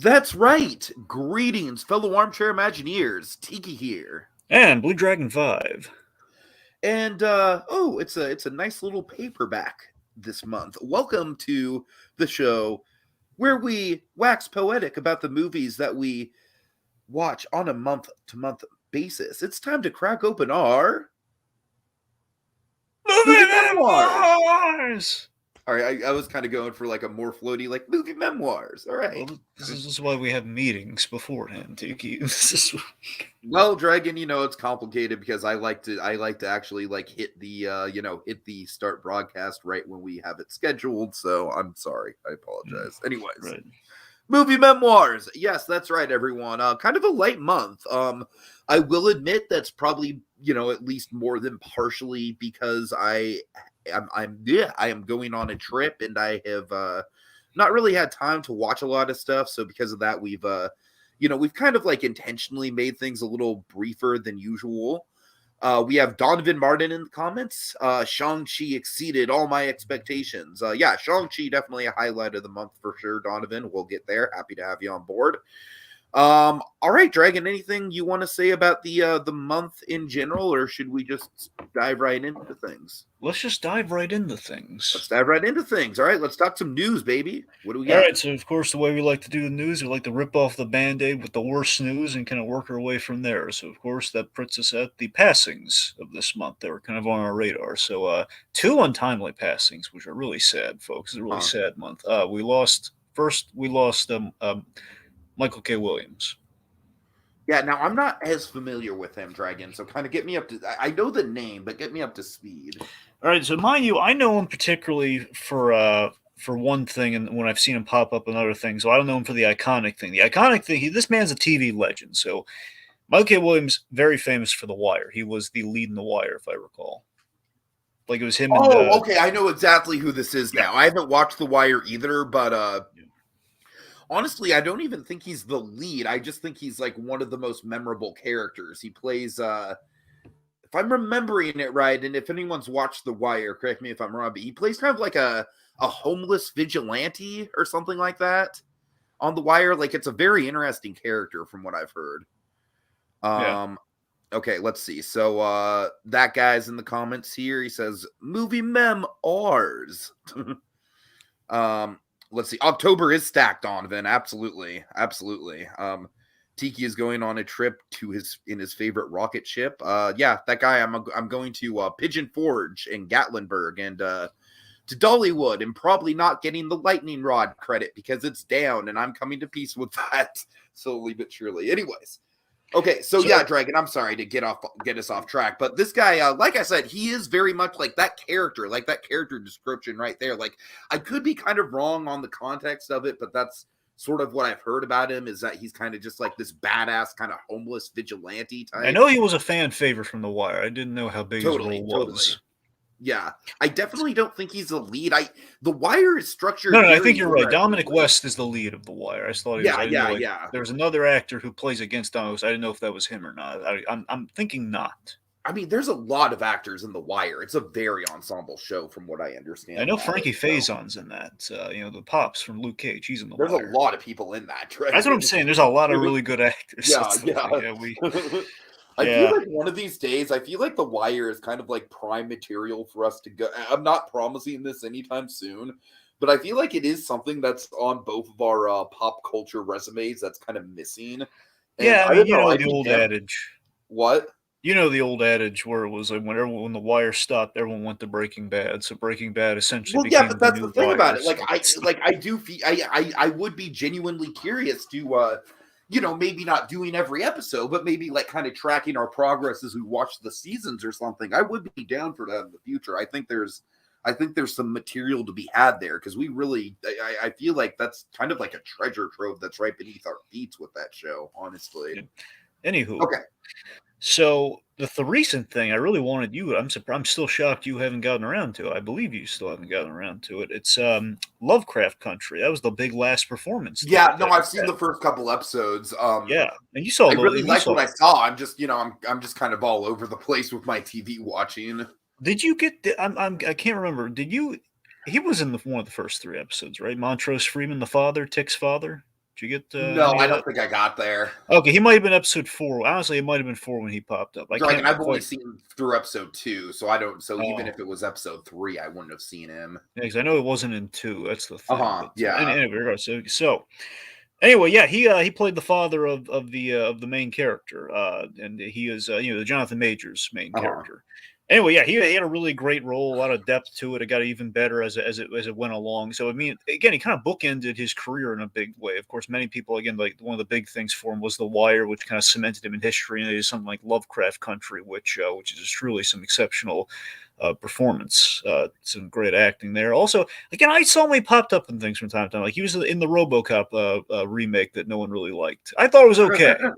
That's right. Greetings, fellow armchair Imagineers. Tiki here. And Blue Dragon 5. And it's a nice little paperback this month. Welcome to the show where we wax poetic about the movies that we watch on a month-to-month basis. It's time to crack open our movie memoirs. All right, I was kind of going for like a more floaty, like movie memoirs. All right. Well, this is why we have meetings beforehand, Tiki. Well, Dragon, it's complicated because I like to actually like hit the hit the start broadcast right when we have it scheduled. So I'm sorry, I apologize. Anyways, right. Movie memoirs. Yes, that's right, everyone. Kind of a light month. I will admit that's probably at least more than partially because I am going on a trip and I have not really had time to watch a lot of stuff. So because of that, we've kind of like intentionally made things a little briefer than usual. We have Donovan Martin in the comments. Shang Chi exceeded all my expectations. Shang Chi definitely a highlight of the month for sure. Donovan, we'll get there. Happy to have you on board. All right, Dragon, anything you want to say about the month in general, or should we just dive right into things? Let's just dive right into things. Let's dive right into things. All right, let's talk some news, baby. What do we got? All right, so of course, the way we like to do the news, we like to rip off the Band-Aid with the worst news and kind of work our way from there. So, of course, that puts us at the passings of this month that were kind of on our radar. So, two untimely passings, which are really sad, folks. It's a really sad month. We lost Michael K. Williams. Yeah, now I'm not as familiar with him, Dragon, so kind of get me up to... I know the name, but get me up to speed. All right, so mind you, I know him particularly for one thing, and when I've seen him pop up in other things, so I don't know him for the iconic thing. The iconic thing, this man's a TV legend, so Michael K. Williams, very famous for The Wire. He was the lead in The Wire, if I recall. Like, it was him and... okay, I know exactly who this is now. I haven't watched The Wire either, but... honestly, I don't even think he's the lead. I just think he's like one of the most memorable characters. He plays, if I'm remembering it right, and if anyone's watched The Wire, correct me if I'm wrong, but he plays kind of like a homeless vigilante or something like that on The Wire. Like, it's a very interesting character from what I've heard. Okay, let's see. So that guy's in the comments here. He says, movie memoirs. Let's see. October is stacked, Donovan. Absolutely. Tiki is going on a trip to his favorite rocket ship. That guy. I'm going to Pigeon Forge in Gatlinburg and to Dollywood, and probably not getting the lightning rod credit because it's down, and I'm coming to peace with that slowly but surely. Anyways. Okay, so Dragon, I'm sorry to get us off track, but this guy, like I said, he is very much like that character description right there. Like, I could be kind of wrong on the context of it, but that's sort of what I've heard about him, is that he's kind of just like this badass kind of homeless vigilante type. I know he was a fan favorite from The Wire. I didn't know how big his role was. Yeah, I definitely don't think he's the lead. The Wire is structured. No, I think you're right. Dominic West is the lead of The Wire. I thought he was. Yeah. There's another actor who plays against Dominic West. I didn't know if that was him or not. I'm thinking not. I mean, there's a lot of actors in The Wire. It's a very ensemble show, from what I understand. I know Frankie Faison's in that. The Pops from Luke Cage. He's in The Wire. There's a lot of people in that. Right? That's what I'm saying. There's a lot of really good actors. I feel like one of these days, I feel like The Wire is kind of like prime material for us to go. I'm not promising this anytime soon, but I feel like it is something that's on both of our pop culture resumes that's kind of missing. And the old adage. What? You know the old adage where it was like when The Wire stopped, everyone went to Breaking Bad. So Breaking Bad essentially became but that's the thing Wire, about it. Like I do feel I would be genuinely curious to maybe not doing every episode, but maybe like kind of tracking our progress as we watch the seasons or something. I would be down for that in the future. I think there's some material to be had there, because we really, I feel like that's kind of like a treasure trove that's right beneath our feet with that show, honestly. Anywho. Okay. So the recent thing I really wanted you, I'm still shocked you haven't gotten around to it. I believe you still haven't gotten around to it. It's Lovecraft Country. That was the big last performance. Yeah, no, I've seen the first couple episodes. And you saw. I really liked what I saw. I'm just, I'm just kind of all over the place with my TV watching. Did you get? I can't remember. Did you? He was in one of the first 3 episodes, right? Montrose Freeman, the father, Tick's father. Did you get No, any I of don't that? think I got there. Okay, he might have been episode 4. Honestly, it might have been 4 when he popped up. I Dragon, can't I've only quite. seen through episode 2, so I don't. So even if Oh, it was episode 3, I wouldn't have seen him. yeah, 'cause I know it wasn't in 2. That's the Uh thing. huh. But Yeah. anyway, regardless, so anyway, yeah, he played the father of the main character, and he is the Jonathan Majors main Uh huh. character. Anyway, yeah, he had a really great role, a lot of depth to it. It got even better as it went along. So I mean, again, he kind of bookended his career in a big way. Of course, many people again like one of the big things for him was The Wire, which kind of cemented him in history, and there's something like Lovecraft Country, which is truly some exceptional performance. Some great acting there. Also, again, I saw him he popped up in things from time to time. Like he was in the RoboCop remake that no one really liked. I thought it was okay, A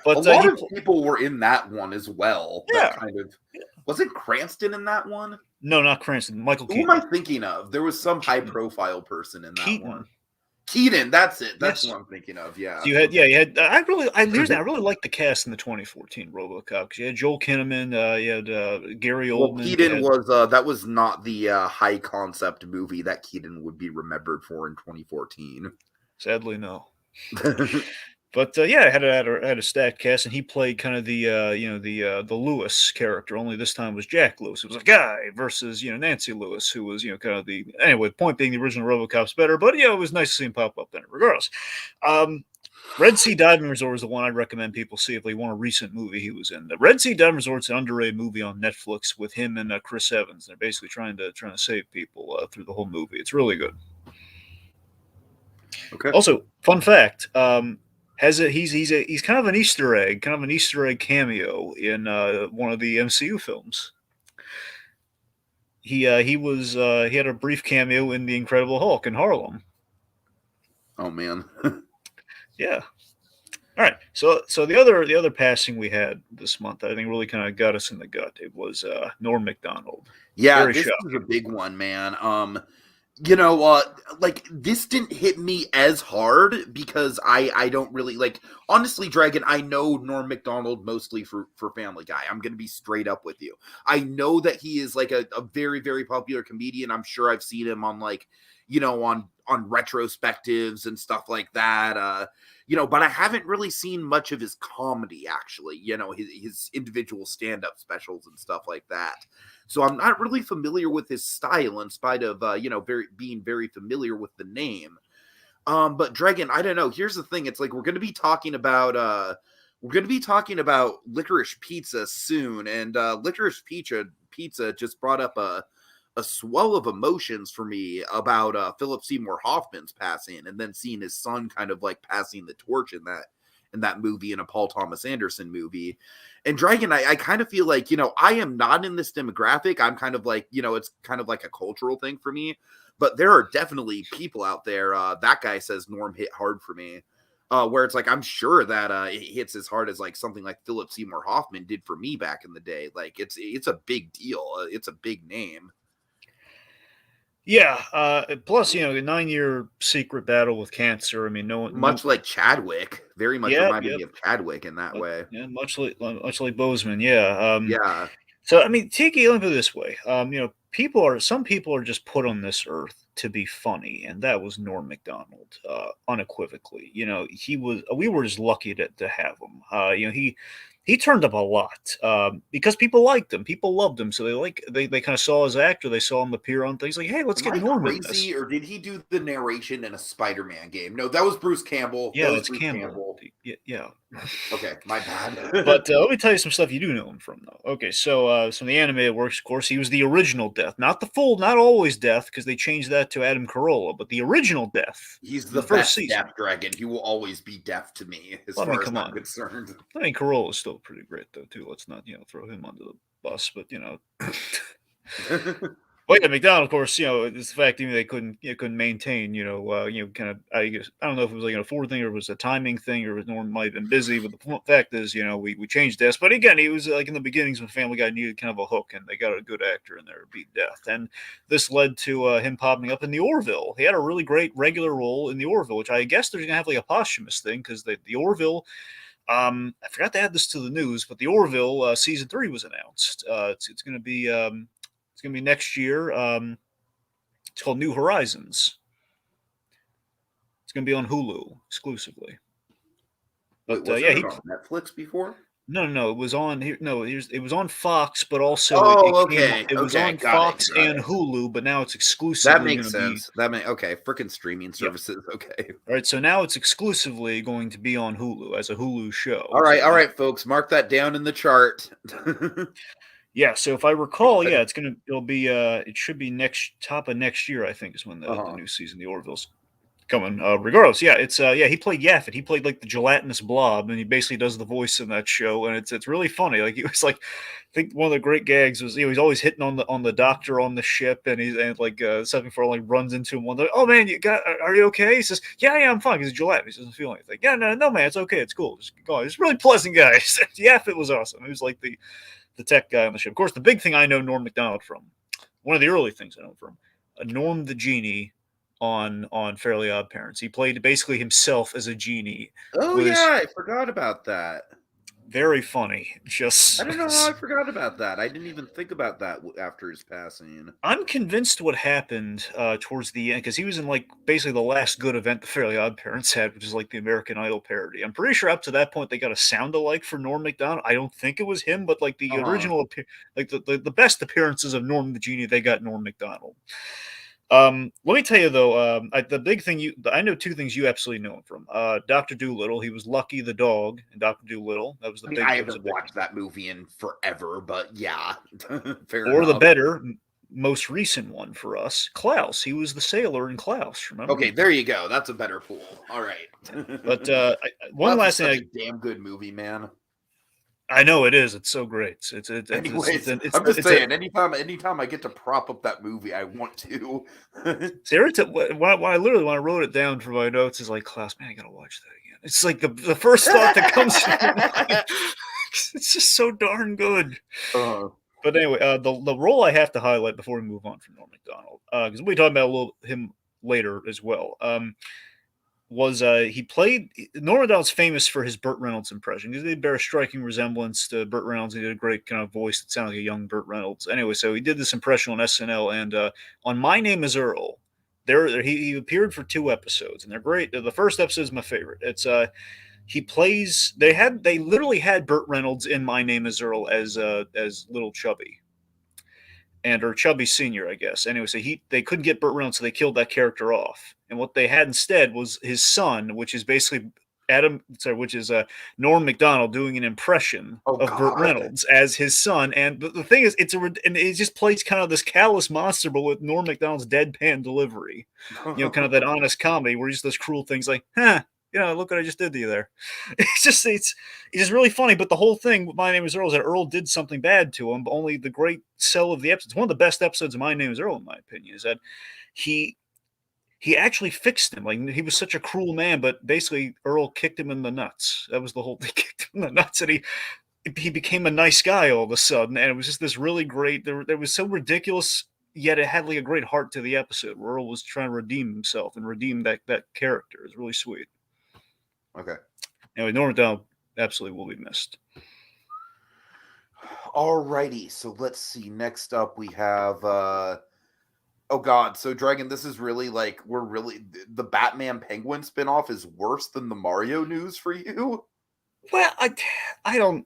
but lot of people were in that one as well. That yeah, kind of was it Cranston in that one? no, not Cranston, Michael Who am I Keaton. thinking of? There was some high Keaton. profile person in that one. Keaton. Keaton, that's it. That's Yes. what I'm thinking of. Yeah. So you had, yeah, you had. Here's I really liked the cast in the 2014 RoboCop because you had Joel Kinnaman, you had Gary Well, Oldman, you Keaton had was that was not the high concept movie that Keaton would be remembered for in 2014. sadly no. But yeah, I had a stacked cast, and he played kind of the Lewis character. Only this time was Jack Lewis. It was a guy versus Nancy Lewis, who was kind of the anyway. Point being, the original RoboCop's better, but it was nice to see him pop up in it. Regardless, Red Sea Diving Resort is the one I'd recommend people see if they want a recent movie he was in. The Red Sea Diving Resort's an underrated movie on Netflix with him and Chris Evans. They're basically trying to save people through the whole movie. It's really good. Okay. Also, fun fact. He's kind of an Easter egg, cameo in one of the MCU films. He had a brief cameo in the Incredible Hulk in Harlem. Oh man. Yeah. All right. So the other passing we had this month, I think, really kind of got us in the gut. It was Norm Macdonald. Yeah, Very this shocking. is a big one, man. Like this didn't hit me as hard because I don't really like honestly, Dragon, I know Norm Macdonald mostly for Family Guy. I'm gonna be straight up with you. I know that he is like a very, very popular comedian. I'm sure I've seen him on like, on retrospectives and stuff like that. But I haven't really seen much of his comedy actually, his individual stand-up specials and stuff like that. So I'm not really familiar with his style in spite of being very familiar with the name. But Dragon, I don't know. Here's the thing. It's like we're gonna be talking about Licorice Pizza soon, and Licorice Pizza just brought up a swell of emotions for me about Philip Seymour Hoffman's passing, and then seeing his son kind of like passing the torch in that movie, in a Paul Thomas Anderson movie. And Dragon, I kind of feel like, I am not in this demographic. I'm kind of like, it's kind of like a cultural thing for me. But there are definitely people out there. That guy says Norm hit hard for me. Where it's like, I'm sure that it hits as hard as like something like Philip Seymour Hoffman did for me back in the day. Like it's a big deal. It's a big name. Yeah. Plus, a 9-year secret battle with cancer. I mean, no. Much like Chadwick. Very much Yep. reminded Yep. me of Chadwick in that way. Yeah. Much like Bozeman. Yeah. Yeah. So I mean, Tiki, let me put it this way. Some people are just put on this earth to be funny, and that was Norm Macdonald, unequivocally. We were just lucky to have him. He turned up a lot because people liked him, people loved him, so they kind of saw his actor, they saw him appear on things like, hey, let's Am get I Norm in this. crazy, or did he do the narration in a Spider-Man game? No, that was Bruce Campbell. Yeah, That was that's Bruce Campbell. Yeah. Okay, my bad. But let me tell you some stuff you do know him from, though. Okay, so in the animated works, of course, he was the original Death, not always Death, because they changed that to Adam Carolla, but the original Death. He's in the first best season. Death Dragon. He will always be Death to me, as Well, I mean, far as come I'm on. concerned. I mean, Carolla is still pretty great, though, too. Let's not, throw him under the bus, but Well, yeah, McDonald, of course, it's the fact they couldn't maintain, kind of. I guess I don't know if it was like a forward thing or it was a timing thing or Norm might have been busy. But the fact is, we changed this. But again, he was like in the beginnings when Family Guy needed kind of a hook, and they got a good actor in there to beat Death. And this led to him popping up in the Orville. He had a really great regular role in the Orville, which I guess they're gonna have like a posthumous thing because the Orville. I forgot to add this to the news, but the Orville season 3 was announced. It's going to be. It's going to be next year. It's called New Horizons. It's going to be on Hulu exclusively. Wait, But wasn't it on Netflix before? No, it was on here. No, it was on Fox, but also okay. It was on Fox and Hulu, but now it's exclusively. That makes sense. Okay, freaking streaming services. Yep. Okay. All right, so now it's exclusively going to be on Hulu as a Hulu show. All right, folks, mark that down in the chart. Yeah, so if I recall, it should be top of next year, I think, is when the new season, the Orville's coming. Regardless, he played Yaphet. He played like the gelatinous blob, and he basically does the voice in that show, and it's really funny. Like, he was like, I think one of the great gags was, he's always hitting on the doctor on the ship, and Seth MacFarlane runs into him one day. Oh man, are you okay? He says, yeah, I'm fine. He's gelatinous. He doesn't feel anything. Yeah, no man, it's okay, it's cool. Just go on. He's a really pleasant guy. Yaphet was awesome. He was like the tech guy on the ship. Of course, the big thing I know Norm Macdonald from, one of the early things I know from, Norm the Genie on Fairly Odd Parents. He played basically himself as a genie. Oh yeah, I forgot about that. Very funny. I don't know how I forgot about that. I didn't even think about that after his passing. I'm convinced what happened towards the end, because he was in like basically the last good event the Fairly Odd Parents had, which is like the American Idol parody. I'm pretty sure up to that point they got a sound-alike for Norm Macdonald. I don't think it was him, but like the original, like the best appearances of Norm the Genie, they got Norm Macdonald. Let me tell you though, the big thing I know two things you absolutely know him from. Dr. Dolittle, he was Lucky the dog in Dr. Dolittle. That was the big. I haven't watched that movie in forever, but yeah, fair enough. Or the better, most recent one for us, Klaus. He was the sailor in Klaus. Remember? Okay, there you go. That's a better pool. All right. But one last thing, a damn good movie, man. I know it is. It's so great. I'm just saying. Anytime I get to prop up that movie, I want to. When I wrote it down for my notes, is like, Klaus, man, I gotta watch that again. It's like the first thought that comes to your mind. It's just so darn good. But anyway, the role I have to highlight before we move on from Norm Macdonald, because we'll be talking about him later as well. Was he played Norm Macdonald's famous for his Burt Reynolds impression. He did bear a striking resemblance to Burt Reynolds. He did a great kind of voice that sounded like a young Burt Reynolds. Anyway, so he did this impression on SNL, and on My Name Is Earl, he appeared for 2 episodes, and they're great. The first episode is my favorite. It's he plays. They literally had Burt Reynolds in My Name Is Earl as Little Chubby. Or Chubby Senior, I guess. Anyway, so they couldn't get Burt Reynolds, so they killed that character off. And what they had instead was his son, which is basically Norm Macdonald doing an impression of Burt Reynolds as his son. And the thing is, and it just plays kind of this callous monster, but with Norm Macdonald's deadpan delivery. Kind of that honest comedy where he's those cruel things like, look what I just did to you there. It's just really funny. But the whole thing with My Name Is Earl is that Earl did something bad to him, but only the great sell of the episodes. One of the best episodes of My Name Is Earl, in my opinion, is that he actually fixed him. Like, he was such a cruel man, but basically Earl kicked him in the nuts. That was the whole thing. Kicked him in the nuts, and he became a nice guy all of a sudden. And it was just this really great. There was so ridiculous, yet it had like a great heart to the episode where Earl was trying to redeem himself and redeem that character. It was really sweet. Okay. Anyway, Norm Macdonald absolutely will be missed. Alrighty, so let's see. Next up, we have. Oh God! So Dragon, this is really like the Batman Penguin spinoff is worse than the Mario news for you. Well, I didn't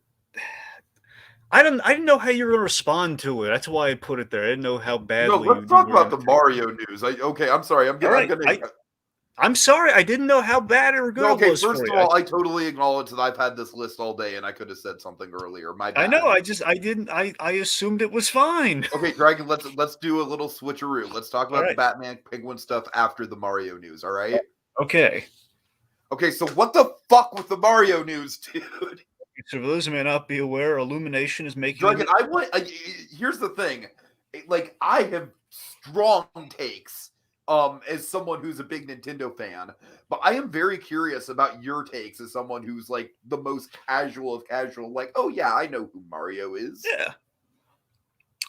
know how you were going to respond to it. That's why I put it there. I didn't know how badly. No, let's talk about the Mario news. I'm sorry. I'm sorry, I didn't know how bad or good it was. First of all, I totally acknowledge that I've had this list all day and I could have said something earlier. My bad. I know, I assumed it was fine. Okay, Dragon, let's do a little switcheroo. Let's talk about the Batman Penguin stuff after the Mario news, all right? Okay. Okay, so what the fuck with the Mario news, dude? So for those who may not be aware, Illumination is making... Dragon, here's the thing. Like, I have strong takes as someone who's a big Nintendo fan, but I am very curious about your takes as someone who's like the most casual of casual, like, oh yeah, I know who Mario is. Yeah.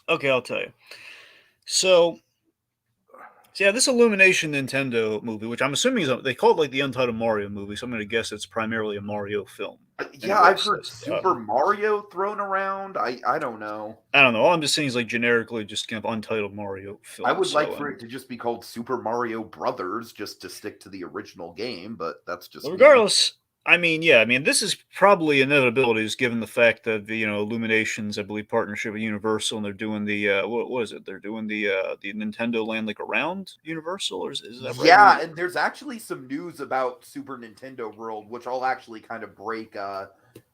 Okay, I'll tell you. So So yeah, this Illumination Nintendo movie, which I'm assuming is they call it like the Untitled Mario movie, so I'm going to guess it's primarily a Mario film. Yeah, I've heard Super Mario thrown around. I don't know. I don't know. All I'm just saying is like generically just kind of Untitled Mario film. I would like for it to just be called Super Mario Brothers, just to stick to the original game, but that's just regardless. I mean, yeah, I mean, this is probably inevitabilities given the fact that the Illumination's, I believe, partnership with Universal, and they're doing the what is it? They're doing the Nintendo Land like around Universal, or is that right? Yeah, and there's actually some news about Super Nintendo World, which I'll actually kind of break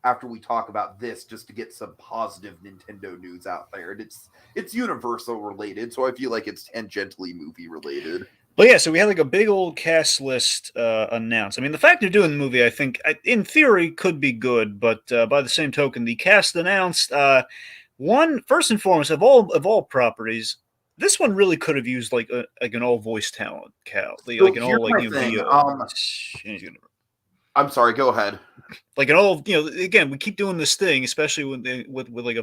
after we talk about this, just to get some positive Nintendo news out there. And it's Universal related, so I feel like it's tangentially movie related. But yeah, so we had like a big old cast list announced. I mean, the fact they're doing the movie, I think, in theory, could be good. But by the same token, the cast announced, first and foremost, of all properties, this one really could have used like an all voice talent, like an all like I'm sorry, go ahead. Like an all, again, we keep doing this thing, especially with like a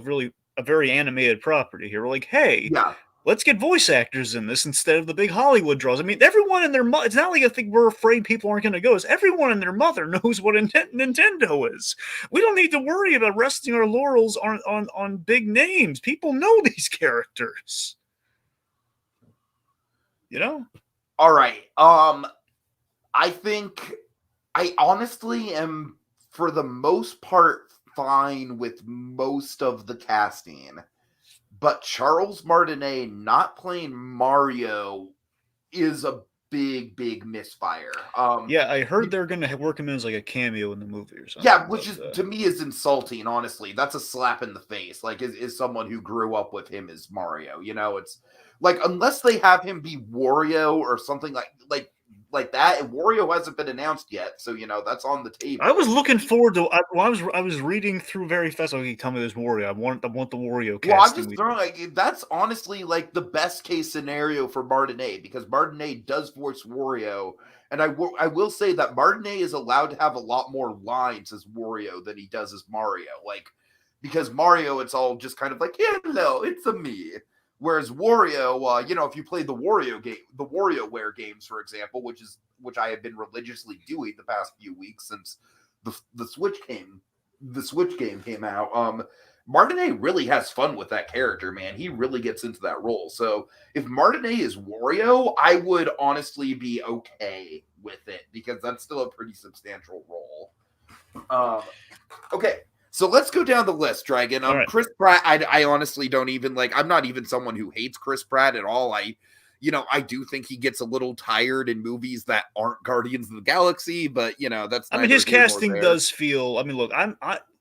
very animated property here. We're like, hey, yeah. Let's get voice actors in this instead of the big Hollywood draws. I mean, everyone and their it's not like I think we're afraid people aren't going to go. It's everyone and their mother knows what Nintendo is. We don't need to worry about resting our laurels on big names. People know these characters. All right. I think I honestly am, for the most part, fine with most of the casting. But Charles Martinet not playing Mario is a big misfire. Yeah, I heard they're going to work him in as like a cameo in the movie or something. Yeah, which is to me is insulting. Honestly, that's a slap in the face. Like, is someone who grew up with him as Mario? It's like, unless they have him be Wario or something like that, and Wario hasn't been announced yet, so that's on the table. I was looking forward to. I was reading through very fast. Okay, tell me there's Wario. I want the Wario casting. Well, I'm just throwing that's honestly like the best case scenario for Martinet, because Martinet does voice Wario, and I will say that Martinet is allowed to have a lot more lines as Wario than he does as Mario. Like, because Mario, it's all just kind of like, hello, it's a me. Whereas Wario, if you play the Wario game, the WarioWare games, for example, which I have been religiously doing the past few weeks since the Switch game came out, Martinet really has fun with that character, man. He really gets into that role. So if Martinet is Wario, I would honestly be okay with it, because that's still a pretty substantial role. Okay. So let's go down the list, Dragon. Right. Chris Pratt, I honestly don't even like. I'm not even someone who hates Chris Pratt at all. I do think he gets a little tired in movies that aren't Guardians of the Galaxy, but that's. I mean, his casting does feel. I mean, look,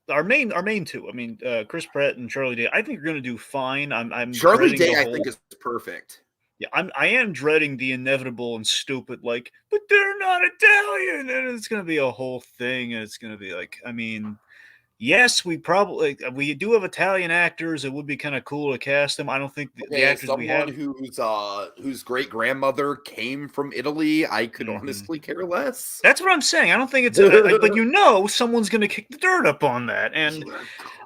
our main two. I mean, Chris Pratt and Charlie Day. I think you're going to do fine. I'm Charlie Day. I think is perfect. Yeah, I am dreading the inevitable and stupid, like, but they're not Italian, and it's going to be a whole thing, and it's going to be like, I mean. Yes, we do have Italian actors. It would be kind of cool to cast them. I don't think the actors we have, whose great grandmother came from Italy, I could honestly care less. That's what I'm saying. I don't think it's, but someone's going to kick the dirt up on that. And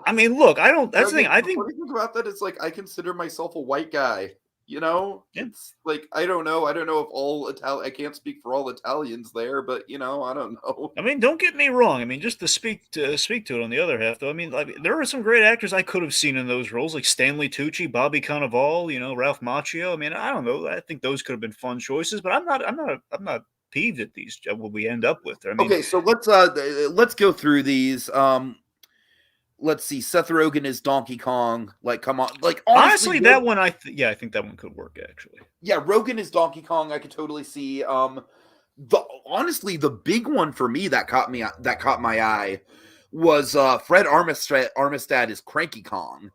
I mean, look, I don't. That's the thing. I think about that is like, I consider myself a white guy. It's like, I don't know if all I can't speak for all Italians there, but I don't know. I mean, don't get me wrong. I mean, just to speak to it on the other half, though. I mean, there are some great actors I could have seen in those roles, like Stanley Tucci, Bobby Cannavale, Ralph Macchio. I mean, I don't know. I think those could have been fun choices, but I'm not peeved at these. What we end up with. I mean, okay, so let's go through these. Let's see. Seth Rogen is Donkey Kong. Like, come on. Like, honestly, that one, I think that one could work, actually. Yeah, Rogen is Donkey Kong. I could totally see. Honestly, the big one for me that caught my eye was Fred Armistad is Cranky Kong.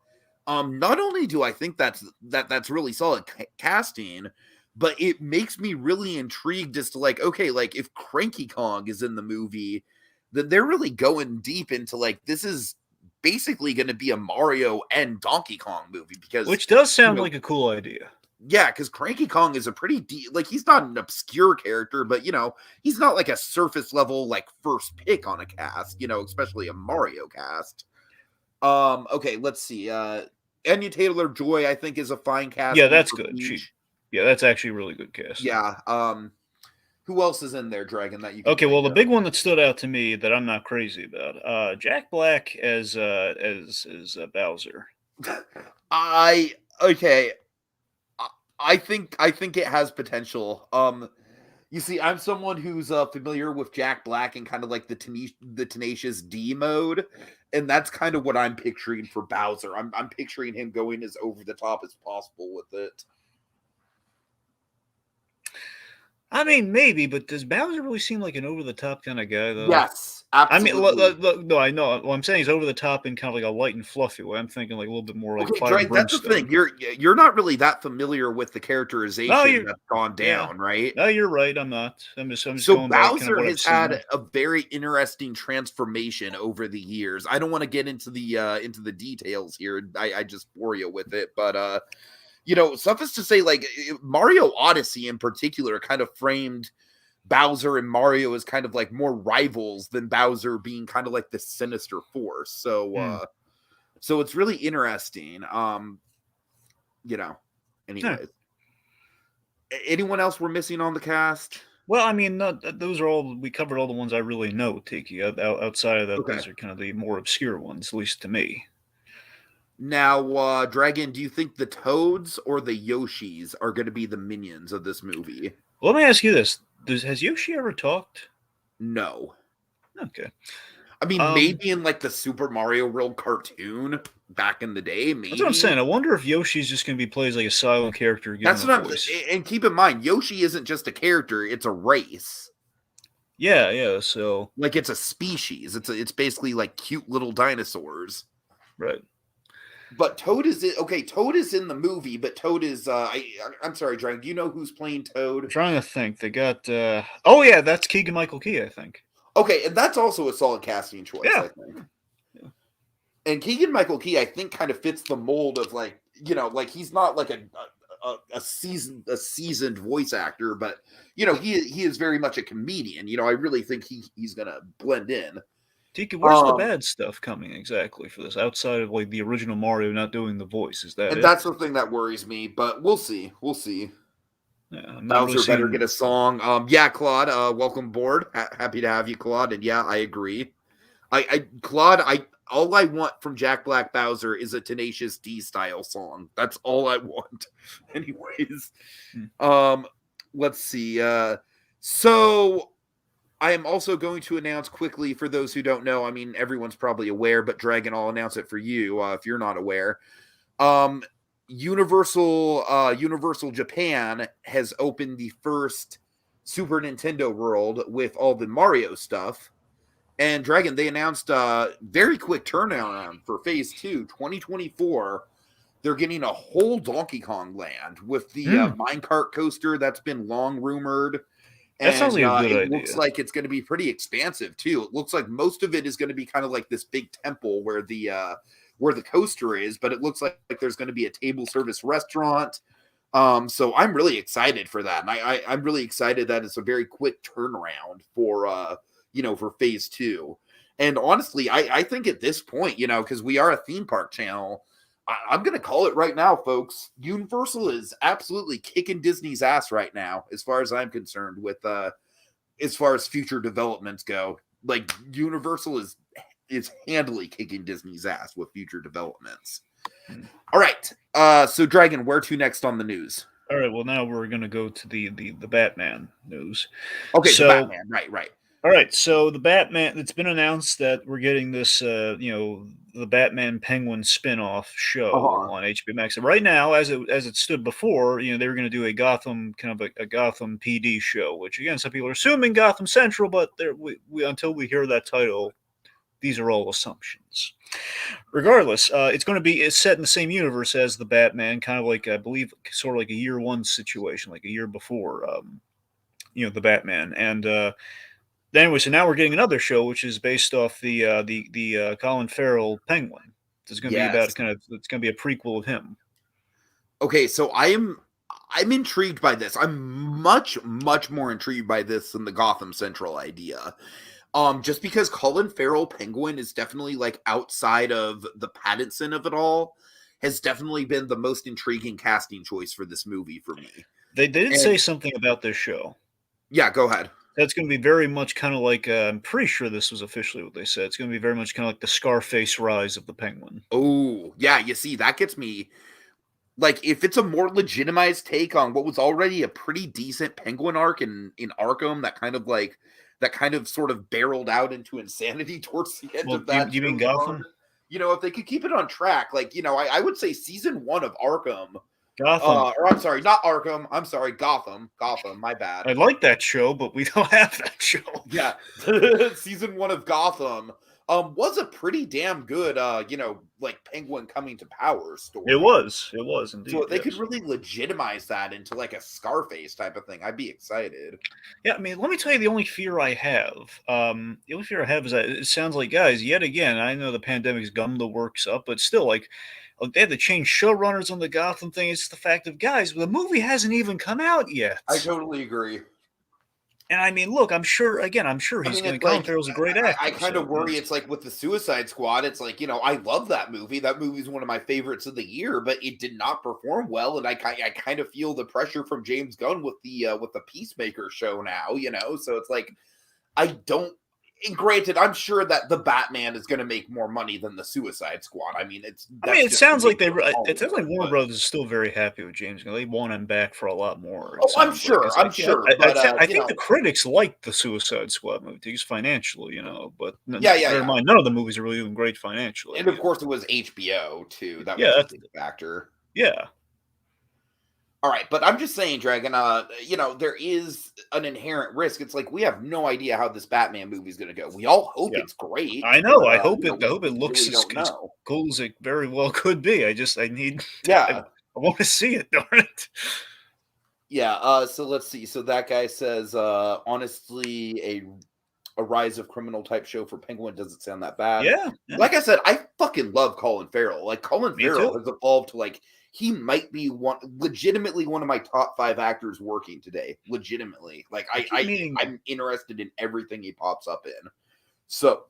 Not only do I think that's really solid casting, but it makes me really intrigued as to like, okay, like if Cranky Kong is in the movie, then they're really going deep into like, this is basically going to be a Mario and Donkey Kong movie, which does sound like a cool idea. Yeah, because Cranky Kong is a pretty like, he's not an obscure character, but he's not like a surface level like first pick on a cast, especially a Mario cast. Okay, let's see. Anya Taylor-Joy, I think, is a fine cast. Yeah, that's good. Yeah, that's actually a really good cast. Yeah. Who else is in there, Dragon, that you can Okay, well, think the of? big one that stood out to me that I'm not crazy about, Jack Black as Bowser. I okay. I I think it has potential. You see, I'm someone who's familiar with Jack Black and kind of like the Tenacious D mode, and that's kind of what I'm picturing for Bowser. I'm picturing him going as over the top as possible with it. I mean, maybe, but does Bowser really seem like an over the top kind of guy, though? Yes, I mean, absolutely. no, I know. Well, I'm saying he's over the top in kind of like a light and fluffy way. I'm thinking like a little bit more like Okay, fire and Drake, that's the brimstone. thing. You're not really that familiar with the No, characterization you're that's gone yeah. down, right? No, you're right. I'm not. I'm just So going by kind of Bowser what I've has had seen. a very interesting transformation over the years. I don't want to get into the details here. I just bore you with it, but suffice to say, like Mario Odyssey in particular, kind of framed Bowser and Mario as kind of like more rivals than Bowser being kind of like the sinister force. So Hmm. so it's really interesting. You know, Yeah. anyways. Anyone else we're missing on the cast? Well, I mean, those are all we covered. All the ones I really know, Tiki. Outside of that, Okay. those are kind of the more obscure ones, at least to me. Now, Dragon, do you think the Toads or the Yoshis are going to be the minions of this movie? Well, let me ask you this: has Yoshi ever talked? No. Okay. I mean, Um, maybe in like the Super Mario World cartoon back in the day, that's what I'm maybe. saying. I wonder if Yoshi's just going to be plays like a silent character given That's a what voice. and keep in mind, Yoshi isn't just a character; it's a race. Yeah, yeah. So Like it's a species. It's basically like cute little dinosaurs. right. But okay. Toad is in the movie, but Toad is. I'm sorry, Dragon. Do you know who's playing I'm Toad? trying to think. They got. Oh yeah, that's Keegan Michael Key, I think. Okay, and that's also a solid casting choice, Yeah. I think. And Keegan Michael Key, I think, kind of fits the mold of like like he's not like a seasoned voice actor, but he is very much a comedian. I really think he's gonna blend in. Tiki, where's the bad stuff coming exactly for this? Outside of like the original Mario not doing the voice, is that And it? that's the thing that worries me, but we'll see. We'll see. Yeah, I'm not really Bowser better seeing. get a song. Yeah, Claude, welcome aboard. Happy to have you, Claude. And yeah, I agree. Claude, all I want from Jack Black Bowser is a Tenacious D style song. That's all I want. Anyways, Hmm. um, let's see. So I am also going to announce quickly for those who don't know. I mean, everyone's probably aware, but Dragon, I'll announce it for you if you're not aware. Um, Universal Japan has opened the first Super Nintendo World with all the Mario stuff. And Dragon, they announced a very quick turnaround for Phase 2, 2024. They're getting a whole Donkey Kong land with the minecart coaster that's been long rumored. That sounds And like a good it looks idea. like it's going to be pretty expansive too. It looks like most of it is going to be kind of like this big temple where the coaster is, but it looks like there's going to be a table service restaurant. So I'm really excited for that, and I'm really excited that it's a very quick turnaround for Phase 2. And honestly, I think at this point, because we are a theme park channel, I'm going to call it right now, folks. Universal is absolutely kicking Disney's ass right now, as far as I'm concerned, with as far as future developments go. Like Universal is handily kicking Disney's ass with future developments. Hmm. All right. So Dragon, where to next on the news? All right. Well, now we're gonna go to the Batman news. Okay, the So, Batman. Right. all right. So the Batman. It's been announced that we're getting this. The Batman Penguin spin-off show Uh-huh. on HBO Max. And right now, as it stood before, they were going to do a Gotham kind of a Gotham PD show, which again, some people are assuming Gotham Central, but we until we hear that title, these are all assumptions. Regardless, it's set in the same universe as the Batman, kind of like I believe, sort of like a year one situation, like a year before, the Batman. And anyway, so now we're getting another show, which is based off the Colin Farrell Penguin. It's going to be Yes. about it's going to be a prequel of him. Okay, so I'm intrigued by this. I'm much more intrigued by this than the Gotham Central idea. Just because Colin Farrell Penguin is definitely like outside of the Pattinson of it all, has definitely been the most intriguing casting choice for this movie for me. They did And say something about this show. yeah, go ahead. That's going to be very much kind of like, I'm pretty sure this was officially what they said. It's going to be very much kind of like the Scarface rise of the Penguin. Oh, yeah, you see, that gets me. Like, if it's a more legitimized take on what was already a pretty decent Penguin arc in Arkham, that kind of sort of barreled out into insanity towards the end Well, of that you mean show's Gotham? run. If they could keep it on track, I would say season 1 of Arkham, Gotham. or I'm sorry, not Arkham, I'm sorry, Gotham, my bad. I like that show, but we don't have that show. Yeah, season 1 of Gotham was a pretty damn good, like Penguin coming to power story. It was indeed. So they could really legitimize that into like a Scarface type of thing. I'd be excited. Yeah, I mean, let me tell you the only fear I have. The only fear I have is that it sounds like, guys, yet again, I know the pandemic's gummed the works up, but still, like, they had to change showrunners on the Gotham thing. It's the fact of, guys, the movie hasn't even come out yet. I totally agree. And I mean, look, I'm sure he's going to come. Farrell's a great actor. I kind of worry. It's like with the Suicide Squad. It's like, I love that movie. That movie's one of my favorites of the year, but it did not perform well. And I kind of feel the pressure from James Gunn with the Peacemaker show now. So it's like I don't. And granted, I'm sure that the Batman is going to make more money than the Suicide Squad. I mean, it sounds like Warner Brothers is still very happy with James Gunn. They want him back for a lot more. Oh, I'm sure. I think the critics like the Suicide Squad movie, just financially, But never mind, none of the movies are really doing great financially. And of course, it was HBO too. That was a big factor. Yeah. All right, but I'm just saying, Dragon, there is an inherent risk. It's like we have no idea how this Batman movie is going to go. We all hope it's great. I know. But, I hope it looks as cool as it very well could be. I want to see it, darn it. Yeah, so let's see. So that guy says, honestly, a Rise of Criminal type show for Penguin doesn't sound that bad. Yeah. Like I said, I fucking love Colin Farrell. Like, Colin Farrell has evolved to, like, he might be legitimately one of my top 5 actors working today. Legitimately. Like, I'm interested in everything he pops up in. So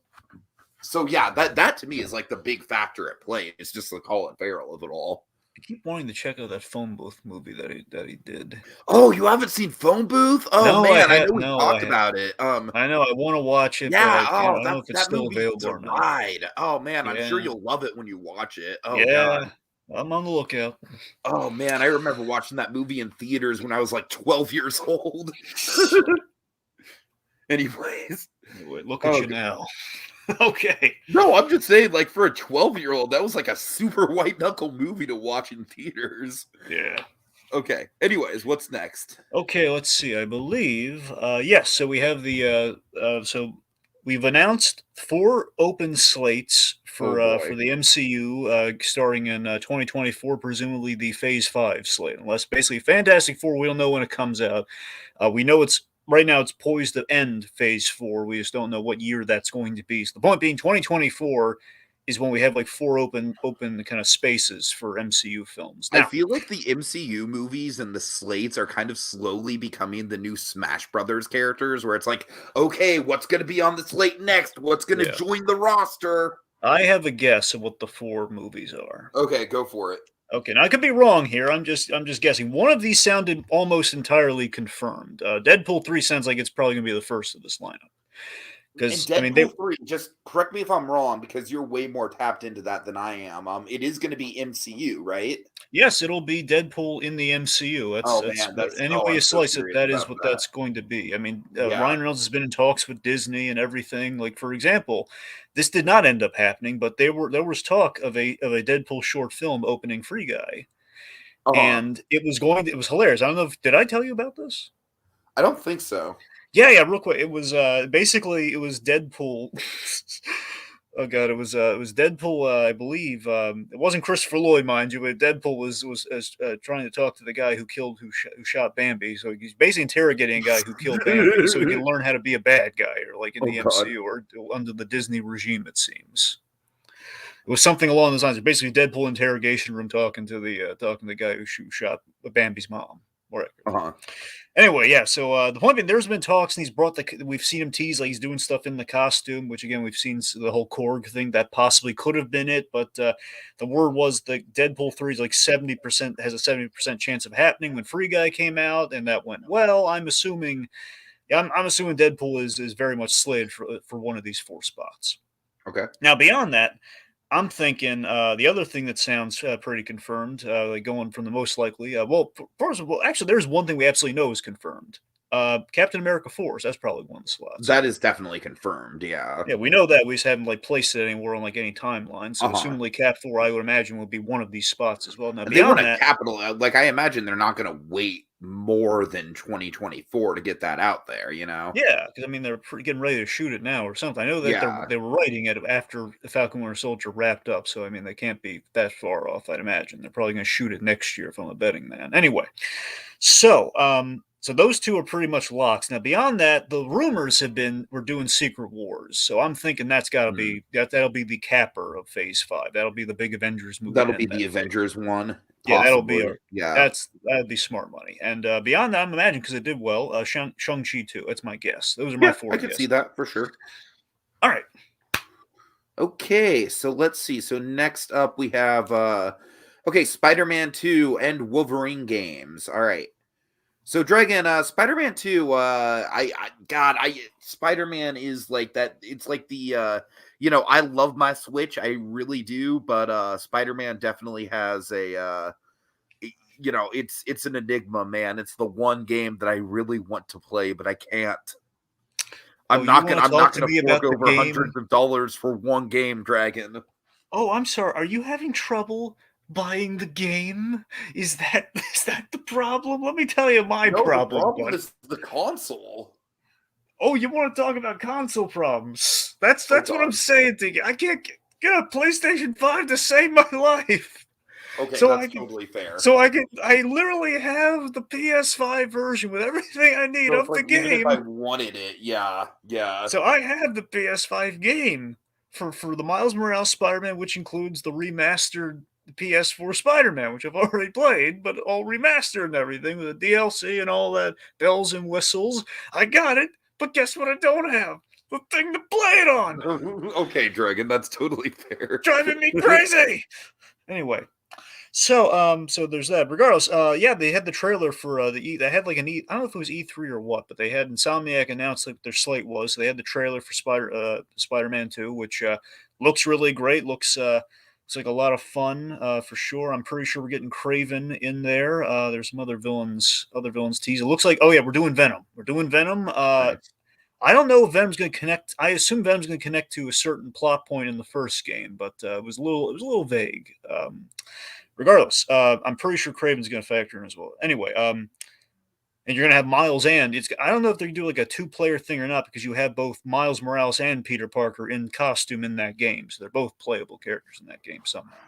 yeah, that to me is like the big factor at play. It's just the Colin Farrell of it all. I keep wanting to check out that Phone Booth movie that he did. Oh, you haven't seen Phone Booth? Oh no, man, I know we talked about it. I know I want to watch it. Yeah, but I don't know if it's still available or not. Ride. Oh man, I'm sure you'll love it when you watch it. Oh yeah. God. I'm on the lookout. Oh man, I remember watching that movie in theaters when I was like 12 years old. Anyways, look at you now. Okay. No, I'm just saying, like, for a 12-year-old, that was like a super white knuckle movie to watch in theaters. Yeah. Okay. Anyways, what's next? Okay, let's see. I believe, yes. So we have so we've announced 4 open slates for the MCU starting in 2024, presumably the Phase 5 slate. Unless basically Fantastic Four, we don't know when it comes out. We know right now it's poised to end Phase 4. We just don't know what year that's going to be. So the point being, 2024 is when we have like 4 open kind of spaces for MCU films. Now, I feel like the MCU movies and the slates are kind of slowly becoming the new Smash Brothers characters, where it's like, okay, what's going to be on the slate next? What's going to join the roster? I have a guess of what the 4 movies are. Okay, go for it. Okay, now I could be wrong here. I'm just guessing. One of these sounded almost entirely confirmed. Deadpool 3 sounds like it's probably going to be the first of this lineup. Because Deadpool 3, just correct me if I'm wrong, because you're way more tapped into that than I am. It is going to be MCU, right? Yes, it'll be Deadpool in the MCU. Any way you slice it, that is what that's going to be. I mean, Ryan Reynolds has been in talks with Disney and everything. Like, for example, this did not end up happening, but there was talk of a Deadpool short film opening Free Guy, and it was hilarious. I don't know did I tell you about this? I don't think so. Yeah, real quick. It was basically it was Deadpool. Oh god, it was Deadpool. I believe it wasn't Christopher Lloyd, mind you, but Deadpool was trying to talk to the guy who shot Bambi. So he's basically interrogating a guy who killed Bambi, so he can learn how to be a bad guy, or like in the MCU or under the Disney regime. It seems it was something along those lines. Basically, Deadpool interrogation room talking to the guy who shot Bambi's mom. more accurately. Uh-huh. Anyway, yeah. So the point being, there's been talks, and we've seen him tease like he's doing stuff in the costume, which again we've seen the whole Korg thing that possibly could have been it, but the word was that Deadpool 3 is like 70% has a 70% chance of happening when Free Guy came out, and that went well. I'm assuming, yeah, I'm assuming Deadpool is very much slated for one of these 4 spots. Okay. Now beyond that, I'm thinking the other thing that sounds pretty confirmed, like going from the most likely. Well, first of all, actually, there's one thing we absolutely know is confirmed. Captain America 4, so that's probably one of the slots. That is definitely confirmed. Yeah. Yeah, we know that. We just haven't like placed it anywhere on like any timeline. So assumingly Cap 4, I would imagine, will be one of these spots as well. Now, And they want beyond a that, capital. Like I imagine they're not going to wait more than 2024 to get that out there. yeah, because I mean they're getting ready to shoot it now or something. I know that Yeah. they were writing it after the Falcon Winter Soldier wrapped up, so I mean they can't be that far off. I'd imagine they're probably going to shoot it next year if I'm a betting man. Anyway, so so those 2 are pretty much locks. Now beyond that, the rumors have been we're doing Secret Wars, so I'm thinking that's got to be that'll be the capper of Phase 5. That'll be the big Avengers movie. That'll be the Avengers one. Yeah, that'll be yeah. that'd be smart money. And beyond that, I'm imagining because it did well, Shang-Chi too. That's my guess. Those are my 4 I could see that for sure. All right. Okay, so let's see. So next up we have Spider-Man 2 and Wolverine games. All right. So Dragon, Spider-Man 2, Spider-Man is like that. It's like the I love my Switch, I really do, but Spider-Man definitely has a it's an enigma, man. It's the one game that I really want to play, but I can't. I'm not gonna fork over hundreds of dollars for one game, Dragon. Oh, I'm sorry. Are you having trouble buying the game? Is that the problem? Let me tell you my problem. The problem is the console. Oh, you want to talk about console problems? That's what I'm saying to you. I can't get a PlayStation 5 to save my life. Okay, so that's totally fair. So I literally have the PS5 version with everything I need of the game. Even if I wanted it, yeah. So I have the PS5 game for the Miles Morales Spider-Man, which includes the remastered PS4 Spider-Man, which I've already played, but all remastered and everything with the DLC and all that bells and whistles. I got it, but guess what I don't have? The thing to play it on. Okay, Dragon, that's totally fair. Driving me crazy. Anyway. So there's that. Regardless, they had the trailer for they had like I don't know if it was E3 or what, but they had Insomniac announced like their slate was. So they had the trailer for Spider-Man 2, which looks really great. Looks like a lot of fun for sure. I'm pretty sure we're getting Craven in there. There's some other villains teased. It looks like we're doing Venom. Nice. I don't know if Venom's going to connect. I assume Venom's going to connect to a certain plot point in the first game, but it was a little vague. Regardless, I'm pretty sure Craven's going to factor in as well. Anyway, and you're going to have Miles I don't know if they can do like a 2-player thing or not, because you have both Miles Morales and Peter Parker in costume in that game. So they're both playable characters in that game somehow.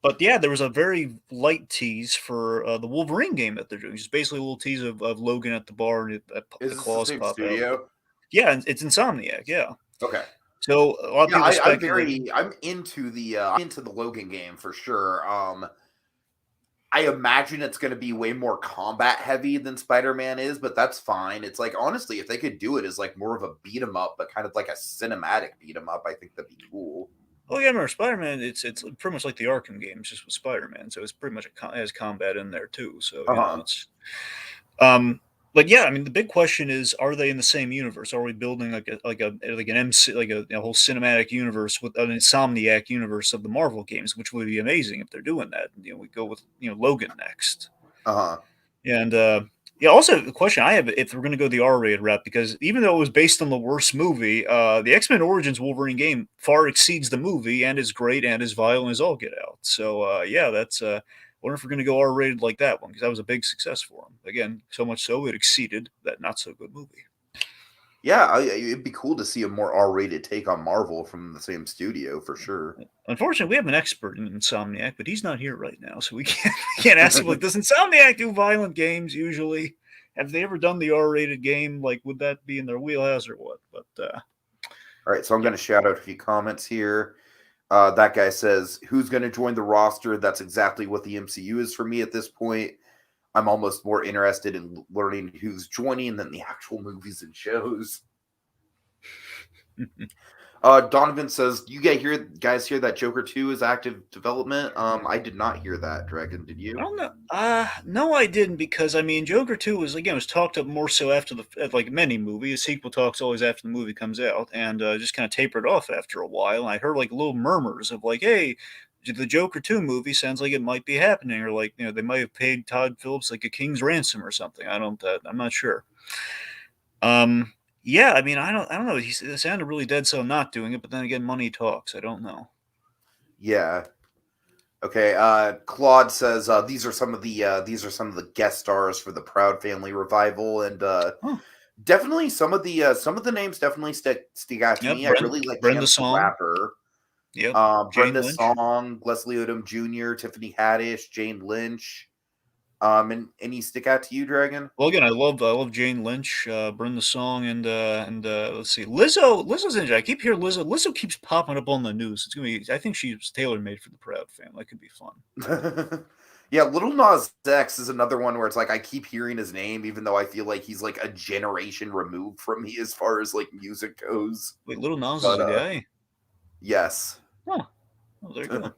But yeah, there was a very light tease for the Wolverine game that they're doing. It's basically a little tease of Logan at the bar and the claws pop studio? Out. Yeah, it's Insomniac, yeah. Okay. So a lot of people speculate. I'm into the Logan game for sure. I imagine it's going to be way more combat heavy than Spider-Man is, but that's fine. It's like, honestly, if they could do it as like more of a beat 'em up, but kind of like a cinematic beat 'em up, I think that'd be cool. Oh yeah, remember Spider-Man? It's pretty much like the Arkham games, just with Spider-Man. So it's pretty much has combat in there too. So it's but yeah, I mean, the big question is: are they in the same universe? Are we building like an MC, like a whole cinematic universe with an Insomniac universe of the Marvel games, which would be amazing if they're doing that. We go with Logan next. And also the question I have, if we're going to go the R-rated route, because even though it was based on the worst movie, the X-Men Origins Wolverine game far exceeds the movie and is great and is violent as all get out. So that's. I wonder if we're going to go R-rated like that one, because that was a big success for them. Again, so much so it exceeded that not-so-good movie. Yeah, it'd be cool to see a more R-rated take on Marvel from the same studio, for sure. Unfortunately, we have an expert in Insomniac, but he's not here right now, so we can't ask him, like, does Insomniac do violent games usually? Have they ever done the R-rated game? Like, would that be in their wheelhouse or what? But all right, so I'm going to shout out a few comments here. That guy says, who's going to join the roster? That's exactly what the MCU is for me at this point. I'm almost more interested in learning who's joining than the actual movies and shows. Donovan says, "You guys hear that Joker 2 is active development?" I did not hear that. Dragon, did you? I don't know. No, I didn't, because I mean, Joker 2 was talked up more so after like many movies. Sequel talks always after the movie comes out, and just kind of tapered off after a while. And I heard like little murmurs of like, "Hey, the Joker 2 movie sounds like it might be happening," or like they might have paid Todd Phillips like a king's ransom or something. I'm not sure. Yeah, I mean, I don't know. It sounded really dead, so not doing it. But then again, money talks. I don't know. Yeah. Okay. Claude says these are some of the guest stars for the Proud Family revival, and Huh. definitely some of the names definitely stick out to Yeah, me. I really like Brenda Chance the Song. Rapper. Yep. Jane Brenda Lynch. Song, Leslie Odom Jr., Tiffany Haddish, Jane Lynch. And any stick out to you, Dragon? Well, again, I love Jane Lynch, Brenda Song, and let's see, Lizzo. Lizzo's in it. I keep hearing Lizzo. Lizzo keeps popping up on the news. It's gonna be. I think she's tailor made for the Proud family. That could be fun. Yeah, Little Nas X is another one where it's like I keep hearing his name, even though I feel like he's like a generation removed from me as far as like music goes. Wait, Little Nas But, is a guy. Yes. Huh. Oh, there you go.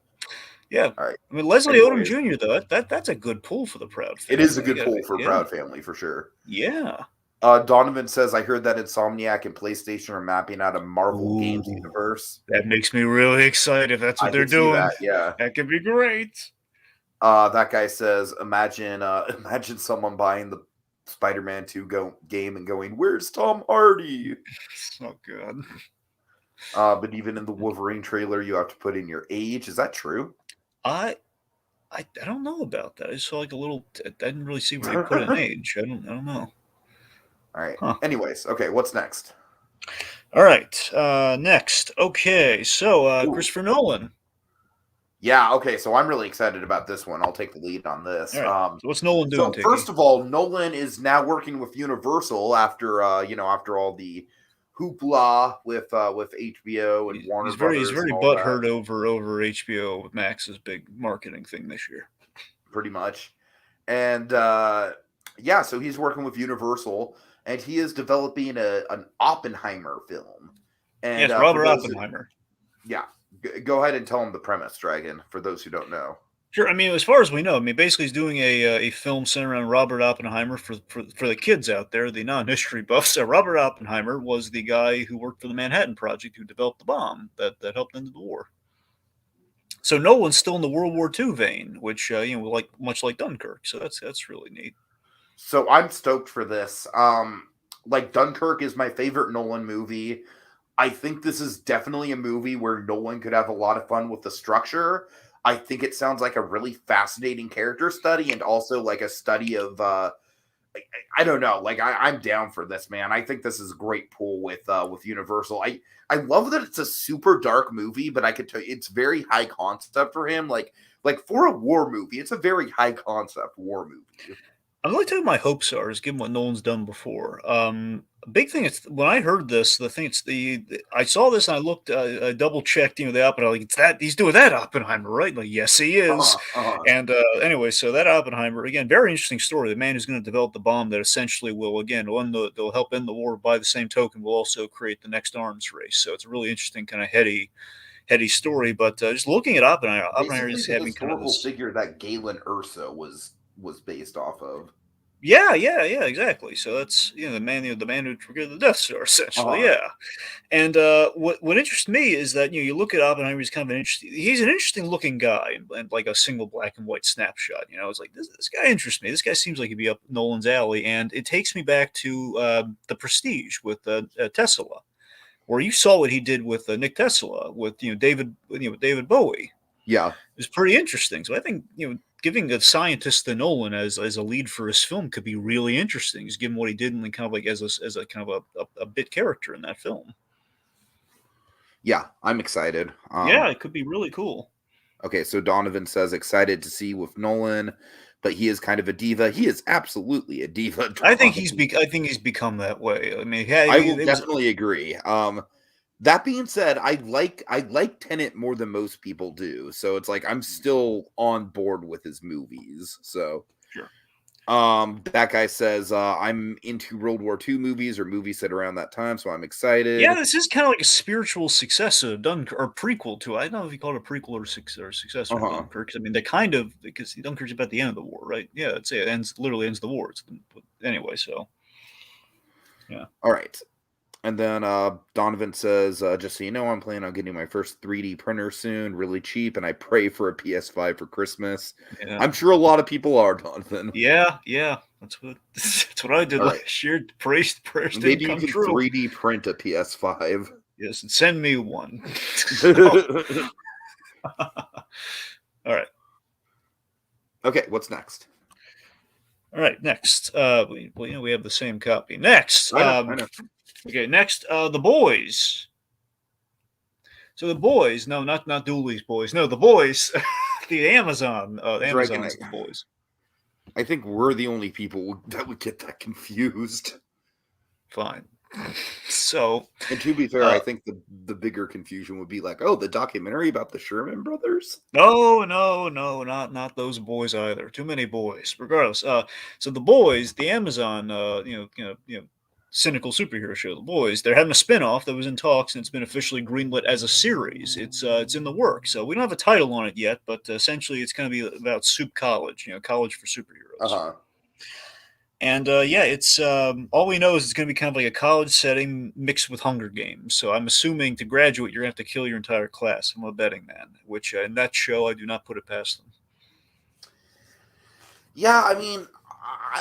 Yeah. All right. I mean, Leslie Odom Anyways. Jr. though. That's a good pull for the Proud It family. is a good pull for Proud Family for sure. Yeah. Donovan says, "I heard that Insomniac and PlayStation are mapping out a Marvel Games Ooh. universe." That makes me really excited. If that's what they're can see doing. that, yeah. That could be great. That guy says, imagine someone buying the Spider-Man 2 game and going, "Where's Tom Hardy?" Oh god. But even in the Wolverine trailer, you have to put in your age. Is that true? I don't know about that. I just saw like a little. I didn't really see where they put an age. I don't know. All right. Huh. Anyways, okay. What's next? All right. Next. Okay. So Christopher Nolan. Yeah. Okay. So I'm really excited about this one. I'll take the lead on this. All right. So what's Nolan doing? So first of all, Nolan is now working with Universal after after all the hoopla with HBO and Warner Brothers. He's very butthurt over HBO with Max's big marketing thing this year. Pretty much. And so he's working with Universal, and he is developing an Oppenheimer film. And yes, Robert Oppenheimer. Go ahead and tell him the premise, Dragon, for those who don't know. Sure. I mean, as far as we know, basically he's doing a film centered around Robert Oppenheimer for the kids out there, the non-history buffs. Robert Oppenheimer was the guy who worked for the Manhattan Project, who developed the bomb that helped end the war. So Nolan's still in the World War II vein, which much like Dunkirk. So that's really neat. So I'm stoked for this. Like Dunkirk is my favorite Nolan movie. I think this is definitely a movie where Nolan could have a lot of fun with the structure. I think it sounds like a really fascinating character study, and also like a study of I don't know, like I'm down for this, man. I think this is a great pull with Universal. I love that it's a super dark movie, but I could tell you it's very high concept for him. Like for a war movie, it's a very high concept war movie. I'm going to tell you my hopes are, is given what Nolan's done before. A big thing is when I heard this, the thing it's I saw this and I looked, I double checked, the Oppenheimer. Like, it's that he's doing that Oppenheimer, right? Like, yes, he is. And anyway, so that Oppenheimer, again, very interesting story. The man who's going to develop the bomb that essentially will, again, they'll help end the war. By the same token, will also create the next arms race. So it's a really interesting kind of heady story. But just looking at Oppenheimer is having kind of this figure that Galen Erso was based off of. Yeah, exactly. So that's the man who triggered the Death Star, essentially. Yeah, and what interests me is that you look at Oppenheimer, he's kind of he's an interesting looking guy, and like a single black and white snapshot. It's like this guy interests me. This guy seems like he'd be up Nolan's alley, and it takes me back to The Prestige with Tesla, where you saw what he did with Nick Tesla with David Bowie. Yeah, it's pretty interesting. So I think giving a scientist to Nolan as a lead for his film could be really interesting. Just given what he did and kind of like as a kind of a bit character in that film. Yeah, I'm excited. Yeah, it could be really cool. Okay, so Donovan says excited to see with Nolan, but he is kind of a diva. He is absolutely a diva. I think he's become that way. I mean, I will definitely agree. That being said, I like Tenet more than most people do. So it's like I'm still on board with his movies. So sure. That guy says, I'm into World War II movies or movies set around that time, so I'm excited. Yeah, this is kind of like a spiritual successor, Dunkirk, or prequel to. I don't know if you call it a prequel or successor to Dunkirk. I mean, they kind of, because Dunkirk's about the end of the war, right? Yeah, it's it literally ends the war. Anyway, so yeah. All right. And then Donovan says, just so you know, I'm planning on getting my first 3D printer soon, really cheap, and I pray for a PS5 for Christmas. Yeah. I'm sure a lot of people are, Donovan. Yeah. That's what I did last year. Prayers Maybe didn't come you can true. 3D print a PS5. Yes, and send me one. All right. Okay, what's next? All right, next. We have the same copy. Next. I know. Okay, next, The Boys. So The Boys, no, not Dooley's Boys. No, The Boys. The Amazon's The Boys. I think we're the only people that would get that confused. Fine. So, and to be fair, I think the bigger confusion would be like, oh, the documentary about the Sherman brothers? No, not those boys either. Too many boys. Regardless, so The Boys, the Amazon, cynical superhero show, The Boys, they're having a spinoff that was in talks and it's been officially greenlit as a series. It's in the works. So we don't have a title on it yet, but essentially it's going to be about Soup College, college for superheroes. And it's all we know is it's going to be kind of like a college setting mixed with Hunger Games. So I'm assuming to graduate, you're going to have to kill your entire class. I'm a betting man, which in that show, I do not put it past them. Yeah, I mean,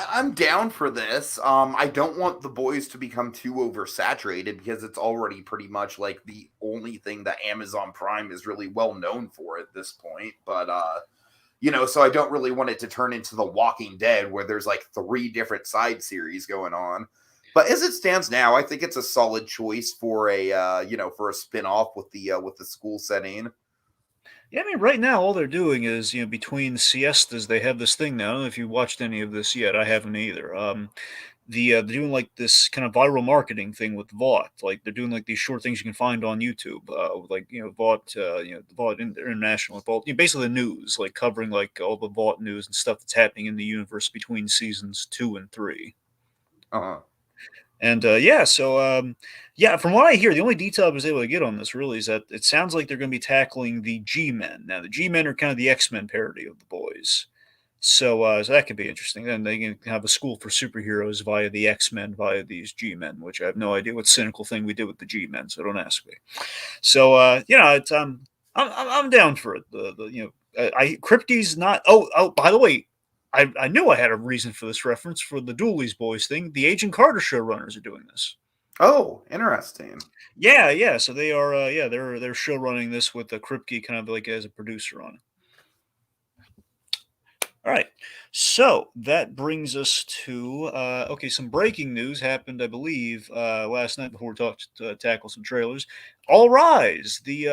I'm down for this. I don't want The Boys to become too oversaturated because it's already pretty much like the only thing that Amazon Prime is really well known for at this point. But so I don't really want it to turn into The Walking Dead where there's like 3 different side series going on. But as it stands now, I think it's a solid choice for a for a spin-off with the school setting. Yeah, I mean, right now all they're doing is between siestas they have this thing now. I don't know if you watched any of this yet. I haven't either. They're doing like this kind of viral marketing thing with Vought. Like they're doing like these short things you can find on YouTube, Vought, Vought International, Vought, basically the news, like covering like all the Vought news and stuff that's happening in the universe between seasons 2 and 3. And from what I hear, the only detail I was able to get on this really is that it sounds like they're going to be tackling the G-Men. Now, the G-Men are kind of the X-Men parody of The Boys. So that could be interesting. Then they can have a school for superheroes via the X-Men, via these G-Men, which I have no idea what cynical thing we did with the G-Men, so don't ask me. So, it's I'm down for it. Kripke's not. Oh, by the way, I knew I had a reason for this reference for the Dooley's Boys thing. The Agent Carter showrunners are doing this. Oh, interesting. Yeah. So they are. They're show running this with Kripke kind of like as a producer on it. All right, so that brings us to some breaking news happened, I believe, last night before we tackle some trailers. All Rise, the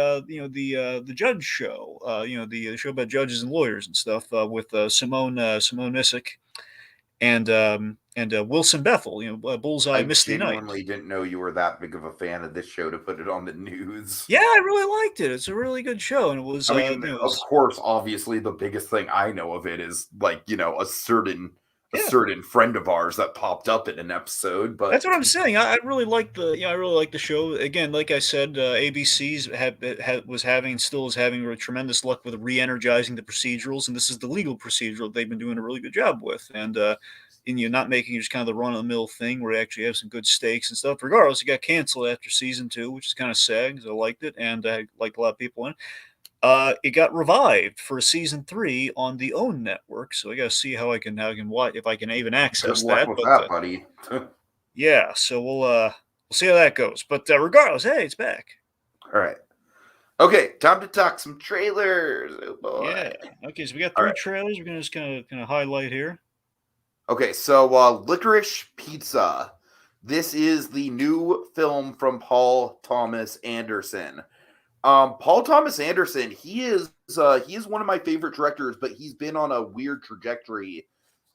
judge show, the show about judges and lawyers and stuff with Simone Missick and Wilson Bethel, Bullseye, Misty Knight. I genuinely didn't know you were that big of a fan of this show to put it on the news. Yeah, I really liked it. It's a really good show, and it was. Of course, obviously, the biggest thing I know of it is like a certain friend of ours that popped up in an episode. But that's what I'm saying. I really like the show. Again, like I said, ABC's was having, still is having tremendous luck with re-energizing the procedurals, and this is the legal procedural they've been doing a really good job with. And not making just kind of the run-of-the-mill thing where you actually have some good stakes and stuff. Regardless, it got canceled after season 2, which is kind of sad because I liked it and I liked a lot of people in it. It got revived for season 3 on the OWN network, so I got to see how I can watch, if I can even access that. Buddy. Yeah, so we'll see how that goes. But regardless, hey, it's back. All right. Okay, time to talk some trailers. Oh boy. Yeah. Okay, so we got 3 trailers. We're gonna just kind of highlight here. Okay, so Licorice Pizza. This is the new film from Paul Thomas Anderson. Paul Thomas Anderson, he is one of my favorite directors, but he's been on a weird trajectory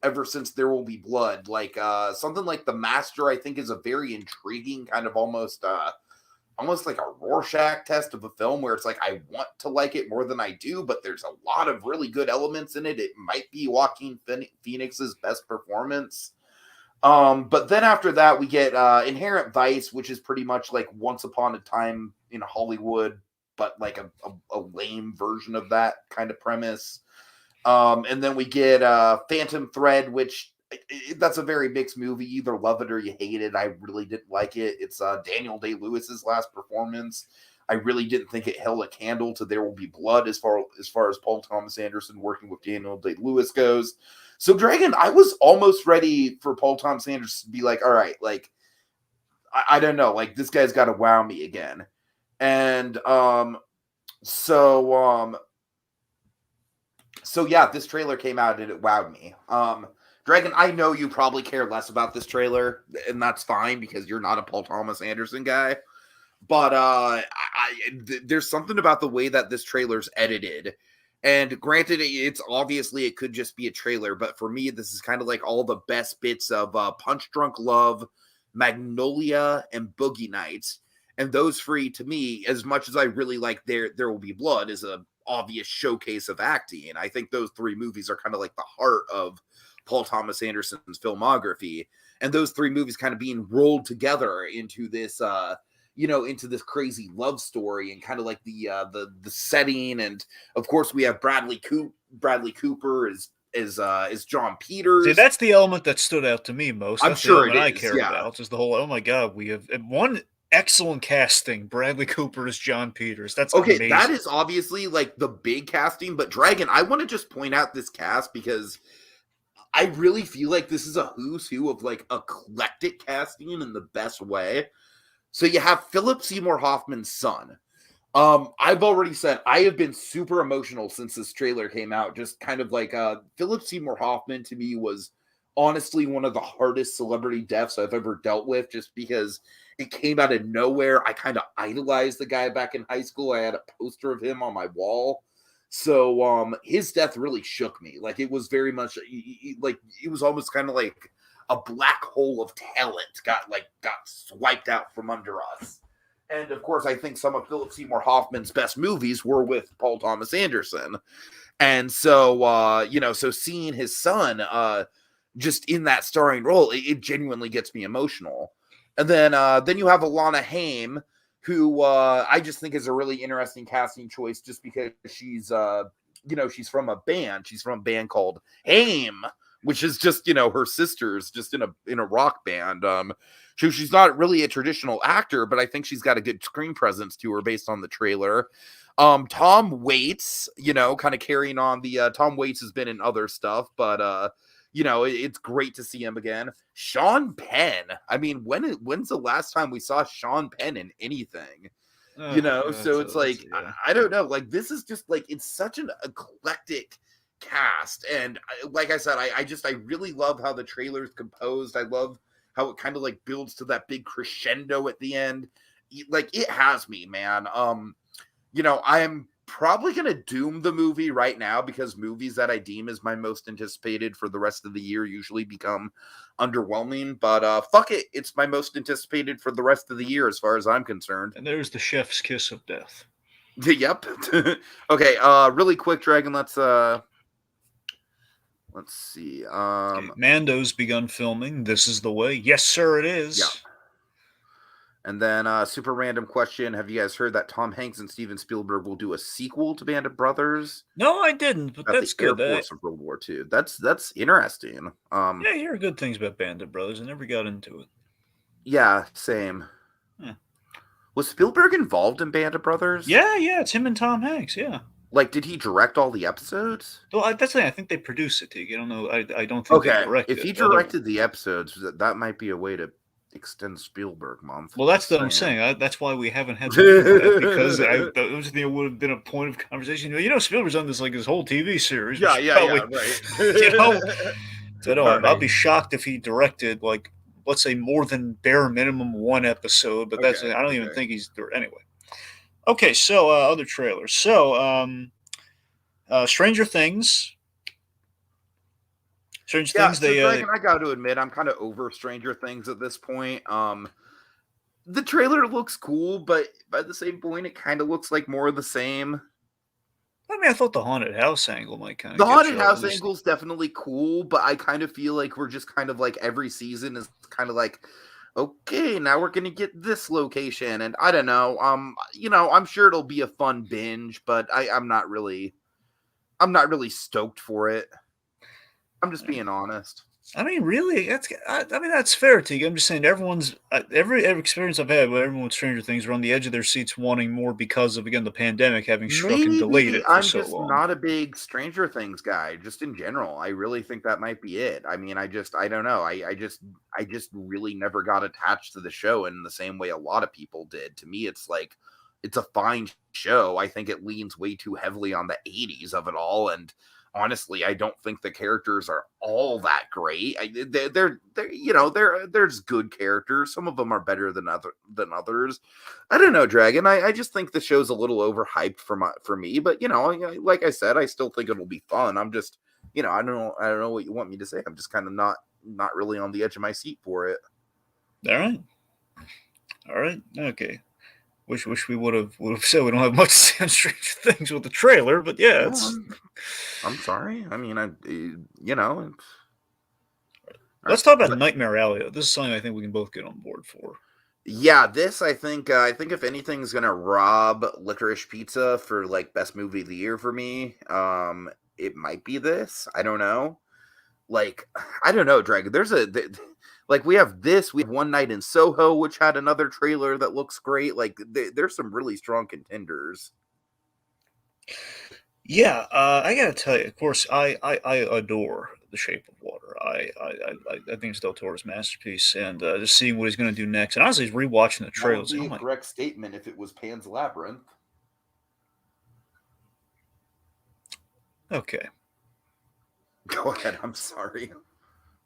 ever since There Will Be Blood. Like something like The Master, I think, is a very intriguing kind of almost almost like a Rorschach test of a film where it's like I want to like it more than I do, but there's a lot of really good elements in it. It might be Joaquin Phoenix's best performance. But then after that, we get Inherent Vice, which is pretty much like Once Upon a Time in Hollywood, but like a lame version of that kind of premise. And then we get Phantom Thread, which that's a very mixed movie. You either love it or you hate it. I really didn't like it. It's Daniel Day-Lewis's last performance. I really didn't think it held a candle to There Will Be Blood as far as Paul Thomas Anderson working with Daniel Day-Lewis goes. So Dragon, I was almost ready for Paul Thomas Anderson to be like, all right, like, I don't know, like this guy's got to wow me again. And so yeah, this trailer came out and it wowed me. Dragon, I know you probably care less about this trailer, and that's fine because you're not a Paul Thomas Anderson guy. But there's something about the way that this trailer's edited. And granted, it's obviously it could just be a trailer, but for me, this is kind of like all the best bits of Punch Drunk Love, Magnolia, and Boogie Nights. And those three, to me, as much as I really like There Will Be Blood, is a obvious showcase of acting. And I think those three movies are kind of like the heart of Paul Thomas Anderson's filmography. And those three movies kind of being rolled together into this into this crazy love story, and kind of like the setting. And of course we have Bradley Cooper as John Peters. See, that's the element that stood out to me most. I'm that's sure the it I is, care yeah. about is the whole, oh my God, we have one excellent casting. Bradley Cooper as John Peters. That's okay. amazing. That is obviously like the big casting, but Dragon, I want to just point out this cast because I really feel like this is a who's who of like eclectic casting in the best way. So you have Philip Seymour Hoffman's son. I've already said I have been super emotional since this trailer came out. Just kind of like Philip Seymour Hoffman to me was honestly one of the hardest celebrity deaths I've ever dealt with, just because it came out of nowhere. I kind of idolized the guy back in high school. I had a poster of him on my wall. So his death really shook me. Like it was very much like it was almost kind of like a black hole of talent got swiped out from under us. And of course, I think some of Philip Seymour Hoffman's best movies were with Paul Thomas Anderson. And so, so seeing his son just in that starring role, it genuinely gets me emotional. And then you have Alana Haym, who I just think is a really interesting casting choice, just because she's, she's from a band. She's from a band called Haym, which is just, her sisters just in a rock band. She's not really a traditional actor, but I think she's got a good screen presence to her based on the trailer. Tom Waits, kind of carrying on the Tom Waits has been in other stuff, but it's great to see him again. Sean Penn. I mean, when's the last time we saw Sean Penn in anything? So it's like, yeah. I don't know. Like, this is just like, it's such an eclectic cast. And like I said, I really love how the trailer is composed. I love how it kind of like builds to that big crescendo at the end. Like, it has me, man. I'm probably going to doom the movie right now, because movies that I deem as my most anticipated for the rest of the year usually become underwhelming. But fuck it. It's my most anticipated for the rest of the year as far as I'm concerned. And there's the chef's kiss of death. Yep. Okay, really quick, Dragon, let's see. Okay. Mando's begun filming. This is the way. Yes, sir, it is. Yeah. And then super random question. Have you guys heard that Tom Hanks and Steven Spielberg will do a sequel to Band of Brothers? No, I didn't, but that's good. Air Force of World War II. That's interesting. Yeah, I hear good things about Band of Brothers. I never got into it. Yeah, same. Yeah. Was Spielberg involved in Band of Brothers? Yeah, it's him and Tom Hanks, yeah. Like, did he direct all the episodes? Well, that's the thing. I think they produced it, Tiki. I don't know. I don't think they directed it. If he directed the episodes, that might be a way to extend Spielberg month. Well, that's what I'm saying. That's why we haven't had that, because it would have been a point of conversation. Spielberg's done this like his whole TV series. Yeah, right. I'll be shocked if he directed, like, let's say, more than bare minimum one episode, but I don't even think he's anyway. Okay, so other trailers. So Stranger Things. Things. Dragon, I got to admit, I'm kind of over Stranger Things at this point. The trailer looks cool, but by the same point, it kind of looks like more of the same. I mean, I thought the haunted house angle might kind The of get haunted you, or at house least. angle is definitely cool, but I kind of feel like we're just kind of like every season is kind of like, okay, now we're gonna get this location, and I don't know. I'm sure it'll be a fun binge, but I'm not really stoked for it. I'm just being honest. I mean, really, I mean, that's fair, Teague. I'm just saying, every experience I've had with everyone with Stranger Things are on the edge of their seats wanting more because of, again, the pandemic having struck and delayed Maybe it for I'm so just long. not a big Stranger Things guy, just in general. I really think that might be it. I mean, I don't know. I just really never got attached to the show in the same way a lot of people did. To me, it's like it's a fine show. I think it leans way too heavily on the 80s of it all, and honestly, I don't think the characters are all that great. There's good characters. Some of them are better than others. I don't know, Dragon. I just think the show's a little overhyped for me, but like I said, I still think it'll be fun. I'm just, I don't know what you want me to say. I'm just kind of not really on the edge of my seat for it. All right, okay. Wish we would have said we don't have much to say on Stranger Things with the trailer, but yeah, Well, it's. I'm sorry. I mean, Let's talk about Nightmare Alley. This is something I think we can both get on board for. Yeah, this I think if anything's gonna rob Licorice Pizza for like best movie of the year for me, it might be this. I don't know. Like, I don't know, Dragon. Like we have this. We have One Night in Soho, which had another trailer that looks great. Like, there's some really strong contenders. Yeah, I gotta tell you, of course, I adore The Shape of Water. I think it's Del Toro's masterpiece, and just seeing what he's going to do next, and honestly, rewatching the That would trailers. be Oh a my, correct statement if it was Pan's Labyrinth. okay. Go ahead. I'm sorry.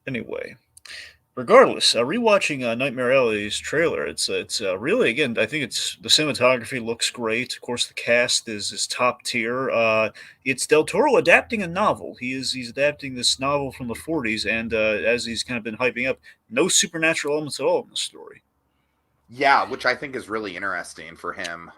Anyway, regardless, rewatching Nightmare Alley's trailer, it's really, again, I think it's the cinematography looks great. Of course, the cast is top tier. It's Del Toro adapting a novel. He's adapting this novel from the '40s, and as he's kind of been hyping up, no supernatural elements at all in the story. Yeah, which I think is really interesting for him.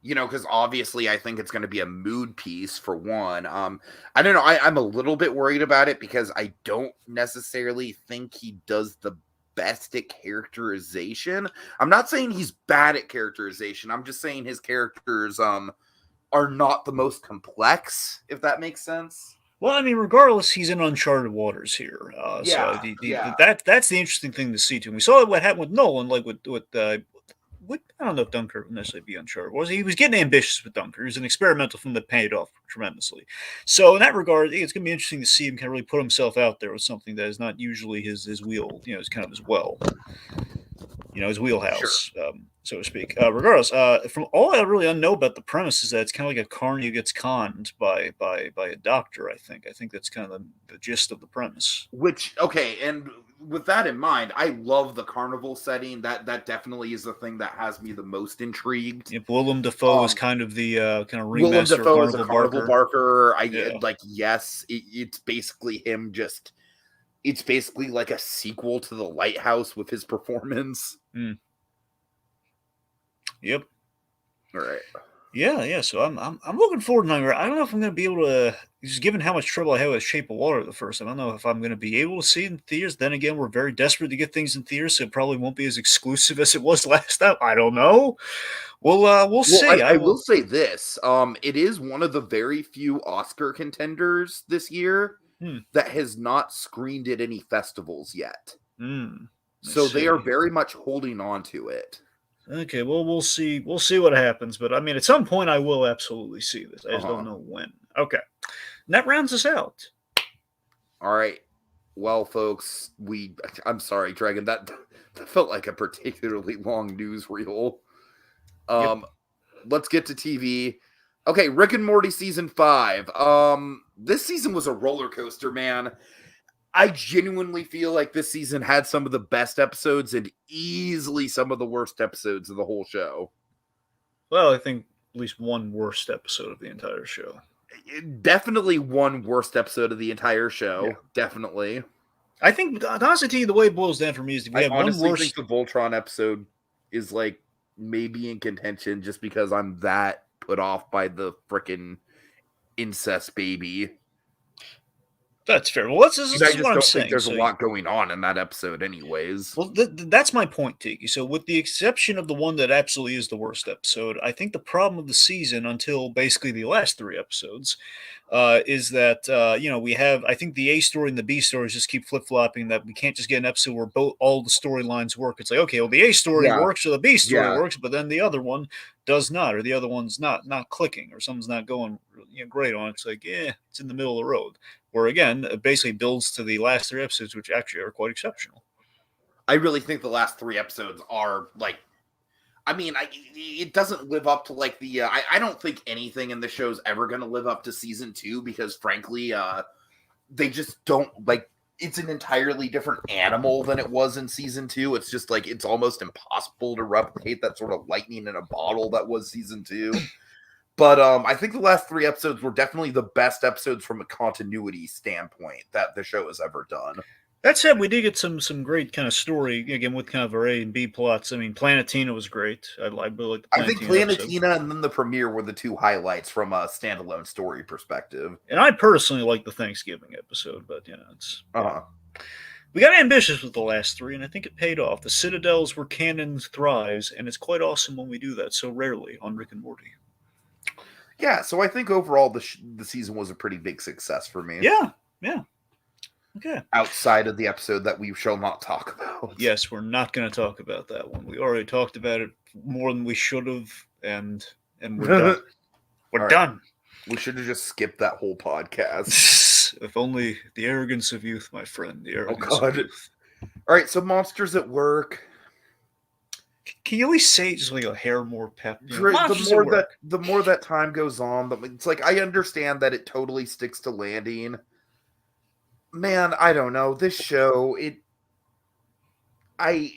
Because obviously I think it's going to be a mood piece for one. I don't know. I'm a little bit worried about it because I don't necessarily think he does the best at characterization. I'm not saying he's bad at characterization. I'm just saying his characters are not the most complex, if that makes sense. Well, I mean, regardless, he's in uncharted waters here. So Yeah, yeah. that's the interesting thing to see too. We saw what happened with Nolan, like with I don't know if Dunkirk would necessarily be uncharted. He was getting ambitious with Dunkirk. It was an experimental film that paid off tremendously. So in that regard, I think it's going to be interesting to see him kind of really put himself out there with something that is not usually his wheel. It's kind of his well. His Sure. wheelhouse, so to speak. Regardless, from all I really know about the premise is that it's kind of like a carny who gets conned by a doctor. I think that's kind of the gist of the premise. Which, okay, and with that in mind, I love the carnival setting. That definitely is the thing that has me the most intrigued. If Willem Dafoe is Um, kind of the kind of Willem ringmaster of Dafoe is a Carnival carnival Barker. barker. Yeah. Like, yes, it's basically him. Just it's basically like a sequel to The Lighthouse with his performance. Mm. Yep. All right. Yeah. So I'm looking forward to Nightmare. I don't know if I'm going to be able to. Just given how much trouble I had with Shape of Water the first time, I don't know if I'm going to be able to see it in theaters. Then again, we're very desperate to get things in theaters, so it probably won't be as exclusive as it was last time. I don't know. We'll Well, see. I I will will. say this. It is one of the very few Oscar contenders this year Hmm. that has not screened at any festivals yet. Hmm. I So they are see. very much holding on to it. Okay. Well, we'll see. We'll see what happens. But I mean, at some point, I will absolutely see this. I just don't Uh-huh. know when. Okay. And that rounds us out. All right. Well, folks, I'm sorry, Dragon, that felt like a particularly long news reel. Yep. Let's get to TV. Okay, Rick and Morty season 5. This season was a roller coaster, man. I genuinely feel like this season had some of the best episodes and easily some of the worst episodes of the whole show. Well, I think at least one worst episode of the entire show. Definitely one worst episode of the entire show. Yeah. Definitely. I think, honestly, the way it boils down for me is if we I have one honestly worse. think the Voltron episode is like maybe in contention just because I'm that put off by the frickin' incest baby. That's fair. Well, this I is just what I'm don't saying. think there's So, a lot going on in that episode, anyways. well, that's my point, Tiki. So, with the exception of the one that absolutely is the worst episode, I think the problem of the season until basically the last 3 episodes is that we have. I think the A story and the B stories just keep flip flopping. That we can't just get an episode where all the storylines work. It's like, okay, well, the A story Yeah. works or the B story Yeah. works, but then the other one does not, or the other one's not clicking, or something's not going great on it. It's like, it's in the middle of the road. Where again, it basically builds to the last 3 episodes, which actually are quite exceptional. I really think the last 3 episodes are like, I mean, it doesn't live up to like the. I don't think anything in the show's ever going to live up to season 2 because, frankly, they just don't like. It's an entirely different animal than it was in season 2. It's just like it's almost impossible to replicate that sort of lightning in a bottle that was season 2. But I think the last 3 episodes were definitely the best episodes from a continuity standpoint that the show has ever done. That said, we did get some great kind of story again with kind of our A and B plots. I mean, Planetina was great. I really like the Planetina. I think Planetina and then the premiere were the 2 highlights from a standalone story perspective. And I personally like the Thanksgiving episode, but it's we got ambitious with the last 3, and I think it paid off. The Citadels where canon thrives, and it's quite awesome when we do that so rarely on Rick and Morty. Yeah, so I think overall the season was a pretty big success for me. Yeah. Okay. Outside of the episode that we shall not talk about. Yes, we're not going to talk about that one. We already talked about it more than we should have, and we're done. We're done. We should have just skipped that whole podcast. If only the arrogance of youth, my friend. The arrogance of youth. All right, so Monsters at Work. Can you at least say just like a hair more pep? The more that time goes on, it's like I understand that it totally sticks to landing. Man, I don't know. This show, I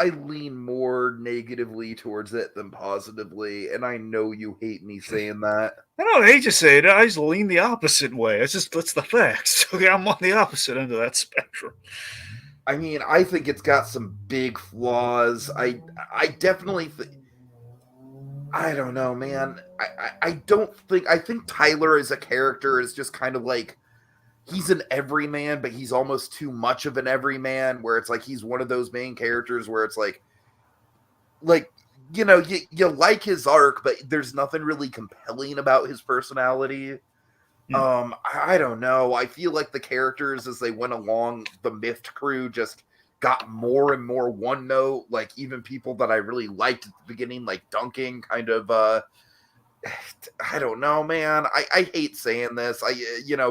lean more negatively towards it than positively, and I know you hate me saying that. I don't hate you saying it. I just lean the opposite way. That's the facts. Okay, I'm on the opposite end of that spectrum. I mean, I think it's got some big flaws. I definitely I don't know, man. I think Tyler as a character is just kind of like he's an everyman, but he's almost too much of an everyman, where it's like he's one of those main characters where it's like you like his arc, but there's nothing really compelling about his personality. I don't know. I feel like the characters as they went along, the Miffed crew just got more and more one note. Like even people that I really liked at the beginning, like Duncan, kind of I don't know, man. I hate saying this,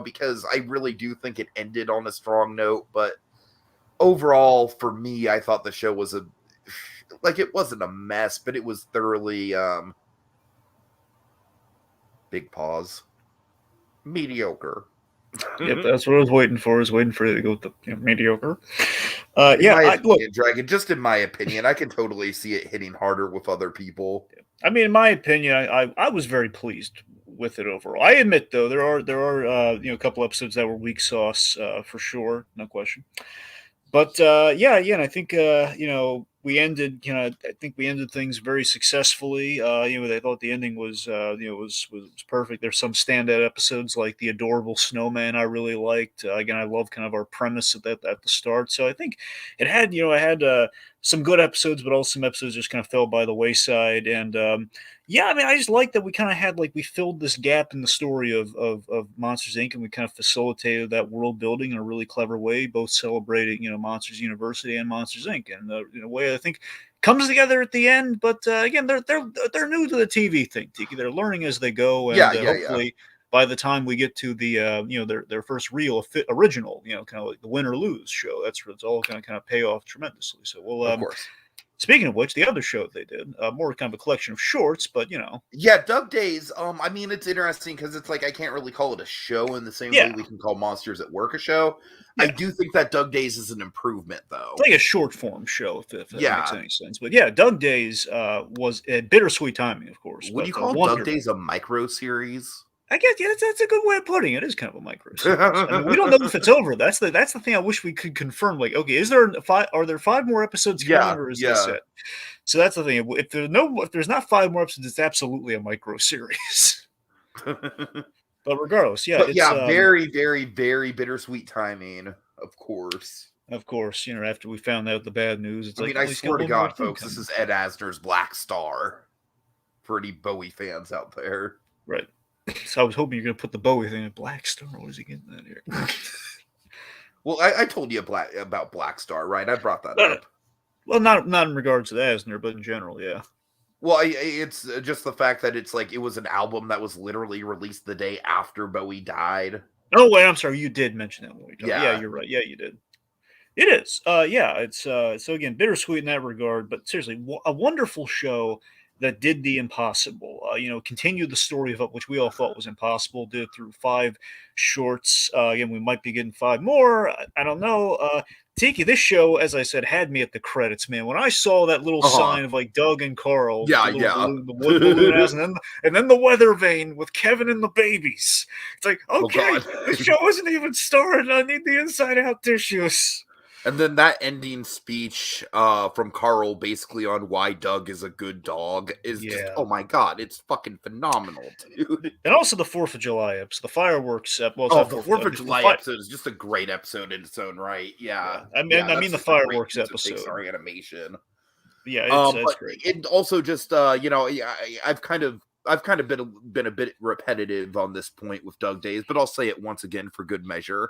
because I really do think it ended on a strong note, but overall, for me, I thought the show was it wasn't a mess, but it was thoroughly big pause. Mediocre. Yep, that's what I was waiting for. I was waiting for you to go with the mediocre. Dragon, just in my opinion, I can totally see it hitting harder with other people. I mean, in my opinion, I was very pleased with it overall. I admit, though, there are a couple episodes that were weak sauce for sure, no question. But and I think we ended. I think we ended things very successfully. They thought the ending was was perfect. There's some standout episodes like the adorable snowman I really liked. Again, I love kind of our premise at the start. So I think it had some good episodes, but also some episodes just kind of fell by the wayside. And I mean, I just like that we kind of had we filled this gap in the story of Monsters Inc. and we kind of facilitated that world building in a really clever way, both celebrating Monsters University and Monsters Inc. and in a way I think comes together at the end. But again, they're new to the TV thing, Tiki. They're learning as they go, and hopefully by the time we get to the their first real original, kind of like the Win or Lose show, that's where it's all going to kind of pay off tremendously. So we'll of course. Speaking of which, the other show they did, more kind of a collection of shorts, but Yeah, Doug Days. I mean, it's interesting because it's like I can't really call it a show in the same way we can call Monsters at Work a show. Yeah. I do think that Doug Days is an improvement, though. It's like a short form show, if that makes any sense. But yeah, Doug Days was a bittersweet timing, of course. Would you call Doug Days a micro series? I guess that's a good way of putting it. It is kind of a micro series. I mean, we don't know if it's over. That's the thing I wish we could confirm. Like, okay, are there 5 more episodes coming, or is this it? So that's the thing. If there's not 5 more episodes, it's absolutely a micro series. But regardless, yeah, but it's very, very, very bittersweet timing, of course. Of course, after we found out the bad news, it's I swear to God, folks, this is Ed Asner's Black Star. For any Bowie fans out there. Right. So I was hoping you're going to put the Bowie thing in Black Star. What is he getting at here? Well, I told you about Black Star, right? I brought that up. Well, not in regards to Asner, but in general, yeah. Well, it's just the fact that it's like it was an album that was literally released the day after Bowie died. Oh, wait, I'm sorry. You did mention that one. Yeah, you're right. Yeah, you did. It is. Yeah, it's so again, bittersweet in that regard, but seriously, a wonderful show that did the impossible. Continued the story of it, which we all thought was impossible. Did it through 5 shorts. Again, we might be getting 5 more. I don't know. Tiki, this show, as I said, had me at the credits, man. When I saw that little sign of like Doug and Carl, balloon, the wood balloon house, and then the weather vane with Kevin and the babies. It's like, okay, the show isn't even started. I need the inside out tissues. And then that ending speech from Carl basically on why Doug is a good dog is just, oh my God, it's fucking phenomenal, dude. And also the 4th of July episode, the fireworks episode. Well, the 4th of July episode is just a great episode in its own right. Yeah. I mean the fireworks episode. Pixar animation. Yeah, it's great. It also just, I've kind of been a bit repetitive on this point with Doug Days, but I'll say it once again for good measure.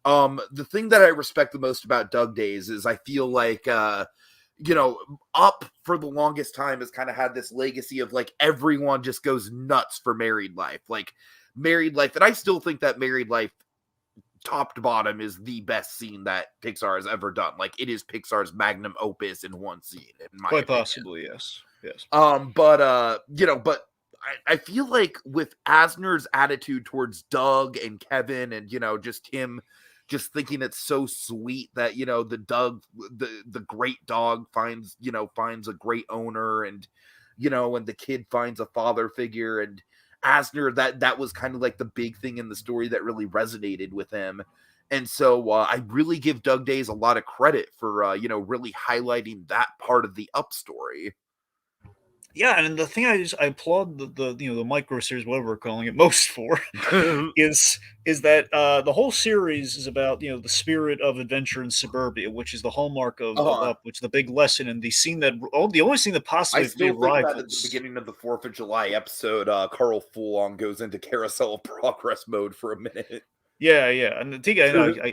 The thing that I respect the most about Doug Days is I feel like, Up for the longest time has kind of had this legacy of like everyone just goes nuts for Married Life. Like Married Life, and I still think that Married Life, top to bottom, is the best scene that Pixar has ever done. Like it is Pixar's magnum opus in one scene, in my opinion. Possibly, yes. But I feel like with Asner's attitude towards Doug and Kevin and, just him just thinking it's so sweet that, the great dog finds a great owner and, and the kid finds a father figure, and Asner, that was kind of like the big thing in the story that really resonated with him. And so I really give Doug Days a lot of credit for, really highlighting that part of the Up story. Yeah, and the thing I applaud the micro series, whatever we're calling it, most for, is that the whole series is about the spirit of adventure in suburbia, which is the hallmark of Up, which is the big lesson, and the scene that the only scene that possibly I still think that at the beginning of the 4th of July episode, Carl full on goes into Carousel of Progress mode for a minute. Yeah, and the thing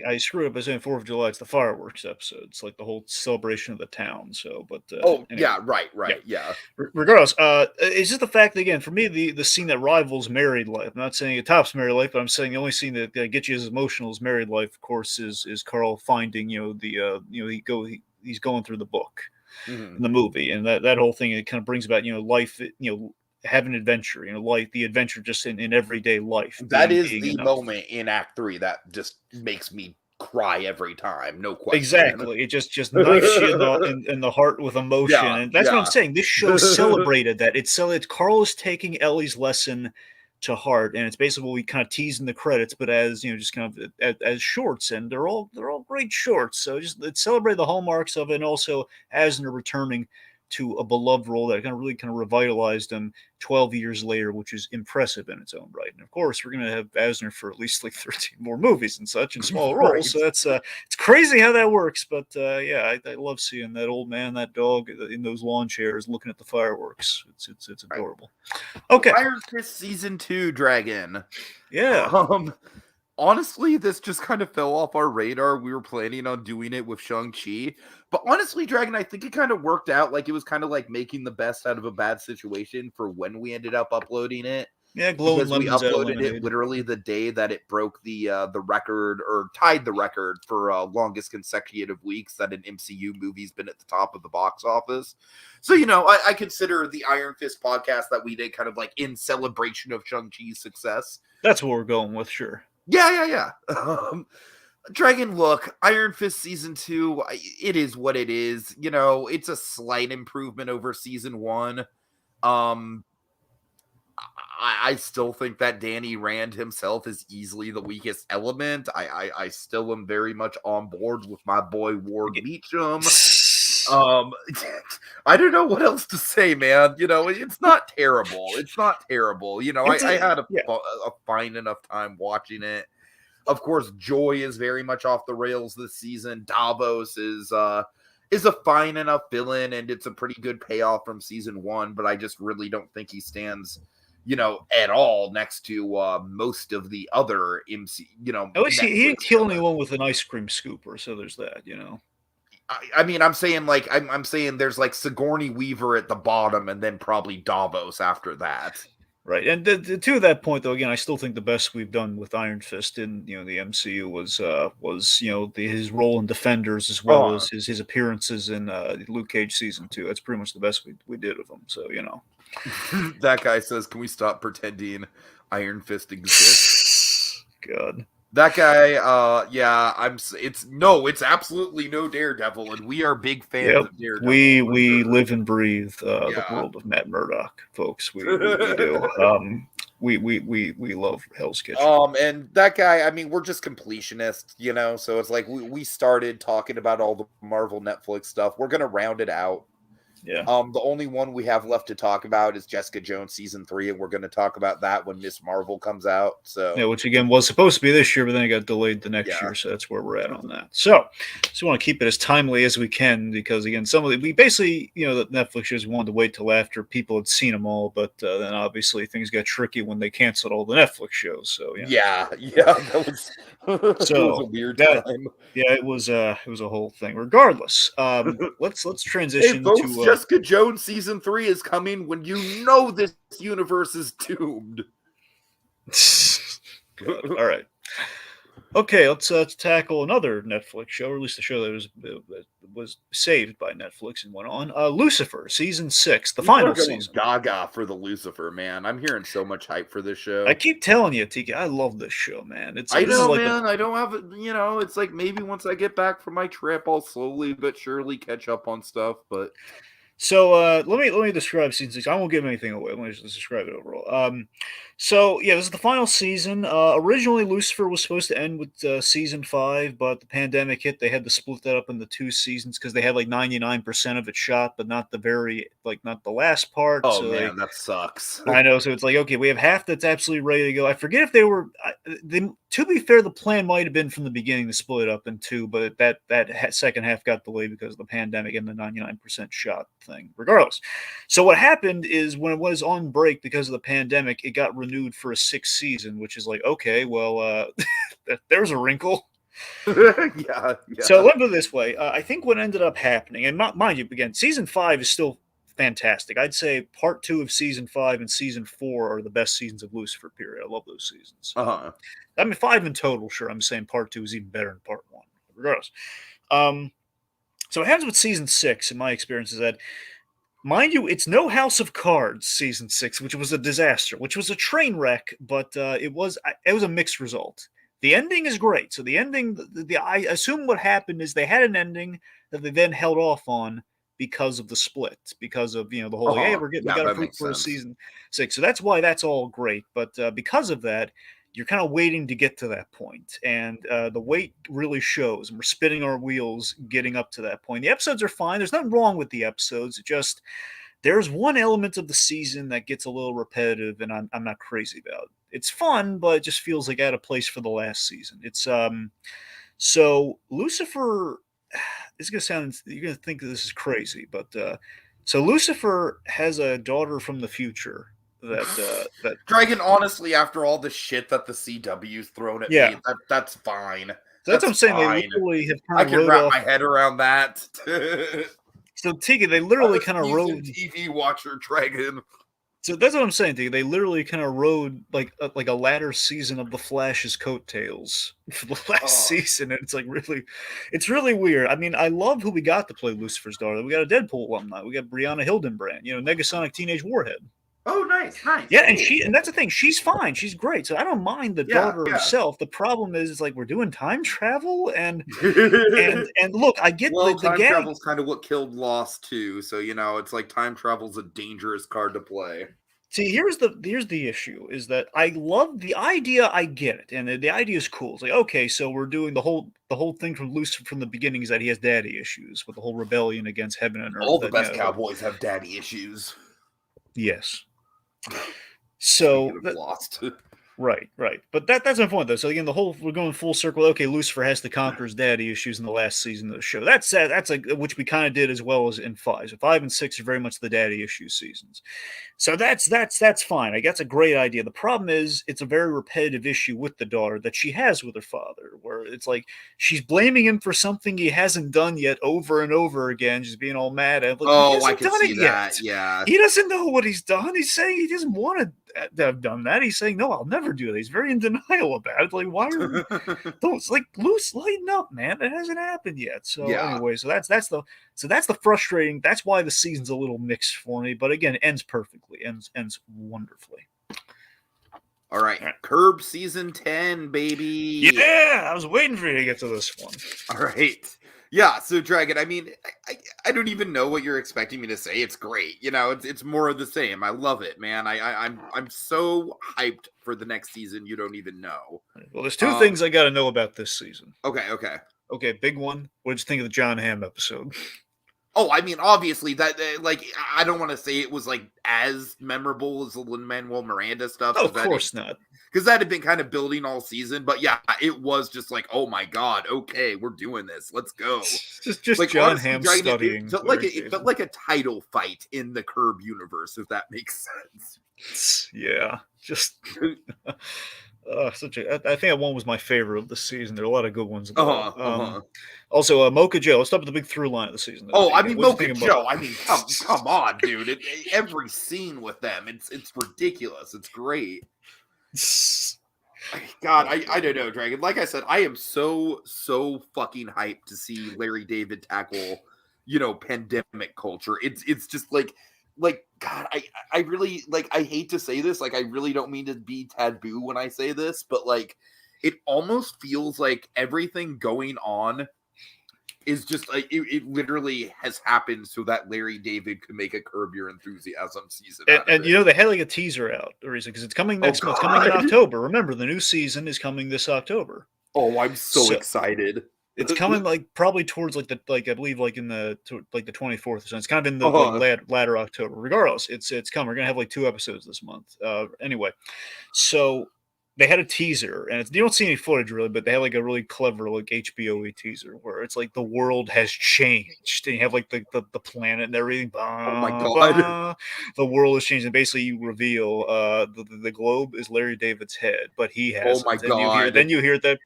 I screwed up by saying 4th of July. It's the fireworks episode. It's like the whole celebration of the town. So, but anyway. Yeah, right, yeah. Regardless, it's just the fact that, again, for me, the scene that rivals Married Life. I'm not saying it tops Married Life, but I'm saying the only scene that gets you as emotional as Married Life, of course, is Carl finding he's going through the book in the movie, and that whole thing, it kind of brings about life, have an adventure, life, the adventure just in everyday life. That is the moment in Act 3 that just makes me cry every time. No question. Exactly. It just knifes you in the heart with emotion. Yeah, and that's what I'm saying. This show celebrated that. It's Carl is taking Ellie's lesson to heart, and it's basically what we kind of tease in the credits, but as just kind of as shorts, and they're all great shorts. So it celebrated the hallmarks of it, and also Asner returning to a beloved role that really revitalized him 12 years later, which is impressive in its own right. And of course, we're going to have Asner for at least like 13 more movies and such in small roles. So that's it's crazy how that works. But I love seeing that old man, that dog in those lawn chairs looking at the fireworks. It's adorable. Okay, Iron Fist season 2, Dragon. Yeah. Honestly, this just kind of fell off our radar. We were planning on doing it with Shang Chi, but honestly, Dragon, I think it kind of worked out. Like it was kind of like making the best out of a bad situation for when we ended up uploading it. Yeah, because we uploaded it literally the day that it broke the record, or tied the record for longest consecutive weeks that an MCU movie's been at the top of the box office. So I consider the Iron Fist podcast that we did kind of like in celebration of Shang-Chi's success. That's what we're going with, sure. Yeah. Dragon, look, Iron Fist season 2, it is what it is. It's a slight improvement over season 1. I still think that Danny Rand himself is easily the weakest element. I still am very much on board with my boy Ward Beecham. I don't know what else to say, man. You know, it's not terrible. It's not terrible. You know, I had a fine enough time watching it. Of course, Joy is very much off the rails this season. Davos is a fine enough villain, and it's a pretty good payoff from season 1, but I just really don't think he stands, you know, at all next to most of the other MC, you know. At least he didn't kill anyone with an ice cream scooper, so there's that, you know. I mean, I'm saying like I'm saying there's like Sigourney Weaver at the bottom, and then probably Davos after that. Right, and to that point, though, again, I still think the best we've done with Iron Fist in, you know, the MCU was you know, his role in Defenders, as well as his appearances in Luke Cage season 2. That's pretty much the best we did of him. So, you know, that guy says, "Can we stop pretending Iron Fist exists?" God. That guy, it's absolutely no Daredevil, and we are big fans of Daredevil. We live and breathe the world of Matt Murdock, folks. We do. We love Hell's Kitchen. And that guy, I mean, we're just completionists, you know. So it's like we started talking about all the Marvel Netflix stuff. We're gonna round it out. Yeah. The only one we have left to talk about is Jessica Jones season 3, and we're going to talk about that when Miss Marvel comes out. So yeah, which again was supposed to be this year, but then it got delayed the next year. So that's where we're at on that. So we want to keep it as timely as we can, because again, we basically, you know, the Netflix shows we wanted to wait till after people had seen them all, but then obviously things got tricky when they canceled all the Netflix shows. So that was was a weird time. Yeah, it was a whole thing. Regardless, let's transition to Jessica Jones season 3 is coming when you know this universe is doomed. All right. Okay, let's tackle another Netflix show, or at least a show that was saved by Netflix and went on. Lucifer, season 6, the final season. Gaga for the Lucifer, man. I'm hearing so much hype for this show. I keep telling you, Tiki, I love this show, man. I don't have it. You know, it's like maybe once I get back from my trip, I'll slowly but surely catch up on stuff. But so let me describe season 6. I won't give anything away. Let me just describe it overall. So yeah, this is the final season. Originally, Lucifer was supposed to end with season 5, but the pandemic hit. They had to split that up into 2 seasons because they had like 99% of it shot, but not the last part. Oh so man, that sucks. I know. So it's like, okay, we have half that's absolutely ready to go. I forget if they were. To be fair, the plan might have been from the beginning to split it up in 2, but that second half got delayed because of the pandemic and the 99% shot thing. Regardless, so what happened is when it was on break because of the pandemic, it got renewed for a 6th season, which is like, okay, well, there's a wrinkle. yeah. So let me put it this way. I think what ended up happening, and mind you, again, season 5 is still fantastic. I'd say part 2 of season 5 and season 4 are the best seasons of Lucifer, period. I love those seasons. I mean, 5 in total, sure. I'm saying part 2 is even better than part 1. Regardless. So what happens with season 6, in my experience, is that, mind you, it's no House of Cards season 6, which was a disaster, which was a train wreck, but it was a mixed result. The ending is great. So the ending, I assume what happened is they had an ending that they then held off on because of the split, because of, you know, the whole, hey, we got to proof for a season 6. So that's why that's all great. But because of that, you're kind of waiting to get to that point. And the wait really shows. And we're spinning our wheels getting up to that point. The episodes are fine. There's nothing wrong with the episodes. It just, there's one element of the season that gets a little repetitive, and I'm not crazy about. It's fun, but it just feels like out of place for the last season. It's so Lucifer is going to sound, you're going to think that this is crazy, but so Lucifer has a daughter from the future that Dragon, honestly, after all the shit that the CW's thrown at me, that's fine. That's what I'm saying. Fine. They literally have kind of I can wrap my head around that. So Tiki, they literally kind of rode TV watcher, Dragon. So that's what I'm saying, Tiki. They literally kind of rode like a latter season of the Flash's coattails for the last season, and it's like it's really weird. I mean, I love who we got to play Lucifer's daughter. We got a Deadpool alumni. We got Brianna Hildenbrand, you know, Negasonic Teenage Warhead. Oh, nice. Yeah, and that's the thing. She's fine. She's great. So I don't mind the daughter herself. The problem is, it's like we're doing time travel, and look, I get the time gag. Travel's kind of what killed Lost too. So, you know, it's like time travel's a dangerous card to play. See, here's the issue: is that I love the idea. I get it, and the idea is cool. It's like, okay, so we're doing the whole thing from Lucifer from the beginning is that he has daddy issues with the whole rebellion against heaven and earth. All the that, best cowboys have daddy issues. Yes. So Speaking of Lost. Right. But that's my point, though. So again, we're going full circle. Okay, Lucifer has to conquer his daddy issues in the last season of the show. That's like which we kind of did as well as in 5. So 5 and 6 are very much the daddy issue seasons. So that's fine. I guess a great idea. The problem is it's a very repetitive issue with the daughter that she has with her father, where it's like she's blaming him for something he hasn't done yet over and over again, just being all mad at him. Like, I can see that. Yeah, he doesn't know what he's done. He's saying he doesn't want to have done that. He's saying, no, I'll never do that. He's very in denial about it. Like, why are you don't like loose, lighten up, man? It hasn't happened yet. So anyway, so that's the frustrating. That's why the season's a little mixed for me. But again, it ends perfectly. Ends wonderfully. All right. Curb season 10, baby. Yeah, I was waiting for you to get to this one. All right. Yeah, so Dragon, I mean, I don't even know what you're expecting me to say. It's great. You know, it's more of the same. I love it, man. I'm so hyped for the next season. You don't even know. Well, there's two things I got to know about this season. Okay, big one. What did you think of the John Hamm episode? Oh, I mean, obviously that like I don't want to say it was like as memorable as the Lin-Manuel Miranda stuff. Oh, of course not. Because that had been kind of building all season, but yeah, it was just like, oh my god, okay, we're doing this, let's go. Just like, John Hamm studying. It felt like a title fight in the Curb universe, if that makes sense. Yeah, just I think that one was my favorite of the season. There are a lot of good ones. Also, Mocha Joe. Let's start with the big through line of the season. I mean, Mocha Joe. I mean, come on, dude. Every scene with them, it's ridiculous. It's great. God, I don't know, Dragon. Like I said, I am so fucking hyped to see Larry David tackle, pandemic culture. It's just like God, I really I hate to say this, I really don't mean to be taboo when I say this, but it almost feels like everything going on is just it literally has happened so that Larry David could make a Curb Your Enthusiasm season. And they had a teaser out, because it's coming next month. It's coming in October. Remember, the new season is coming this October. Oh, I'm so excited. It's coming probably towards I believe in the 24th or so. It's kind of in the latter October. Regardless, it's coming. We're gonna have 2 episodes this month. Anyway, so they had a teaser, and you don't see any footage really, but they had a really clever HBO teaser where it's the world has changed, and you have the planet and everything. Oh my god, the world has changed, and basically you reveal the globe is Larry David's head, but he has. Oh my god! Then you hear that.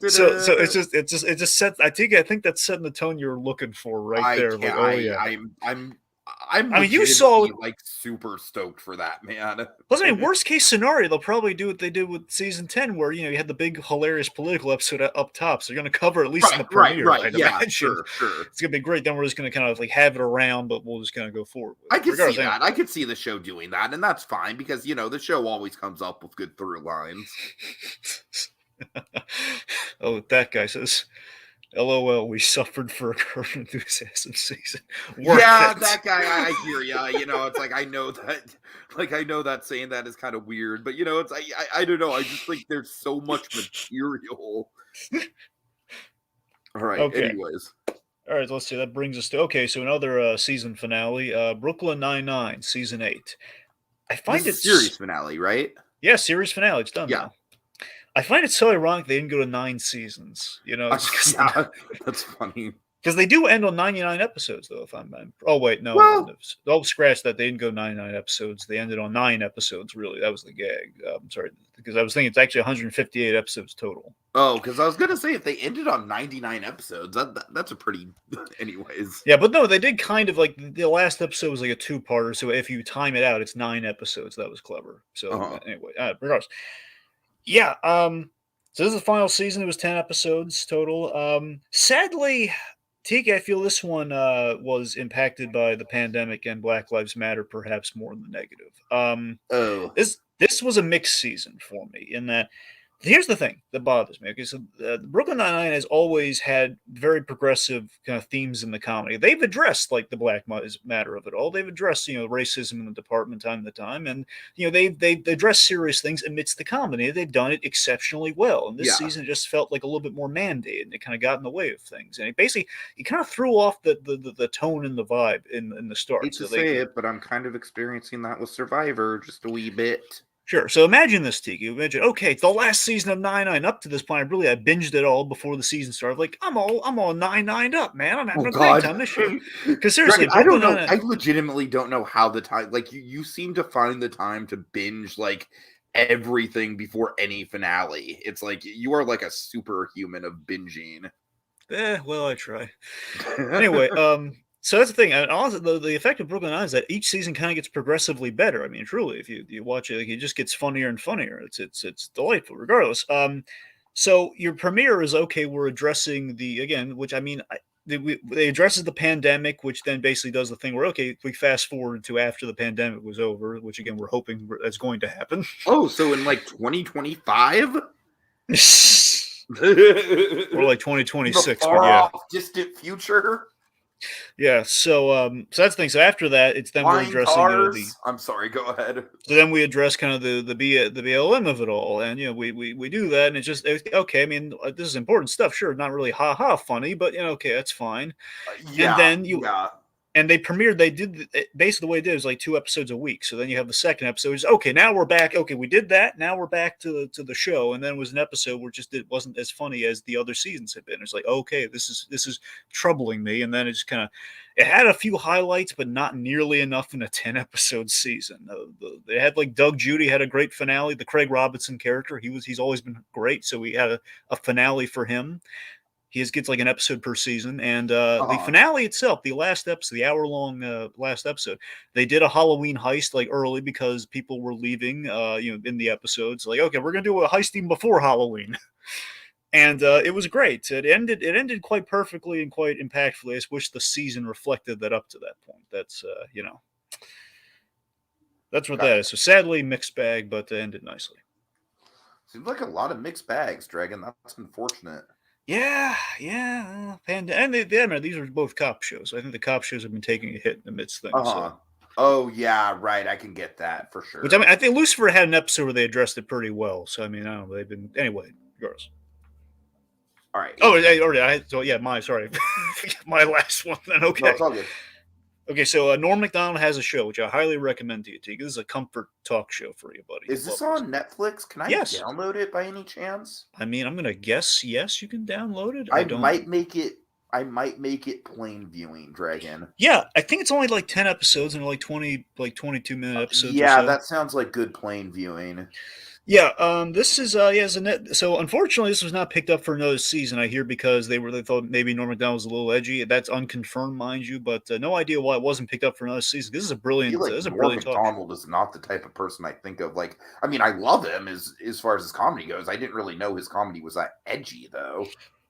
So it's just set. I think that's setting the tone you're looking for right there. I mean, you saw super stoked for that, man. Plus, worst case scenario, they'll probably do what they did with season 10, where you had the big hilarious political episode up top. So they're going to cover at least in the premiere. Right. Yeah, sure. It's going to be great. Then we're just going to kind of have it around, but we'll just kind of go forward with it. I can see that. I could see the show doing that, and that's fine because the show always comes up with good through lines. Oh, that guy says, LOL, we suffered for a Curb Your Enthusiasm season. That guy, I hear ya. It's I know that, I know that saying that is kind of weird, but it's I don't know. I just think there's so much material. All right. Okay. Anyways. All right. Let's see. That brings us to so another season finale. Brooklyn Nine-Nine, season 8. I find it's series finale, right? Yeah, series finale. It's done. Now. I find it so ironic they didn't go to 9 seasons. That's funny. Because they do end on 99 episodes, though. If I'm, oh wait, no, scratch that. They didn't go 99 episodes. They ended on 9 episodes. Really, that was the gag. I'm sorry, because I was thinking it's actually 158 episodes total. Oh, because I was gonna say if they ended on 99 episodes, that's a pretty. Anyways. Yeah, but no, they did kind of the last episode was a 2-parter. So if you time it out, it's 9 episodes. That was clever. So anyway, regardless. Yeah, so this is the final season. It was 10 episodes total. Sadly, Tiki, I feel this one was impacted by the pandemic and Black Lives Matter, perhaps more than the negative. This was a mixed season for me in that Here's the thing that bothers me. Okay, so Brooklyn Nine-Nine has always had very progressive kind of themes in the comedy. They've addressed like the Black Matter of it all. They've addressed racism in the department time to time, and they've addressed serious things amidst the comedy. They've done it exceptionally well. And this Yeah. season just felt like a little bit more mandated, and it kind of got in the way of things. And it kind of threw off the tone and the vibe in the start. Hate So to say it, but I'm kind of experiencing that with Survivor just a wee bit. Sure. So imagine this, Tiki. Imagine, okay, it's the last season of 9-9. Up to this point, I binged it all before the season started. Like, I'm all 9-9'd up, man. I'm having a great time this year. Because seriously, Dragon, I don't know. I legitimately don't know how the time. Like, you seem to find the time to binge like everything before any finale. It's like you are like a superhuman of binging. Well, I try. Anyway, so that's the thing. And also, the effect of Brooklyn Nine is that each season kind of gets progressively better. I mean, truly, if you watch it, like, it just gets funnier and funnier. It's delightful, regardless. So your premiere is okay. We're addressing which I mean, they addresses the pandemic, which then basically does the thing where okay, we fast forward to after the pandemic was over, which again we're hoping that's going to happen. Oh, so in like 2025. Or like 2026, but yeah, off, distant future. Yeah, so that's the thing. So after that, it's then we're addressing I'm sorry, go ahead. So then we address kind of the BLM of it all, and we do that, and it's okay. I mean, this is important stuff. Sure, not really funny, but okay, that's fine. Yeah, and then and they premiered. They did basically the way they did is like 2 episodes a week. So then you have the second episode. It's okay. Now we're back. Okay, we did that. Now we're back to the show. And then it was an episode where it wasn't as funny as the other seasons had been. It's like okay, this is troubling me. And then it just kind of it had a few highlights, but not nearly enough in a 10-episode season. They had like Doug Judy had a great finale. The Craig Robinson character, he's always been great. So we had a finale for him. He gets like an episode per season, and the finale itself, the last episode, the hour-long last episode, they did a Halloween heist like early because people were leaving, in the episodes. Like, okay, we're gonna do a heist even before Halloween, and it was great. It ended quite perfectly and quite impactfully. I just wish the season reflected that up to that point. That's that's what that is. So sadly, mixed bag, but ended nicely. Seems like a lot of mixed bags, Dragon. That's unfortunate. Yeah. And these are both cop shows. I think the cop shows have been taking a hit amidst things. So. Oh yeah, right. I can get that for sure. Which I mean, I think Lucifer had an episode where they addressed it pretty well. So I mean, I don't know. They've been anyway. Yours. All right. Oh, yeah. My last one. Then okay. No, it's all good. Okay, so Norm Macdonald has a show, which I highly recommend to you, Teague. This is a comfort talk show for you, buddy. Is this on Netflix? Can I download it by any chance? I mean, I'm going to guess yes, you can download it. I might make it plain viewing, Dragon. Yeah, I think it's only like 10 episodes and like 22-minute episodes. Yeah, that sounds like good plain viewing. Yeah, this is so unfortunately this was not picked up for another season, I hear, because they thought maybe Norm Macdonald was a little edgy. That's unconfirmed, mind you, but no idea why it wasn't picked up for another season. This is a brilliant Norm Macdonald is not the type of person I think of. Like, I mean, I love him as far as his comedy goes. I didn't really know his comedy was that edgy though.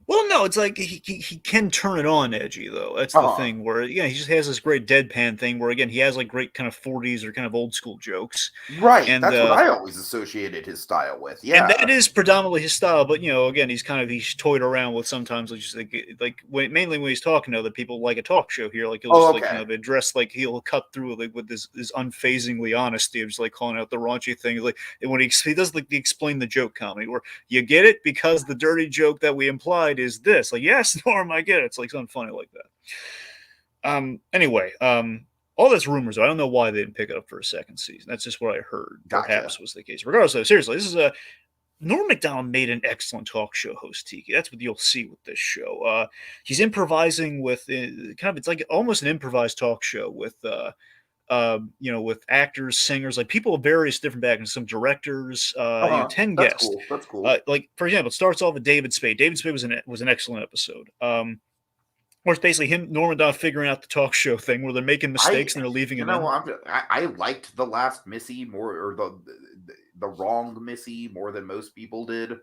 Well, no, it's like he can turn it on edgy, though. That's the thing where, he just has this great deadpan thing where, again, he has like great kind of 40s or kind of old school jokes. Right. And that's what I always associated his style with. Yeah. And that is predominantly his style. But, again, he's toyed around with sometimes mainly when he's talking to other people, like a talk show here. Like he'll just address, like he'll cut through like with his unfazingly honesty of just like calling out the raunchy thing. Like when he does like the explain the joke comedy where you get it because the dirty joke that we implied is this. Like, yes, Norm, I get it. It's like something funny like that. Anyway, all that's rumors. I don't know why they didn't pick it up for a second season. That's just what I heard. Gotcha. Perhaps was the case. Regardless, though, seriously, this is Norm Macdonald made an excellent talk show host, Tiki. That's what you'll see with this show. He's improvising with it's like almost an improvised talk show with with actors, singers, like people of various different backgrounds, some directors, 10 guests. Cool. That's cool. Like, for example, it starts off with David Spade. David Spade was an excellent episode. Where it's basically him, Norm Macdonald, figuring out the talk show thing where they're making mistakes and they're leaving him. I liked the last Missy more, or the wrong Missy more than most people did.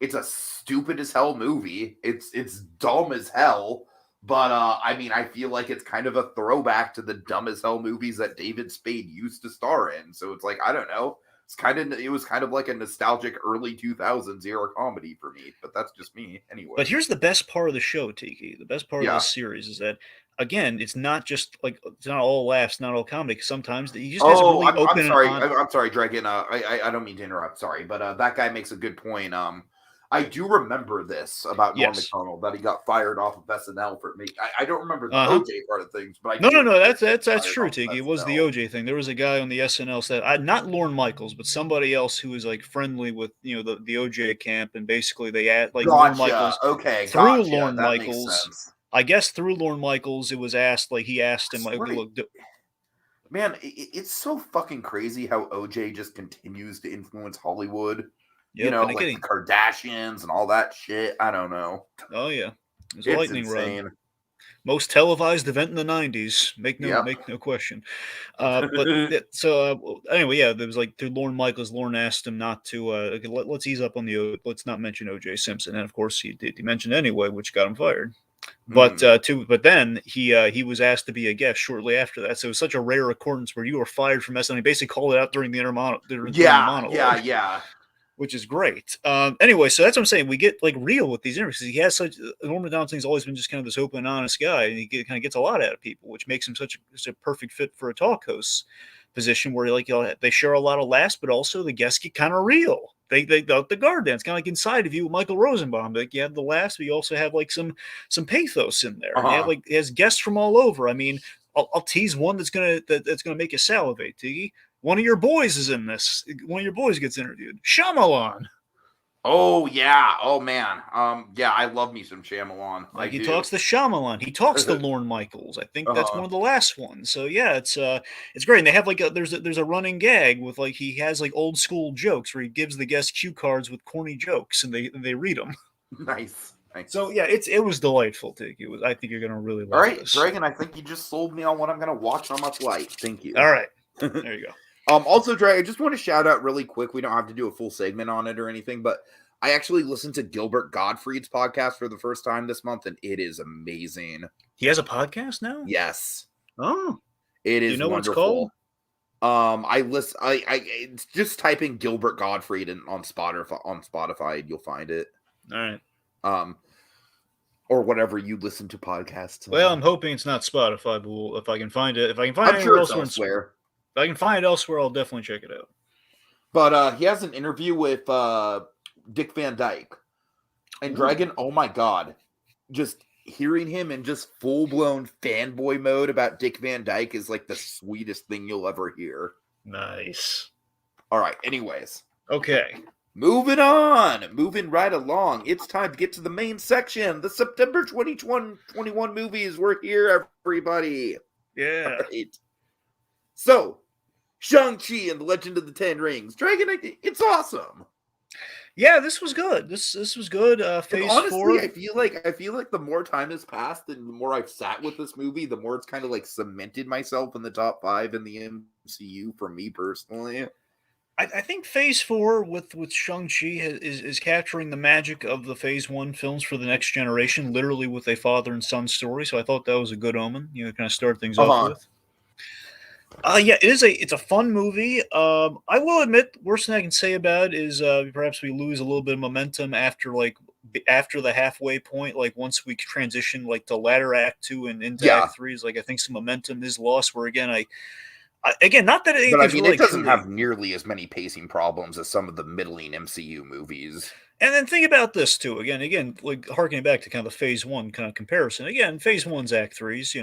It's a stupid as hell movie. It's dumb as hell. But, I mean, I feel like it's kind of a throwback to the dumb as hell movies that David Spade used to star in. So it's like, I don't know. it was kind of like a nostalgic early 2000s era comedy for me, but that's just me anyway. But here's the best part of the show, Tiki. The best part of this series is that, again, it's not just like it's not all laughs, not all comedy. Sometimes he just has a really open. I'm sorry. I'm sorry, Dragon. I don't mean to interrupt. Sorry, but that guy makes a good point. I do remember this about Norm Macdonald, that he got fired off of SNL for me. I don't remember the OJ part of things, but no, that's true, Tiki. It was the OJ thing. There was a guy on the SNL set, not Lorne Michaels, but somebody else who was like friendly with the OJ camp, and basically they had like Lorne Michaels through Lorne Michaels. I guess through Lorne Michaels, it was asked he asked him like, look. Man, it's so fucking crazy how OJ just continues to influence Hollywood. Yep, like the Kardashians and all that shit. I don't know. Oh yeah, it's a lightning rod. Most televised event in the '90s. Make no question. But so anyway, yeah, there was like through Lorne Michaels. Lorne asked him not to. Let's ease up on let's not mention O.J. Simpson, and of course he did. He mentioned anyway, which got him fired. But then he was asked to be a guest shortly after that. So it was such a rare occurrence where you were fired from SNL. He basically called it out during the monologue. Yeah. Which is great. Anyway, so that's what I'm saying. We get like real with these interviews. He has Norm Macdonald's always been just kind of this open, honest guy, and he kind of gets a lot out of people, which makes him such a perfect fit for a talk host position where they share a lot of laughs, but also the guests get kind of real. They the guard dance, kind of like Inside of You with Michael Rosenbaum. Like you have the laughs, but you also have like some pathos in there. And he has guests from all over. I mean, I'll tease one that's gonna make you salivate, Tiggy. One of your boys is in this. One of your boys gets interviewed. Shyamalan. Oh yeah. Oh man. Yeah, I love me some Shyamalan. He talks to Shyamalan. He talks to Lorne Michaels. I think that's one of the last ones. So yeah, it's great. And they have there's a running gag with he has old school jokes where he gives the guests cue cards with corny jokes and they read them. Nice. So yeah, it was delightful, Tig. I think you're gonna really like this. All right, Dragon. I think you just sold me on what I'm gonna watch on my flight. Thank you. All right. There you go. Also, Dre, I just want to shout out really quick. We don't have to do a full segment on it or anything, but I actually listened to Gilbert Gottfried's podcast for the first time this month, and it is amazing. He has a podcast now? Yes. Oh. It is wonderful. What it's called? I just type in Gilbert Gottfried on Spotify, and you'll find it. All right. Or whatever you listen to podcasts. Well, I'm hoping it's not Spotify, but if I can find it, I'm sure it's elsewhere. If I can find it elsewhere, I'll definitely check it out. But he has an interview with Dick Van Dyke. And Dragon, oh my God. Just hearing him in just full-blown fanboy mode about Dick Van Dyke is like the sweetest thing you'll ever hear. Nice. All right, anyways. Okay. Moving right along. It's time to get to the main section. The September 2021 movies. We're here, everybody. Yeah. Right. So, Shang Chi and the Legend of the Ten Rings. Dragon, it's awesome. Yeah, this was good. This was good. Phase honestly, 4. I feel like the more time has passed and the more I've sat with this movie, the more it's kind of cemented myself in the top 5 in the MCU for me personally. I think Phase 4 with Shang-Chi is capturing the magic of the Phase 1 films for the next generation, literally with a father and son story. So I thought that was a good omen. Kind of start things off with. Yeah, it's a fun movie. I will admit, worst thing I can say about it is perhaps we lose a little bit of momentum after the halfway point. Once we transition to latter Act 2 and into Act 3, is I think some momentum is lost. Where again, again, not that it doesn't have nearly as many pacing problems as some of the middling MCU movies. And then think about this too. Again, harkening back to kind of the Phase 1 kind of comparison. Again, Phase 1's Act 3's,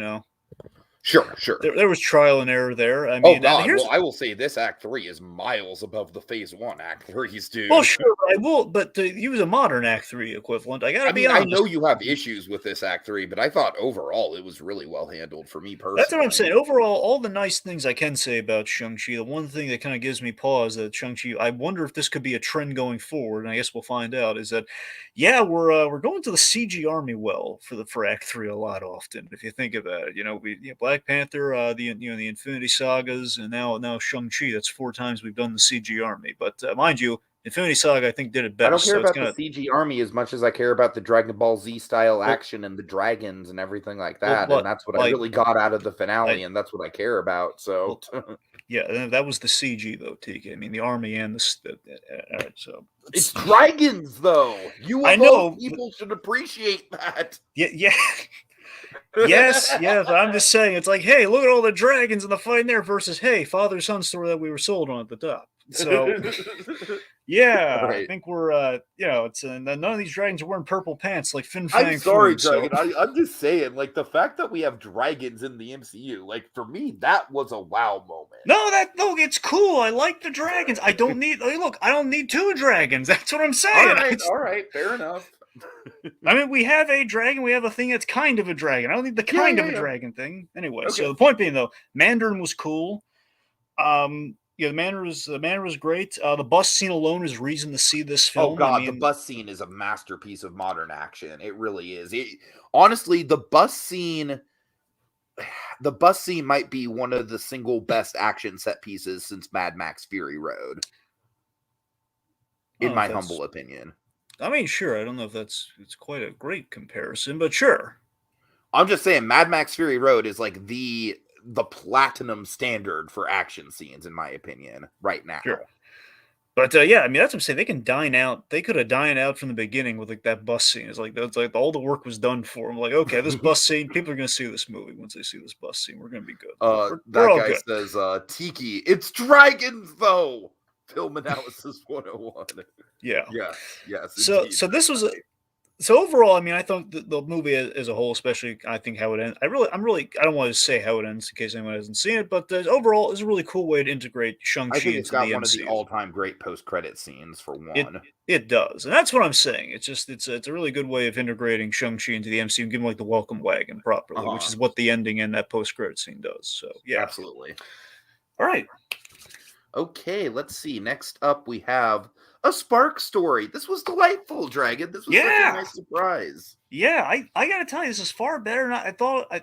Sure. There was trial and error there. I mean, I will say this Act 3 is miles above the Phase 1 Act 3s, dude. Well, sure, I will, but to use a modern Act 3 equivalent, I gotta be honest. I know you have issues with this Act 3, but I thought overall it was really well handled for me personally. That's what I'm saying. Overall, all the nice things I can say about Shang-Chi, the one thing that kind of gives me pause that Shang-Chi, I wonder if this could be a trend going forward, and I guess we'll find out, is that, yeah, we're going to the CG Army well for Act 3 a lot often, if you think about it. Black Panther, the Infinity Sagas, and now Shang-Chi. That's 4 times we've done the CG Army. But mind you, Infinity Saga, I think, did it I better. don't care So it's about the gonna. CG army as much as I care about the Dragon Ball Z style Well, action and the dragons and everything like well, that. And but that's what I like, really got out of the I finale, and that's what I care about. So, well, yeah, that was the CG though, Tiki. I mean, the army and all right, so it's dragons, though. You I of all know. people should appreciate that. Yeah, yeah. Yes, yeah, but I'm just saying, it's like, hey, look at all the dragons in the fight there versus, hey, father-son story that we were sold on at the top. So, yeah, All I right. think we're, it's none of these dragons are wearing purple pants like Fin I'm Fang sorry, Foom. So, Dragon. I'm just saying, like, the fact that we have dragons in the MCU, like, for me, that was a wow moment. no, it's cool. I like the dragons. I don't need. Look, I don't need two dragons. That's what I'm All saying. right, fair enough. I mean, we have a dragon. We have a thing that's kind of a dragon. I don't need the kind of a Yeah. dragon thing. Anyway, Okay. so the point being, though, Mandarin was cool. Yeah, the Mandarin was great. The bus scene alone is reason to see this film. Oh God, I mean, the bus scene is a masterpiece of modern action. It really is. Honestly, the bus scene might be one of the single best action set pieces since Mad Max Fury Road, in my humble opinion. I mean, sure. I don't know if it's quite a great comparison, but sure. I'm just saying, Mad Max Fury Road is like the platinum standard for action scenes, in my opinion, right now. Sure. But yeah, I mean, that's what I'm saying. They can dine out. They could have dined out from the beginning with like that bus scene. It's like that's like all the work was done for them. Like, okay, this bus scene, people are gonna see this movie once they see this bus scene. We're gonna be good. We're all That guy good. says, Tiki, it's dragons though. Film analysis 101. Yeah. Yes. So Indeed. this was so overall, I mean, I thought the movie as a whole, especially, I think how it ends. I don't want to say how it ends in case anyone hasn't seen it, but overall, it's a really cool way to integrate Shang-Chi I think it's into got the one MCU. of the all-time great post-credit scenes for one. It does, and that's what I'm saying. It's a really good way of integrating Shang-Chi into the MCU and giving like the welcome wagon properly, which is what the ending and that post-credit scene does. So yeah, absolutely. All right. Okay, let's see. Next up, we have a Spark story. This was delightful, Dragon. This was such a nice surprise. Yeah, I gotta tell you, this is far better than I thought. I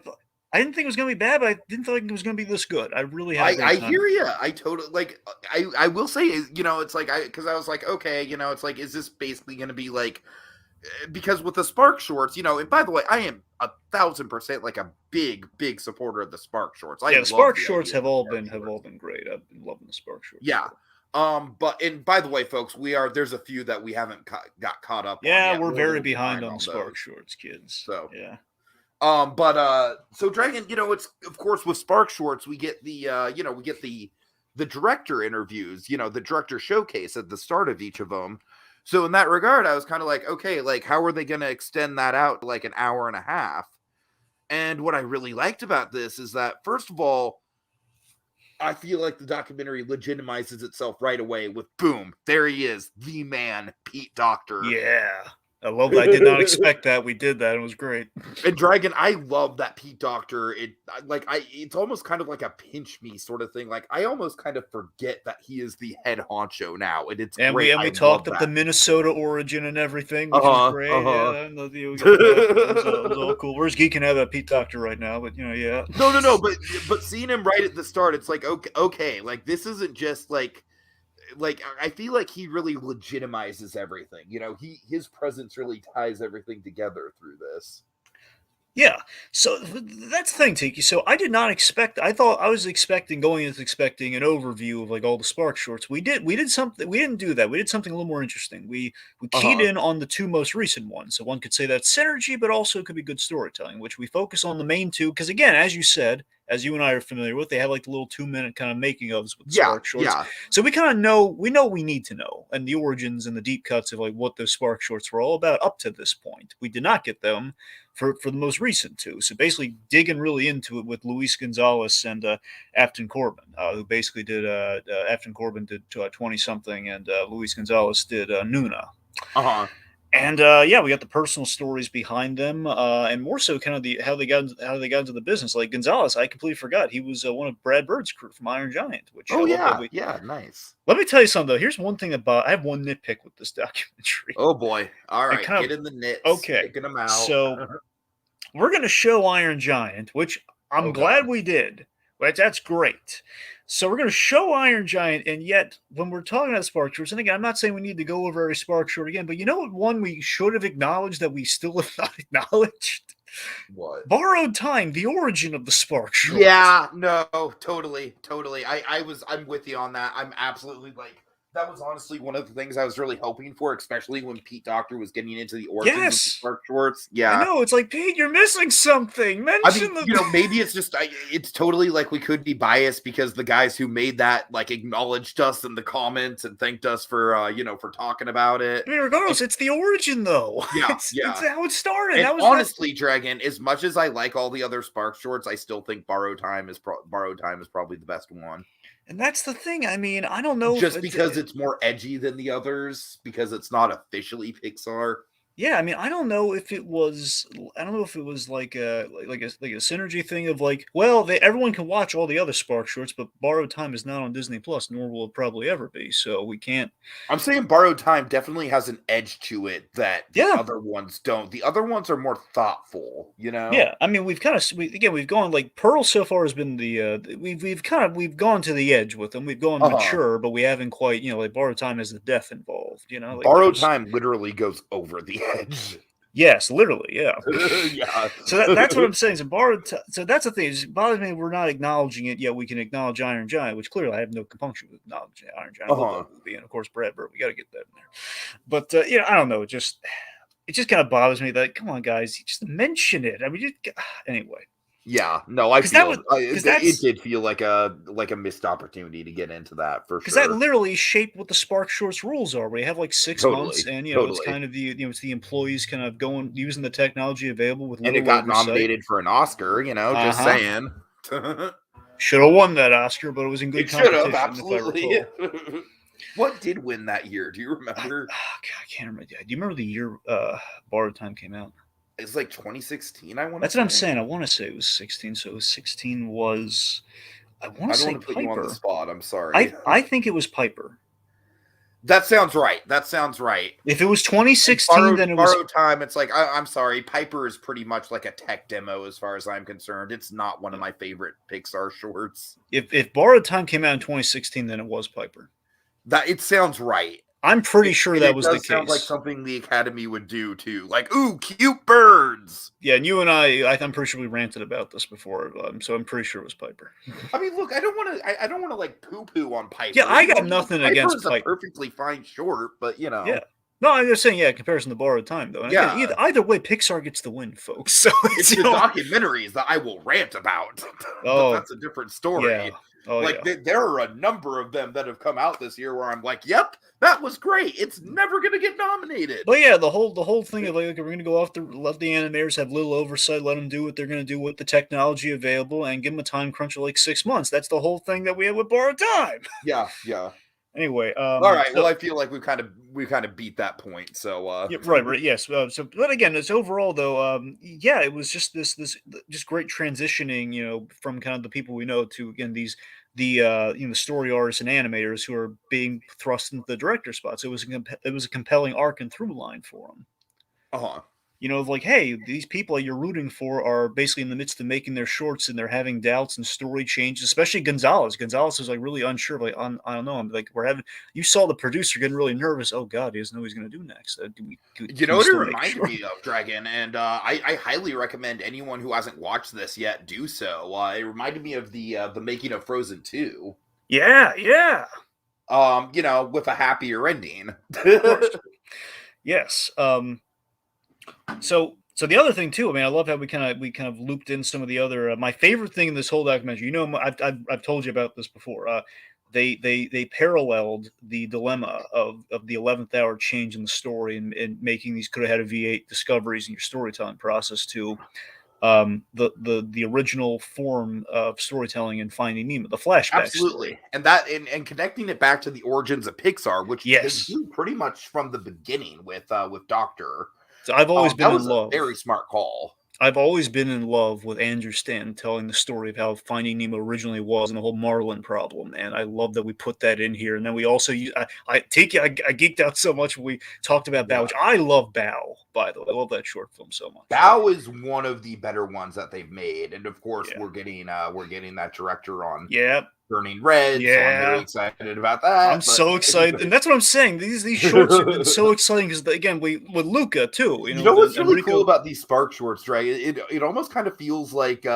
didn't think it was gonna be bad, but I didn't think it was gonna be this good. I really had a great time. I hear you. I totally like. I will say, it's like because I was like, okay, it's like, is this basically gonna be like? Because with the Spark shorts, and by the way, I am 1,000% like a big supporter of the Spark shorts. The Spark shorts have all been great. I've been loving the Spark shorts. Yeah. But and by the way, folks, there's a few that we haven't got caught up on. Yeah, we're very behind on Spark shorts, kids. So yeah. So Dragon, it's of course with Spark shorts, we get the director interviews, the director showcase at the start of each of them. So in that regard, I was kind of like, okay, like how are they going to extend that out to like an hour and a half? And what I really liked about this is that, first of all, I feel like the documentary legitimizes itself right away with boom, there he is, the man, Pete Docter. Yeah. I love that. I did not expect that. We did that. It was great. And Dragon, I love that Pete Docter. It's almost kind of like a pinch me sort of thing. Like I almost kind of forget that he is the head honcho now, and it's great. We talked up the Minnesota origin and everything, which is great. Yeah, it was all cool. Where's Geek can have that Pete Docter right now? But yeah. No. But seeing him right at the start, it's like okay, like this isn't just like I feel like he really legitimizes everything. His presence really ties everything together through this. Yeah, so that's the thing, Tiki. So I did not expect. I was expecting an overview of like all the Spark shorts. We did something. We didn't do that. We did something a little more interesting. We keyed in on the two most recent ones. So one could say that's synergy, but also could be good storytelling, which we focus on the main two. Because again, as you said, as you and I are familiar with, they have like the little 2-minute kind of making ofs with the Spark shorts. Yeah. So we kind of know what we need to know, and the origins and the deep cuts of like what those Spark shorts were all about up to this point. We did not get them for the most recent two. So basically digging really into it with Luis Gonzalez and Afton Corbin, who basically did Afton Corbin did 20-something, and Luis Gonzalez did Nuna. And we got the personal stories behind them, and more so kind of how they got into the business. Like Gonzalez, I completely forgot he was one of Brad Bird's crew from Iron Giant. Which nice. Let me tell you something though. Here's one thing I have one nitpick with this documentary. Oh boy! All right, get in the nits. Okay, picking them out. So we're gonna show Iron Giant, which I'm glad we did. That's great. So we're going to show Iron Giant, and yet when we're talking about Spark Shorts, and again, I'm not saying we need to go over every Spark Short again, but you know what one we should have acknowledged that we still have not acknowledged? What? Borrowed Time, the origin of the Spark Short. Yeah, no, totally. I'm with you on that. I'm absolutely like, that was honestly one of the things I was really hoping for, especially when Pete Docter was getting into the origins of the Yes. Spark Shorts. I Yeah. know, it's like, Pete, you're missing something. I Mention mean, maybe it's just, it's totally like we could be biased because the guys who made that like acknowledged us in the comments and thanked us for, for talking about it. I mean, regardless, it's the origin though. Yeah, It's how it started. And That was honestly, Dragon, as much as I like all the other Spark Shorts, I still think Borrowed Time is probably the best one. And that's the thing. I mean, I don't know. Just because it's more edgy than the others, because it's not officially Pixar. Yeah, I mean, I don't know if it was. I don't know if it was like a synergy thing of like, well, everyone can watch all the other Spark Shorts, but Borrowed Time is not on Disney Plus, nor will it probably ever be. So we can't. I'm saying Borrowed Time definitely has an edge to it that the Yeah. other ones don't. The other ones are more thoughtful, you know. Yeah, I mean, we've gone like Pearl so far has been we've gone to the edge with them. We've gone mature, but we haven't quite, like Borrowed Time has the death involved, like Borrowed Time literally goes over the edge. Yes, literally, yeah. Yeah. So that's what I'm saying. So that's the thing. It bothers me we're not acknowledging it yet. We can acknowledge Iron Giant, which clearly I have no compunction with acknowledging Iron Giant. Movie, and of course Brad Bird. We got to get that in there. But I don't know. It just kind of bothers me that, come on, guys, just mention it. I mean, anyway. Yeah, no, I feel it did feel like a missed opportunity to get into that for sure. Because that literally shaped what the Spark Shorts rules are. We have like 6 months, and it's kind of it's the employees kind of using the technology available with. And it got nominated for an Oscar. Just saying. Should have won that Oscar, but it was in good competition. Should have, absolutely. What did win that year? Do you remember? I can't remember. Do you remember the year Borrowed Time came out? It's like 2016. That's what I'm saying. I want to say it was 16. So 16 was. I want to say Piper. Put you on the spot. I'm sorry. I think it was Piper. That sounds right. If it was 2016, then it was Borrowed Time. It's like I'm sorry. Piper is pretty much like a tech demo as far as I'm concerned. It's not one of my favorite Pixar shorts. If Borrowed Time came out in 2016, then it was Piper. It sounds right. I'm pretty sure that was the case. Sounds like something the Academy would do too. Like, ooh, cute birds. Yeah, and you and I'm pretty sure we ranted about this before, so I'm pretty sure it was Piper. I mean, look, I don't want to like poo-poo on Piper. Yeah, I got nothing against Piper. Is a perfectly fine short, but Yeah. No, I'm just saying, in comparison to Borrowed Time, though. And again, either way, Pixar gets the win, folks. So it's the documentaries that I will rant about. But that's a different story. Yeah. There are a number of them that have come out this year where I'm like, yep, that was great. It's never going to get nominated. But yeah, the whole thing of like we're going to go off let the animators have little oversight, let them do what they're going to do with the technology available, and give them a time crunch of like 6 months. That's the whole thing that we had with Borrowed Time. Yeah. Anyway, all right. Well, I feel like we kind of beat that point. So right. Yes. But again, it's overall though. It was just this just great transitioning. From kind of the people we know to again the story artists and animators who are being thrust into the director spots. It was a compelling arc and through line for them. Of like, hey, these people you're rooting for are basically in the midst of making their shorts and they're having doubts and story changes, especially Gonzalez. Gonzalez was like really unsure. Like, I don't know. I'm like, you saw the producer getting really nervous. Oh God, he doesn't know what he's going to do next. What it reminded me of, Dragon? And I highly recommend anyone who hasn't watched this yet do so. It reminded me of the making of Frozen 2. Yeah. With a happier ending. Yes. So the other thing too, I mean, I love how we kind of looped in some of the other. My favorite thing in this whole documentary, I've told you about this before. They paralleled the dilemma of the 11th hour change in the story and making these could have had a V8 discoveries in your storytelling process to the original form of storytelling in Finding Nemo, the flashback. Absolutely, story. And that and connecting it back to the origins of Pixar, which they do pretty much from the beginning with Doctor. So I've always been in love. A very smart call. I've always been in love with Andrew Stanton telling the story of how Finding Nemo originally was and the whole Marlin problem, and I love that we put that in here. And then we also I geeked out so much when we talked about Bao, which I love Bao, by the way. I love that short film so much. That was one of the better ones that they've made, and of course, Yeah. we're getting that director on Yeah. Turning Red, so I'm very excited about that. I'm so excited, and that's what I'm saying. These shorts have been so exciting because again, with Luca too. You know what's really cool about these Spark shorts, right? It almost kind of feels like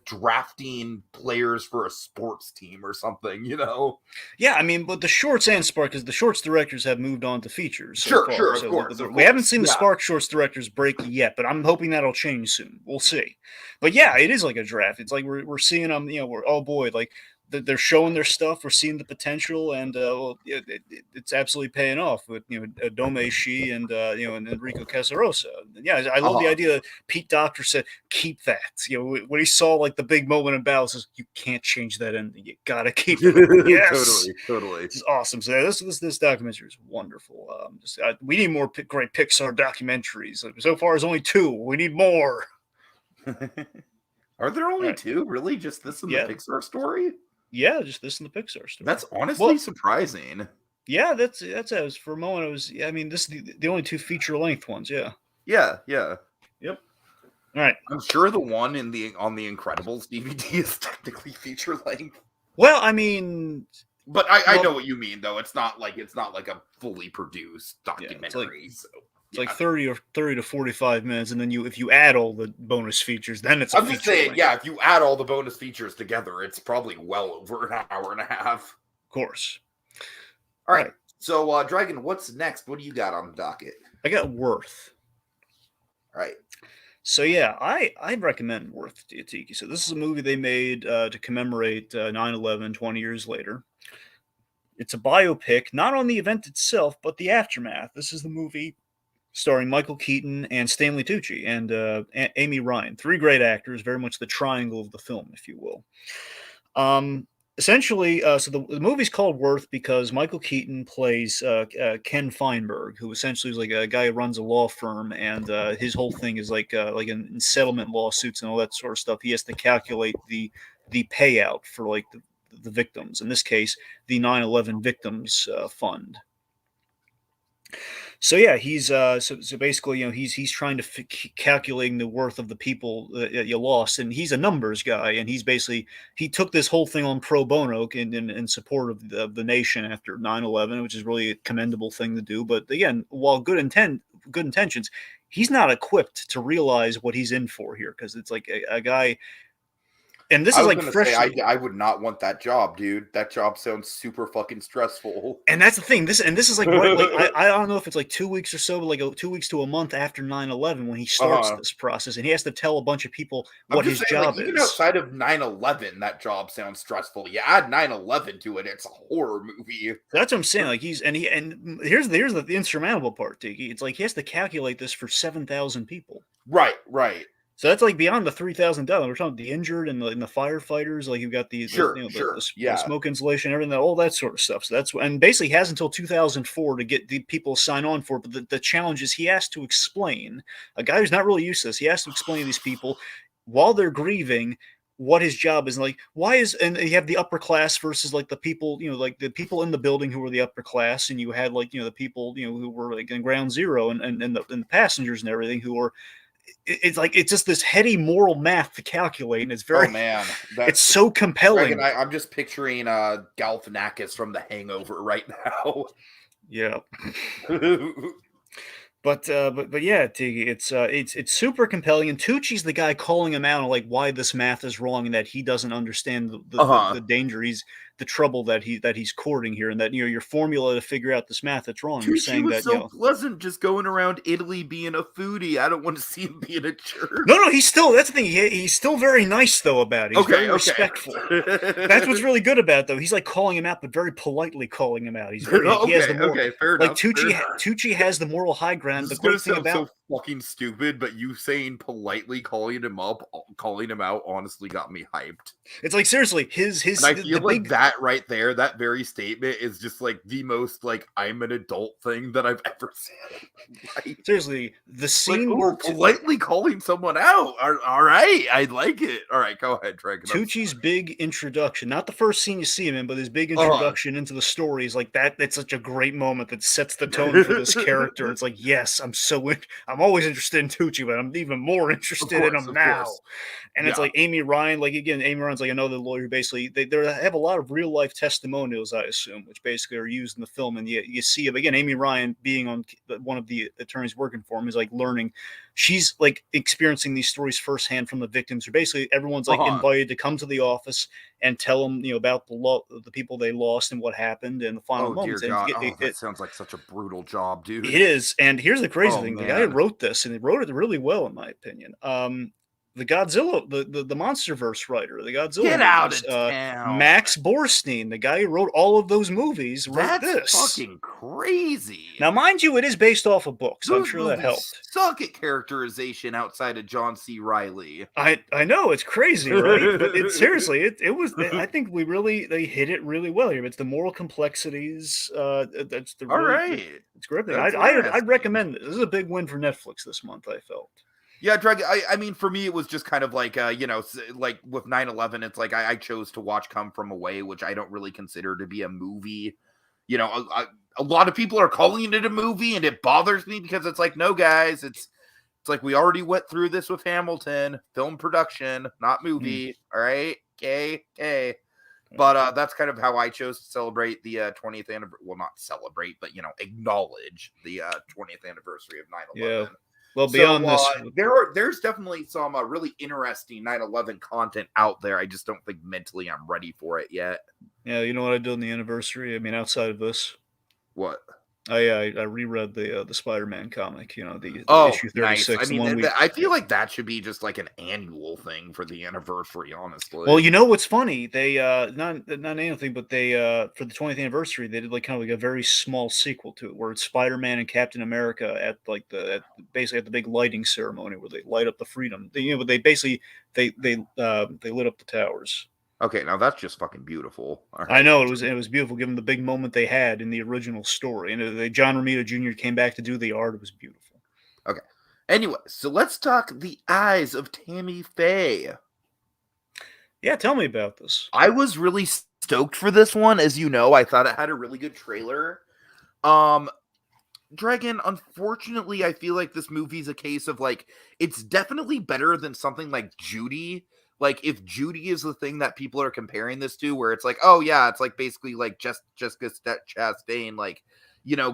drafting players for a sports team or something, you know? Yeah, I mean, but the shorts and Spark, because the shorts directors have moved on to features. Sure, of course. We haven't seen the Spark shorts directors break yet, but I'm hoping that'll change soon. We'll see. But yeah, it is like a draft. It's like we're seeing them. You know, oh boy, like. They're showing their stuff. We're seeing the potential, and it's absolutely paying off with Dome Shi and and Enrico Casarosa. Yeah, I love the idea that Pete Docter said keep that. When he saw like the big moment in battle, says you can't change that ending. You gotta keep it. Yes, totally. It's awesome. So this documentary is wonderful. We need more great Pixar documentaries. So far, there's only 2. We need more. Are there only 2? Really? Just this and the Pixar story? Yeah, just this and the Pixar story. That's honestly surprising. Yeah, that's for a moment. It was. I mean, this is the only 2 feature length ones. Yeah. Yeah. Yep. All right. I'm sure the one on the Incredibles DVD is technically feature length. Well, I mean, but I know what you mean, though. It's not like a fully produced documentary. It's like 30 to 45 minutes, and then if you add all the bonus features, then it's. I'm just saying, if you add all the bonus features together, it's probably well over an hour and a half. Of course. All right. So, Dragon, what's next? What do you got on the docket? I got Worth. All right. So yeah, I'd recommend Worth to Tiki. So this is a movie they made to commemorate 9/11 20 years later. It's a biopic, not on the event itself, but the aftermath. This is the movie starring Michael Keaton and Stanley Tucci and Amy Ryan. 3 great actors, very much the triangle of the film, if you will. Essentially, so the movie's called Worth because Michael Keaton plays Ken Feinberg, who essentially is like a guy who runs a law firm, and his whole thing is like in settlement lawsuits and all that sort of stuff. He has to calculate the payout for like the victims. In this case, the 9/11 Victims Fund. So yeah, he's so basically, he's trying to calculating the worth of the people that you lost, and he's a numbers guy, and he took this whole thing on pro bono in support of the nation after 9/11, which is really a commendable thing to do. But again, while good intentions, he's not equipped to realize what he's in for here, because it's like a guy. And this is like fresh. I would not want that job, dude. That job sounds super fucking stressful. And that's the thing. This is like, right, like I don't know if it's like 2 weeks or so, but like 2 weeks to a month after 9/11 when he starts this process, and he has to tell a bunch of people what his job is. Even outside of 9/11, that job sounds stressful. You add 9/11 to it, it's a horror movie. That's what I'm saying. Like and here's the insurmountable part, Tiki. It's like he has to calculate this for 7,000 people. Right. So that's like beyond the $3,000. We're talking the injured and the firefighters. Like you've got the smoke insulation, everything, all that sort of stuff. So and basically he has until 2004 to get the people to sign on for it. But the challenge is he has to explain, a guy who's not really used to this, he has to explain to these people while they're grieving what his job is. Like and you have the upper class versus like the people, like the people in the building who were the upper class, and you had like the people who were like in ground zero and the passengers and everything who were. It's like it's just this heady moral math to calculate, and it's very it's so compelling. I'm just picturing Galifianakis from The Hangover right now. Yeah. But yeah, Tiki, it's super compelling, and Tucci's the guy calling him out on like why this math is wrong and that he doesn't understand the danger, the trouble that he's courting here, and that your formula to figure out this math that's wrong. You're saying was that pleasant just going around Italy being a foodie. I don't want to see him being a jerk. No, he's still, that's the thing. He's still very nice though about it. He's very respectful. That's what's really good about it, though. He's like calling him out, but very politely calling him out. He's very he has the moral, fair like enough. Tucci has the moral high ground. This is going to sound so fucking stupid, but you saying politely calling him out honestly got me hyped. It's like seriously, his and I feel like that that right there, that very statement is just like the most like I'm an adult thing that I've ever said. Like, Seriously, the scene like, where politely calling someone out. All right, I like it. All right, go ahead, Dragon. Tucci's big introduction, not the first scene you see him in, but his big Uh-huh. introduction into the story is like that. That's such a great moment that sets the tone for this character. It's like, yes, I'm always interested in Tucci, but I'm even more interested in him now. And it's like Amy Ryan, like again, Amy Ryan's like another lawyer who basically they have a lot of real life testimonials, I assume, which basically are used in the film. And you see him again, Amy Ryan being on one of the attorneys working for him is like learning. She's like experiencing these stories firsthand from the victims. Or basically, everyone's like invited to come to the office and tell them, about the people they lost and what happened and the final moments. Dear God. That sounds like such a brutal job, dude. It is, and here's the crazy thing: the guy who wrote this, and he wrote it really well, in my opinion. The Godzilla, the MonsterVerse writer, the Godzilla Get out movies, of town. Max Borstein, the guy who wrote all of those movies, wrote this. That's fucking crazy. Now, mind you, it is based off a book, so I'm sure that helped. Suck at characterization outside of John C. Reilly. I know it's crazy, right? But seriously, it was. I think they hit it really well here. It's the moral complexities. That's the all right. It's gripping. I'd recommend this. This is a big win for Netflix this month, I felt. Yeah, Dragon. I mean, for me, it was just kind of like, like with 9/11, it's like I chose to watch Come From Away, which I don't really consider to be a movie. A lot of people are calling it a movie, and it bothers me because it's like, no, guys, it's like we already went through this with Hamilton, film production, not movie. All right, okay. But that's kind of how I chose to celebrate the 20th anniversary. Well, not celebrate, but acknowledge the 20th anniversary of 9/11. Yeah. Well, beyond this, there's definitely some really interesting 9/11 content out there. I just don't think mentally I'm ready for it yet. Yeah, you know what I did on the anniversary? I mean, outside of this, what? I reread the Spider-Man comic. The issue 36. Nice. I mean, I feel like that should be just like an annual thing for the anniversary. Honestly. Well, you know what's funny? They not anything, but they for the 20th anniversary, they did like kind of like a very small sequel to it, where it's Spider-Man and Captain America at like basically at the big lighting ceremony where they light up the freedom. But they basically they lit up the towers. Okay, now that's just fucking beautiful. Right. I know it was beautiful, given the big moment they had in the original story, and John Romita Jr. came back to do the art. It was beautiful. Okay. Anyway, so let's talk The Eyes of Tammy Faye. Yeah, tell me about this. I was really stoked for this one, as you know. I thought it had a really good trailer. Dragon, unfortunately, I feel like this movie's a case of like it's definitely better than something like Judy. Like, if Judy is the thing that people are comparing this to, where it's like, oh, yeah, it's like basically like Jessica Chastain, like,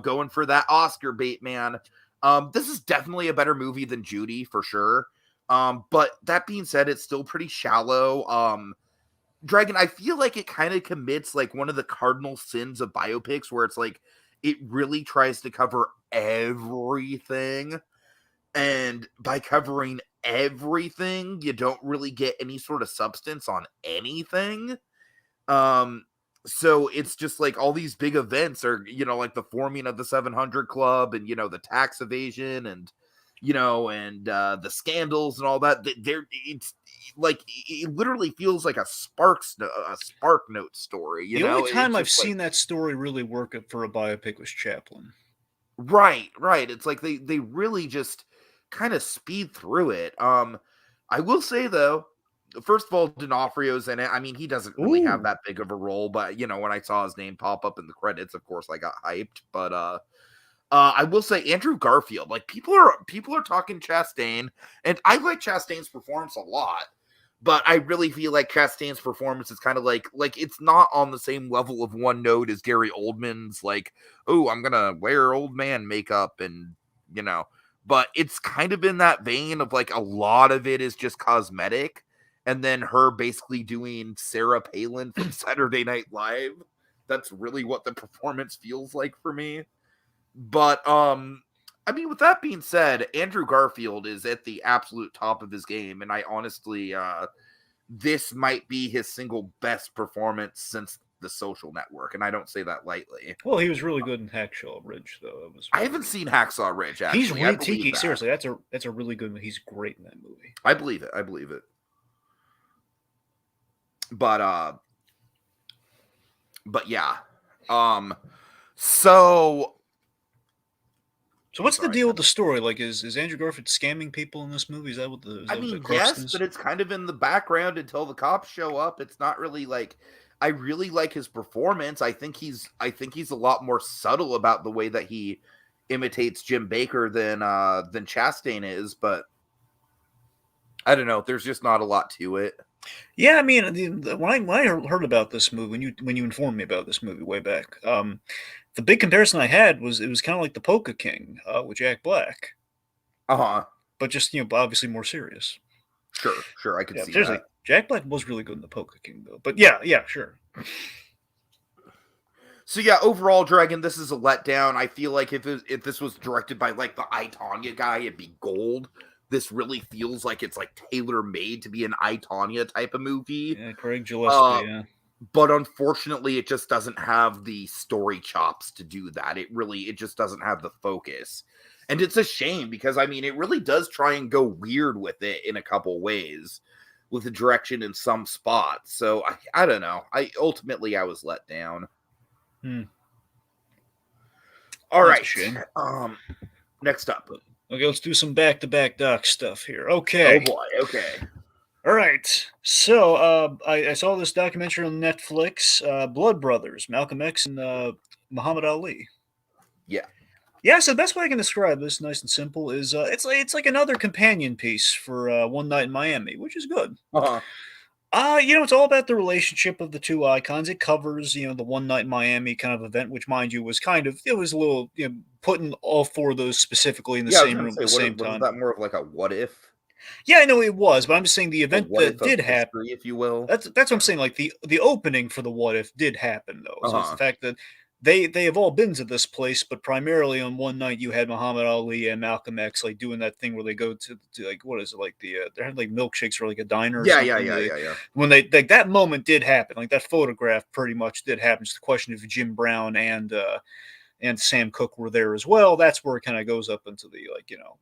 going for that Oscar bait, man. This is definitely a better movie than Judy, for sure. But that being said, it's still pretty shallow. Dragon, I feel like it kind of commits like one of the cardinal sins of biopics, where it's like it really tries to cover everything. And by covering everything, you don't really get any sort of substance on anything. So it's just like all these big events are, like the forming of the 700 Club and, the tax evasion and, the scandals and all that. It's like, it literally feels like a Spark Note story. The only time I've seen that story really work for a biopic was Chaplin. Right. It's like they really just kind of speed through it. I will say though, first of all, D'Onofrio's in it. I mean, he doesn't really have that big of a role, but when I saw his name pop up in the credits, of course I got hyped. But I will say Andrew Garfield, like people are talking Chastain, and I like Chastain's performance a lot, but I really feel like Chastain's performance is kind of like it's not on the same level of one note as Gary Oldman's, like, oh, I'm gonna wear old man makeup and but it's kind of in that vein of like a lot of it is just cosmetic. And then her basically doing Sarah Palin from Saturday Night Live. That's really what the performance feels like for me. But, I mean, with that being said, Andrew Garfield is at the absolute top of his game. And I honestly, this might be his single best performance since The Social Network, and I don't say that lightly. Well, he was really good in Hacksaw Ridge, though. I haven't seen Hacksaw Ridge. Actually, he's really Tiki. Seriously, that's a really good. He's great in that movie. I believe it. But But yeah. So what's the deal with the story? Like, is Andrew Garfield scamming people in this movie? Is that what the crux yes, is? but it's kind of in the background until the cops show up. It's not really like I really like his performance. I think he's a lot more subtle about the way that he imitates Jim Baker than Chastain is, but I don't know. There's just not a lot to it. Yeah, I mean, when I heard about this movie, when you informed me about this movie way back, the big comparison I had was it was kind of like the Polka King with Jack Black, but just obviously more serious. Sure, I could see seriously, that. Jack Black was really good in the Polka King, though. But yeah, sure. So yeah, overall, Dragon, this is a letdown. I feel like if this was directed by like the I, Tonya guy, it'd be gold. This really feels like it's like tailor made to be an I, Tonya type of movie. Yeah, Craig Gillespie. Yeah, but unfortunately, it just doesn't have the story chops to do that. It just doesn't have the focus, and it's a shame because I mean, it really does try and go weird with it in a couple ways, with the direction in some spots. So I don't know. I was let down. All right. Next up. Okay, let's do some back-to-back doc stuff here. Okay. Oh boy. Okay. All right. So I saw this documentary on Netflix, Blood Brothers, Malcolm X and Muhammad Ali. Yeah. Yeah. So the best way I can describe this, nice and simple, is it's like another companion piece for One Night in Miami, which is good. It's all about the relationship of the two icons. It covers, the One Night in Miami kind of event, which, mind you, was it was a little, putting all four of those specifically in the same room at the same time. Was that more of like a what if? Yeah, I know it was, but I'm just saying the event that did happen, if you will. That's what I'm saying. Like the opening for the what if did happen, though. So it's the fact that they have all been to this place, but primarily on one night you had Muhammad Ali and Malcolm X like doing that thing where they go to like, what is it, like they had like milkshakes or like a diner or something. Yeah. When they like that moment did happen, like that photograph pretty much did happen. It's the question if Jim Brown and Sam Cooke were there as well. That's where it kind of goes up into the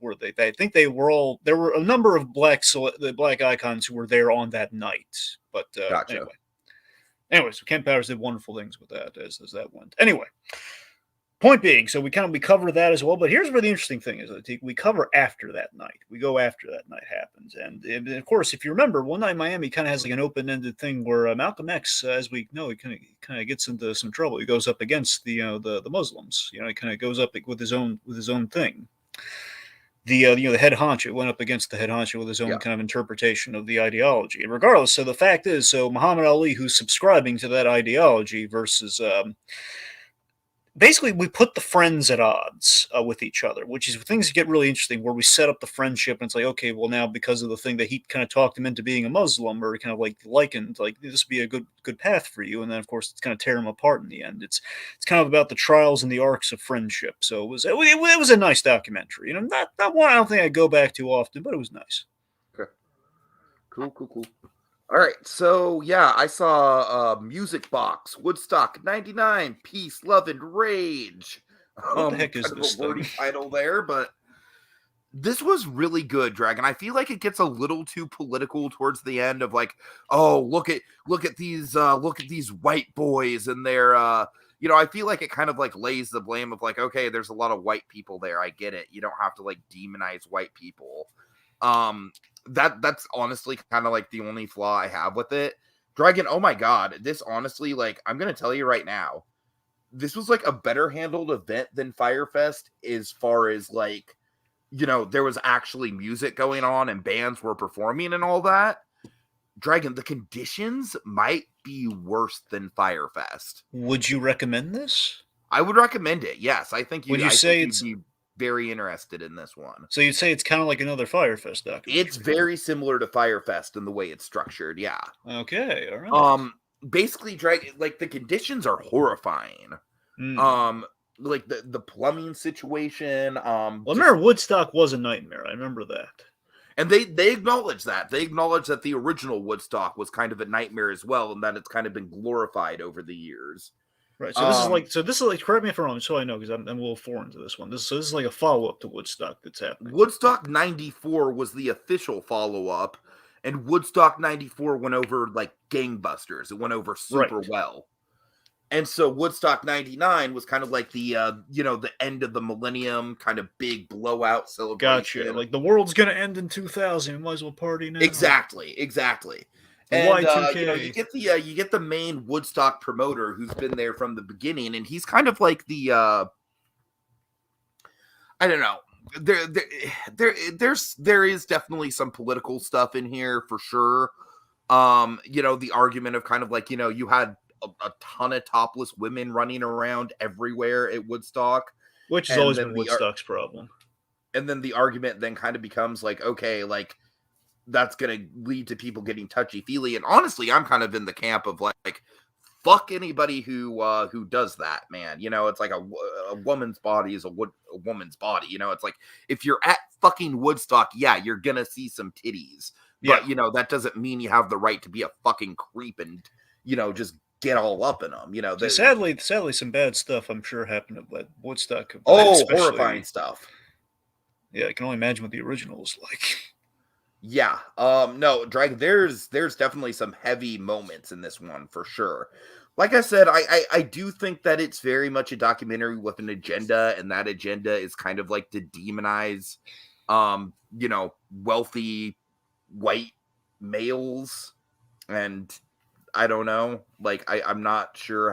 where they think they were all, there were a number of the black icons who were there on that night. But gotcha. Anyway, so Kent Powers did wonderful things with that as that went. Anyway, point being, so we cover that as well. But here's where the interesting thing is: we cover after that night. We go after that night happens, and of course, if you remember, One Night in Miami kind of has like an open-ended thing where Malcolm X, as we know, he kind of gets into some trouble. He goes up against the Muslims. He kind of goes up with his own thing. The head honcho went up against the head honcho with his own kind of interpretation of the ideology. And regardless, so the fact is, so Muhammad Ali, who's subscribing to that ideology, versus basically we put the friends at odds with each other, which is things get really interesting where we set up the friendship and it's like, okay, well now because of the thing that he kind of talked him into being a Muslim or kind of like likened, like this would be a good path for you. And then of course it's kind of tear him apart in the end. It's kind of about the trials and the arcs of friendship. So it was a nice documentary. Not one I don't think I go back to often, but it was nice. Okay. Cool. All right, so yeah, I saw Music Box, Woodstock '99, Peace, Love, and Rage. What the heck is this thing? Wordy title there, but this was really good, Dragon. I feel like it gets a little too political towards the end of like, oh, look at these white boys and their I feel like it kind of like lays the blame of like, okay, there's a lot of white people there. I get it. You don't have to like demonize white people. That's honestly kind of like the only flaw I have with it. Dragon, oh my god, this honestly, like, I'm gonna tell you right now, this was like a better handled event than Firefest as far as like, there was actually music going on and bands were performing and all that. Dragon, the conditions might be worse than Firefest. Would you recommend this? I would recommend it. Yes, I think Would you say it's very interested in this one. So you'd say it's kind of like another Firefest documentary? It's very similar to Firefest in the way it's structured, yeah. Okay, all right. Basically, like the conditions are horrifying. Like the plumbing situation. Well, I remember Woodstock was a nightmare. I remember that. And they acknowledge that. They acknowledge that the original Woodstock was kind of a nightmare as well, and that it's kind of been glorified over the years. Right. So this is like, correct me if I'm wrong, so I know, because I'm a little foreign to this one. This is like a follow-up to Woodstock that's happening. Woodstock 94 was the official follow-up, and Woodstock 94 went over like gangbusters. It went over super well. And so Woodstock 99 was kind of like the the end of the millennium, kind of big blowout celebration. Gotcha. Like the world's gonna end in 2000. Might as well party now. Exactly. The And Y2K. you get the main Woodstock promoter who's been there from the beginning, and he's kind of like the I don't know. There is definitely some political stuff in here for sure. The argument of kind of like, you had a ton of topless women running around everywhere at Woodstock, Which has and always then been Woodstock's problem. and then the argument then kind of becomes like, okay, like that's gonna lead to people getting touchy-feely. And honestly, I'm kind of in the camp of like fuck anybody who does that, man. It's like a woman's body is a woman's body. It's like if you're at fucking Woodstock, yeah, you're gonna see some titties. Yeah. But that doesn't mean you have the right to be a fucking creep and just get all up in them. Sadly, some bad stuff I'm sure happened at Woodstock. Horrifying stuff. Yeah, I can only imagine what the original was like. Yeah. No, Dragon, there's definitely some heavy moments in this one for sure. Like I said, I do think that it's very much a documentary with an agenda, and that agenda is kind of like to demonize wealthy white males. And I don't know, like I'm not sure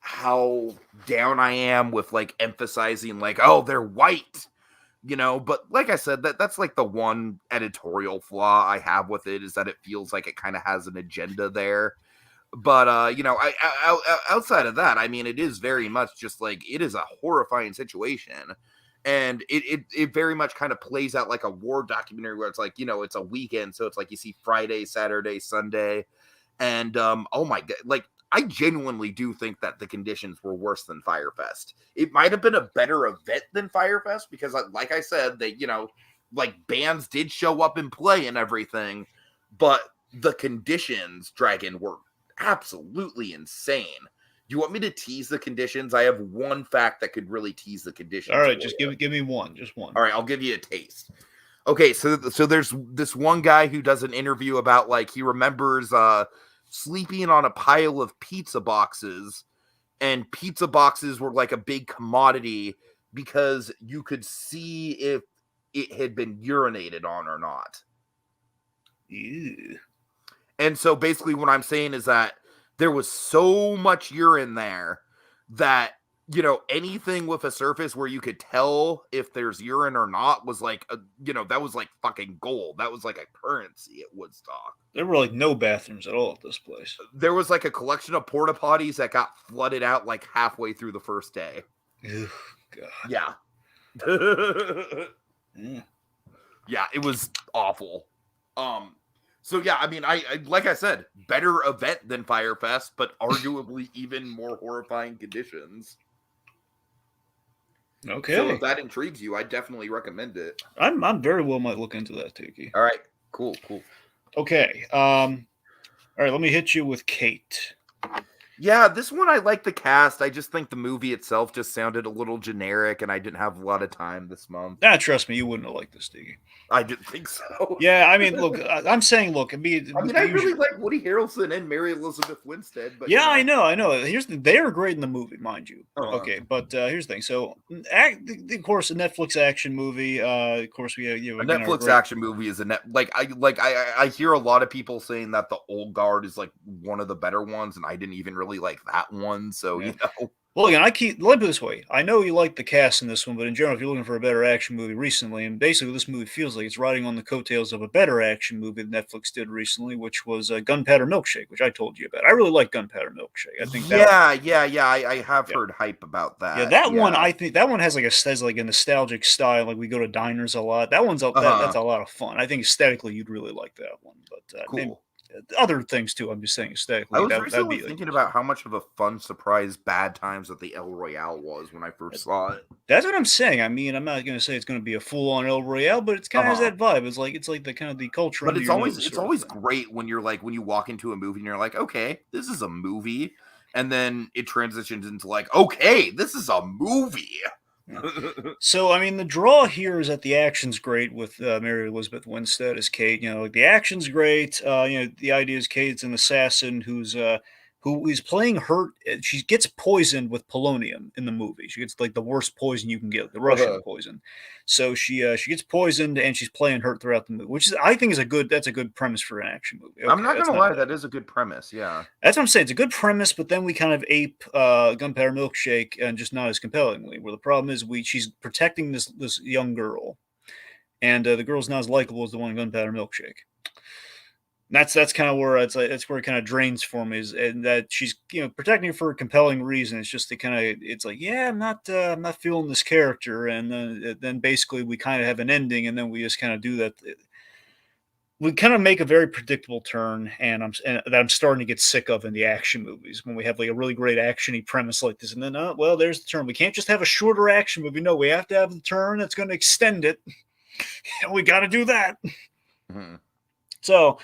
how down I am with like emphasizing like, oh, they're white. But like I said, that's like the one editorial flaw I have with it, is that it feels like it kind of has an agenda there. But outside of that, I mean, it is very much just like, it is a horrifying situation, and it very much kind of plays out like a war documentary where it's like, it's a weekend, so it's like you see Friday, Saturday, Sunday, and oh my god, like I genuinely do think that the conditions were worse than Firefest. It might have been a better event than Firefest because, like I said, they, like bands did show up and play and everything, but the conditions, Dragon, were absolutely insane. Do you want me to tease the conditions? I have one fact that could really tease the conditions. All right, just give me one, just one. All right, I'll give you a taste. Okay, so there's this one guy who does an interview about like he remembers sleeping on a pile of pizza boxes, and pizza boxes were like a big commodity because you could see if it had been urinated on or not. Ew. And so basically what I'm saying is that there was so much urine there that, anything with a surface where you could tell if there's urine or not was like, that was like fucking gold. That was like a currency at Woodstock. There were like no bathrooms at all at this place. There was like a collection of porta potties that got flooded out like halfway through the first day. Ew, God. Yeah. Yeah. Yeah, it was awful. So yeah, I mean, I like I said, better event than Firefest, but arguably even more horrifying conditions. Okay. So if that intrigues you, I definitely recommend it. I'm very well might look into that, Tiki. All right, cool. Okay. All right, let me hit you with Kate. Yeah, this one I like the cast. I just think the movie itself just sounded a little generic, and I didn't have a lot of time this month. Trust me, you wouldn't have liked this, Tiki. I didn't think so. Yeah, I mean, look, I'm saying, look, I really like Woody Harrelson and Mary Elizabeth Winstead, but yeah, I know. They are great in the movie, mind you. Uh-huh. Okay, but here's the thing. So, of course, a Netflix action movie. Of course, we a Netflix action movie is I hear a lot of people saying that The Old Guard is like one of the better ones, and I didn't even really like that one. So yeah. Well, again, let me put it this way. I know you like the cast in this one, but in general, if you're looking for a better action movie recently, and basically this movie feels like it's riding on the coattails of a better action movie that Netflix did recently, which was Gunpowder Milkshake, which I told you about. I really like Gunpowder Milkshake. I think I have heard hype about that. Yeah, that one, I think that one has like a nostalgic style. Like we go to diners a lot. That one's that's a lot of fun. I think aesthetically you'd really like that one. But cool. Other things too. I'm just saying aesthetically. I was recently thinking about how much of a fun surprise Bad Times at the El Royale was when I first saw it. That's what I'm saying. I mean, I'm not going to say it's going to be a full-on El Royale, but it's kind of has that vibe. It's like the kind of the culture. But it's always great when you're like when you walk into a movie and you're like, okay, this is a movie, and then it transitions into like, okay, this is a movie. So, I mean, the draw here is that the action's great with Mary Elizabeth Winstead as Kate. The action's great. The idea is Kate's an assassin who who is playing her. She gets poisoned with polonium in the movie. She gets like the worst poison you can get, the Russian poison. So she gets poisoned, and she's playing hurt throughout the movie, which is, I think, is a good premise for an action movie. Okay, I'm not gonna lie, that is a good premise. Yeah, that's what I'm saying. It's a good premise, but then we kind of ape Gunpowder Milkshake, and just not as compellingly. Where the problem is, she's protecting this young girl, and the girl's not as likable as the one in Gunpowder Milkshake. That's kind of where that's where it kind of drains for me, is and that she's protecting her for a compelling reason. It's just it's like, yeah, I'm not feeling this character, and then basically we kind of have an ending, and then we just kind of do that. We kind of make a very predictable turn, and I'm starting to get sick of in the action movies when we have like a really great actiony premise like this, and then well, there's the turn. We can't just have a shorter action movie. No, we have to have the turn that's going to extend it, and we got to do that. Mm-hmm. So.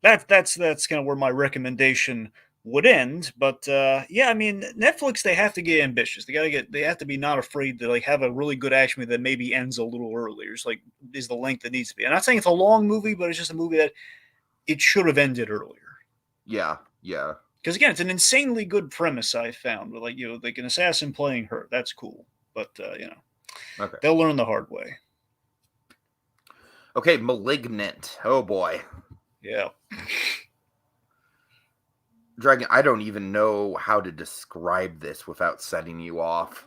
That's kind of where my recommendation would end. But yeah, I mean, Netflix, they have to get ambitious. They have to be not afraid to like have a really good action movie that maybe ends a little earlier. It's like is the length that needs to be. I'm not saying it's a long movie, but it's just a movie that it should have ended earlier. Yeah. Because again, it's an insanely good premise I found. With like an assassin playing her. That's cool. But okay, they'll learn the hard way. Okay, Malignant. Oh boy. Yeah. Dragon, I don't even know how to describe this without setting you off.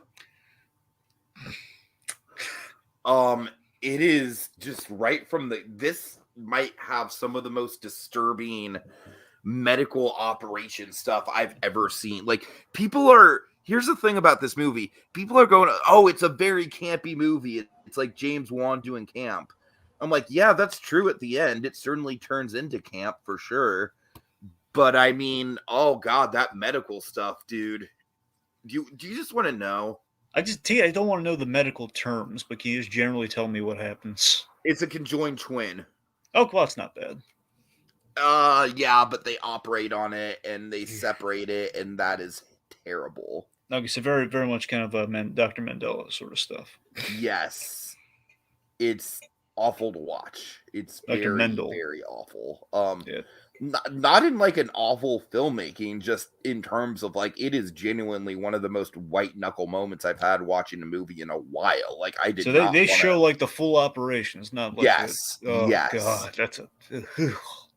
It is just right from this might have some of the most disturbing medical operation stuff I've ever seen. Like, here's the thing about this movie. People are going, oh, it's a very campy movie. It's like James Wan doing camp. I'm like, yeah, that's true at the end. It certainly turns into camp for sure. But I mean, oh God, that medical stuff, dude. Do you just want to know? I don't want to know the medical terms, but can you just generally tell me what happens? It's a conjoined twin. Oh, well, that's not bad. Yeah, but they operate on it and they separate it, and that is terrible. Okay, so very, very much kind of Dr. Mandela sort of stuff. Yes. It's awful to watch. It's very, very awful. Yeah. Not in like an awful filmmaking, just in terms of like it is genuinely one of the most white knuckle moments I've had watching a movie in a while. Like I did. So they show like the full operations, not like yes, yes. God, that's a.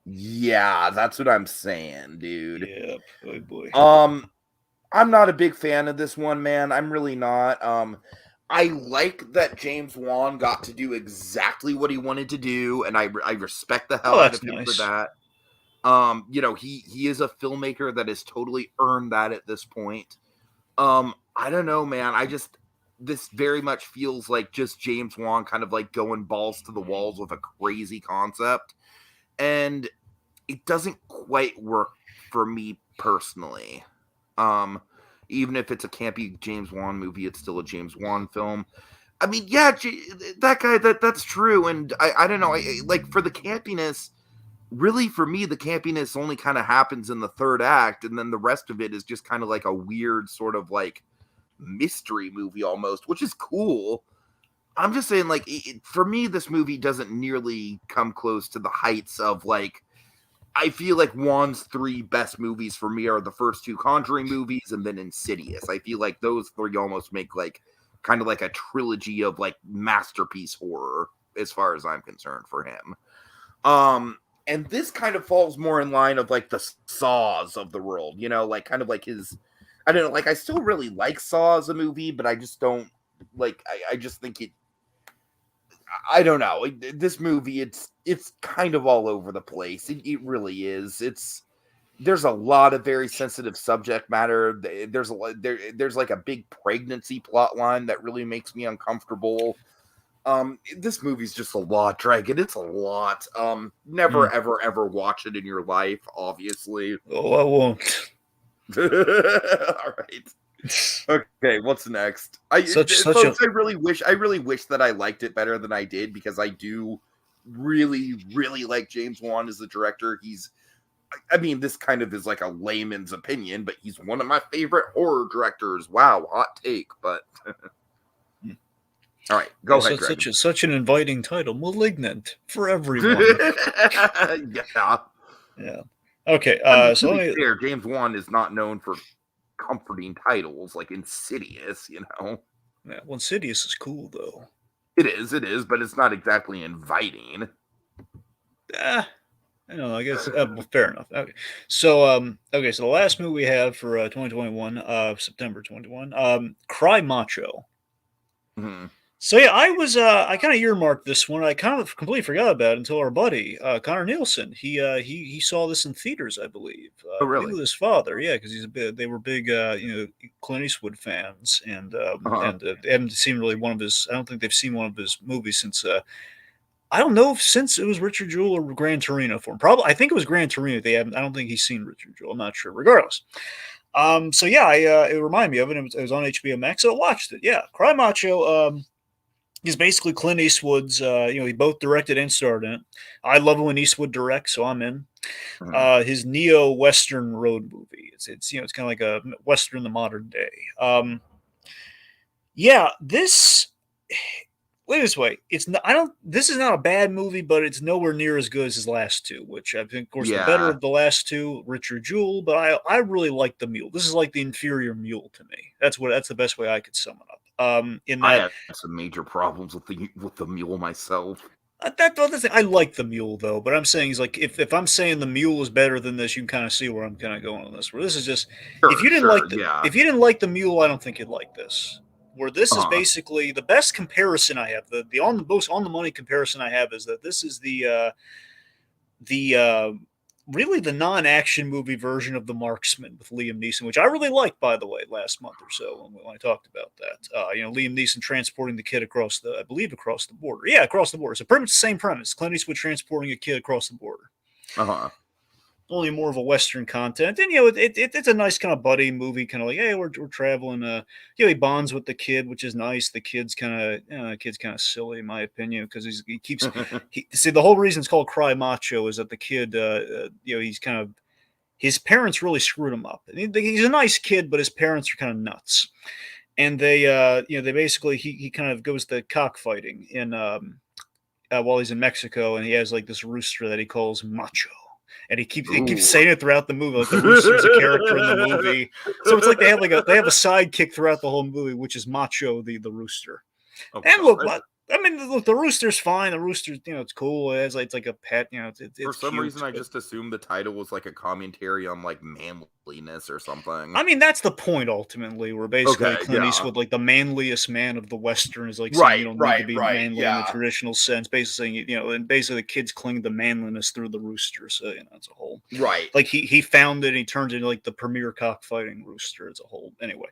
Yeah, that's what I'm saying, dude. Yeah, oh boy. I'm not a big fan of this one, man. I'm really not. I like that James Wan got to do exactly what he wanted to do, and I respect the hell out of him for that. He is a filmmaker that has totally earned that at this point. I don't know, man. This very much feels like just James Wan kind of like going balls to the walls with a crazy concept, and it doesn't quite work for me personally. Even if it's a campy James Wan movie, it's still a James Wan film. I mean, yeah, that guy, that's true. And I don't know, like for the campiness, really for me, the campiness only kind of happens in the third act. And then the rest of it is just kind of like a weird sort of like mystery movie almost, which is cool. I'm just saying, like, for me, this movie doesn't nearly come close to the heights of like, I feel like Wan's three best movies for me are the first two Conjuring movies and then Insidious. I feel like those three almost make like kind of like a trilogy of like masterpiece horror as far as I'm concerned for him. And this kind of falls more in line of like the Saws of the world, like kind of like his, I don't know, like I still really like Saw as a movie, but I just don't like, I just think I don't know. This movie, it's kind of all over the place. It really is. There's a lot of very sensitive subject matter. There's like a big pregnancy plot line that really makes me uncomfortable. This movie's just a lot, Dragon. It's a lot. Never, ever watch it in your life, obviously. Oh, I won't. All right. Okay, what's next? I really wish that I liked it better than I did, because I do really, really like James Wan as the director. I mean, this kind of is like a layman's opinion, but he's one of my favorite horror directors. Wow, hot take, but all right, go ahead. Such an inviting title, Malignant, for everyone. Yeah. Yeah. Okay, I mean, so to let be me. fair, James Wan is not known for comforting titles like Insidious, you know. Yeah, well, Insidious is cool though. It is, but it's not exactly inviting. Ah, I don't know. I guess well, fair enough. Okay, so okay, so the last movie we have for 2021, September 21, Cry Macho. Mhm. So yeah, I kind of earmarked this one. I kind of completely forgot about it until our buddy Connor Nielsen. He saw this in theaters, I believe. Oh, I believe really? with his father. Yeah, because they were big Clint Eastwood fans, Uh-huh. and they haven't seen really one of his. I don't think they've seen one of his movies since. I don't know if since it was Richard Jewell or Gran Torino for him. Probably, I think it was Gran Torino. They haven't. I don't think he's seen Richard Jewell. I'm not sure. Regardless, so yeah, it reminded me of it. It was on HBO Max, so I watched it. Yeah, Cry Macho. He's basically Clint Eastwood's. He both directed and starred in it. I love it when Eastwood directs, so I'm in. Mhm. His neo Western road movie. It's kind of like a Western in the modern day. Yeah, this. Wait this way. It's not. I don't. This is not a bad movie, but it's nowhere near as good as his last two. Which I think, of course, the better Yeah, of the last two, Richard Jewell. But I really like the Mule. This is like the inferior Mule to me. That's the best way I could sum it up. In I that had some major problems with the mule myself. I like the Mule though, but I'm saying is like if I'm saying the Mule is better than this, you can kind of see where I'm kind of going on this. Where this is just Sure, sure, yeah. if you didn't like the Mule, I don't think you'd like this. Where this is Uh-huh. basically the best comparison I have, the on the most on the money comparison I have is that this is the really the non-action movie version of The Marksman with Liam Neeson, which I really liked, by the way, last month or so when I talked about that. Liam Neeson transporting the kid I believe, across the border. Yeah, across the border. So pretty much the same premise. Clint Eastwood transporting a kid across the border. Uh-huh. Only more of a Western content, and it's a nice kind of buddy movie, kind of like, hey, we're traveling. He bonds with the kid, which is nice. The kid's kind of silly, in my opinion, because he keeps see the whole reason it's called Cry Macho is that the kid, he's kind of his parents really screwed him up. He's a nice kid, but his parents are kind of nuts, and they basically he kind of goes to cockfighting while he's in Mexico, and he has like this rooster that he calls Macho, and he keeps Ooh. saying it throughout the movie. Like the rooster's a character in the movie, so it's like they have a sidekick throughout the whole movie, which is Macho the rooster. Oh And look, God. look, the rooster's fine. The rooster, it's cool. It's like a pet. For It's some cute. reason, I But just assumed the title was like a commentary on like manliness or something. I mean, that's the point ultimately, where basically Okay, Clint yeah. Eastwood, like the manliest man of the Western, is like saying you Right, don't need to right, be right. manly in the Yeah. traditional sense. Basically saying, and basically the kids cling to manliness through the rooster. So it's a whole Right. like he found it and he turned it into like the premier cockfighting rooster as a whole. Anyway,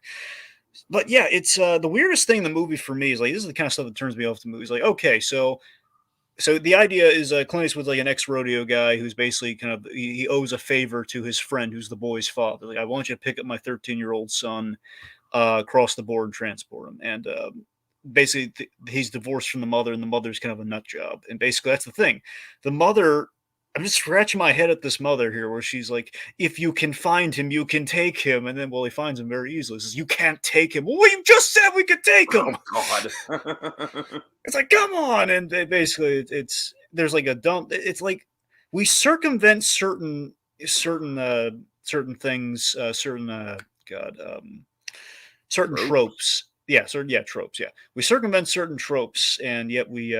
but yeah, it's the weirdest thing in the movie for me is like this is the kind of stuff that turns me off the movie. It's like, okay, so the idea is Clint Eastwood's like an ex-rodeo guy who's basically kind of he owes a favor to his friend who's the boy's father. Like, I want you to pick up my 13-year-old son, across the board and transport him. And basically, he's divorced from the mother, and the mother's kind of a nut job. And basically, that's the thing. The mother. I'm just scratching my head at this mother here, where she's like, "If you can find him, you can take him." And then, well, he finds him very easily. He says, "You can't take him." Well, we just said we could take Oh him. God. It's like, come on, and basically, it's there's like a dump. It's like we circumvent certain things, God, certain Tropes. tropes. Yeah, tropes. Yeah, we circumvent certain tropes, and yet we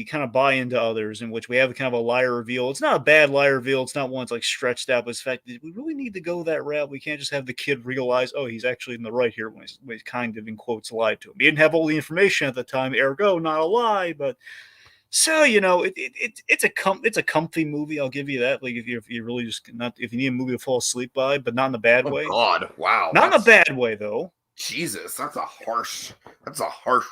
kind of buy into others, in which we have kind of a liar reveal. It's not a bad liar reveal. It's not one that's like stretched out, but it's the fact that we really need to go that route. We can't just have the kid realize, oh, he's actually in the right here, when he's kind of, in quotes, lied to him. He didn't have all the information at the time, ergo, not a lie. But so it's a comfy movie. I'll give you that. Like if you really just not if you need a movie to fall asleep by, but not in a bad Oh way. God. Wow. Not in a That's bad way though. Jesus. That's a harsh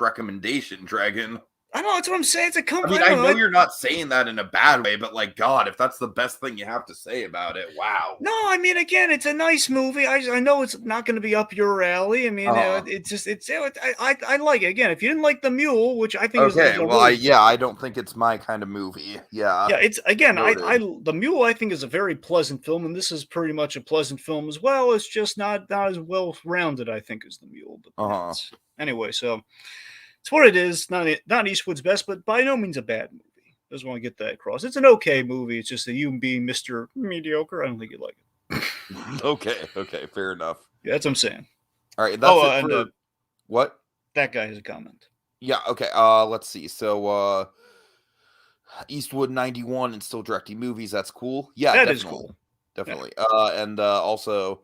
recommendation, Dragon. I know that's what I'm saying. It's a I comfy. mean, I I don't know. know you're not saying that in a bad way, but like, God, if that's the best thing you have to say about it, wow. No, I mean, again, it's a nice movie. I know it's not going to be up your alley. I mean, Uh-huh. it's just I like it. Again, if you didn't like The Mule, which I think is Okay, a well, really I don't think it's my kind of movie. Yeah, yeah, it's again, I noted. The Mule I think is a very pleasant film, and this is pretty much a pleasant film as well. It's just not as well rounded, I think, as The Mule. But Uh-huh. anyway, so it's what it is. Not Eastwood's best, but by no means a bad movie. Just want to get that across. It's an okay movie. It's just that you being Mr. Mediocre, I don't think you like it. Okay, fair enough. Yeah, that's what I'm saying. All right, that's it and for what? That guy has a comment. Yeah, okay. Let's see. So, Eastwood 91 and still directing movies. That's cool. Yeah, That definitely. is cool. Definitely. Yeah. And also,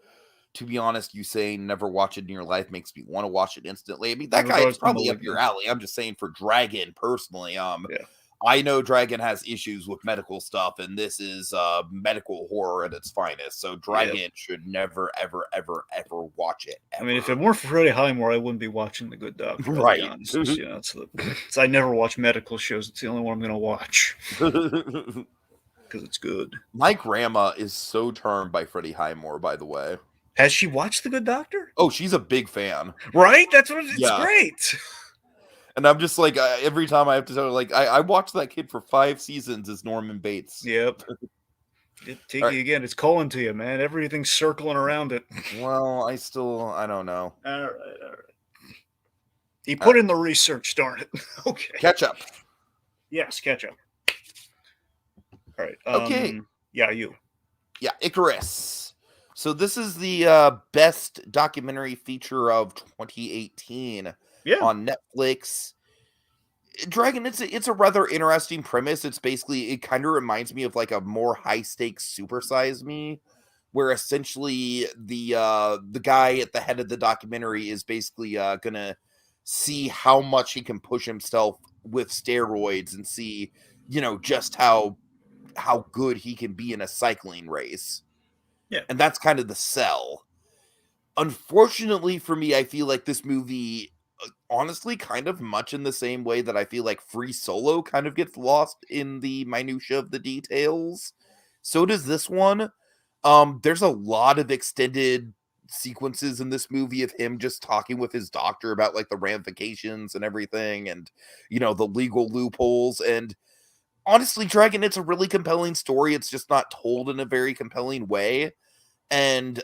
to be honest, you saying never watch it in your life makes me want to watch it instantly. I mean, that guy is probably up your alley. I'm just saying for Dragon personally. Yeah. I know Dragon has issues with medical stuff, and this is medical horror at its finest. So Dragon should never, ever, ever, ever watch it. Ever. I mean, if it weren't for Freddie Highmore, I wouldn't be watching The Good Doctor. Right. It's I never watch medical shows. It's the only one I'm going to watch. Because it's good. My grandma is so turned by Freddie Highmore, by the way. Has she watched The Good Doctor? Oh, she's a big fan. Right? That's what it's great. And I'm just like, every time I have to tell her, like, I watched that kid for 5 seasons as Norman Bates. Yep. Tiki, again, it's calling to you, man. Everything's circling around it. Well, I don't know. All right. He put in the research, darn it. Okay. Catch up. Yes, catch up. All right. Okay. Yeah, you. Yeah, Icarus. So this is the best documentary feature of 2018. On Netflix. Dragon, it's a rather interesting premise. It's basically, it kind of reminds me of like a more high stakes Super Size Me, where essentially the guy at the head of the documentary is basically gonna see how much he can push himself with steroids and see, just how good he can be in a cycling race. Yeah. And that's kind of the sell. Unfortunately for me, I feel like this movie, honestly, kind of much in the same way that I feel like Free Solo kind of gets lost in the minutia of the details. So does this one. There's a lot of extended sequences in this movie of him just talking with his doctor about like the ramifications and everything, and the legal loopholes. And honestly, Dragon, it's a really compelling story. It's just not told in a very compelling way, and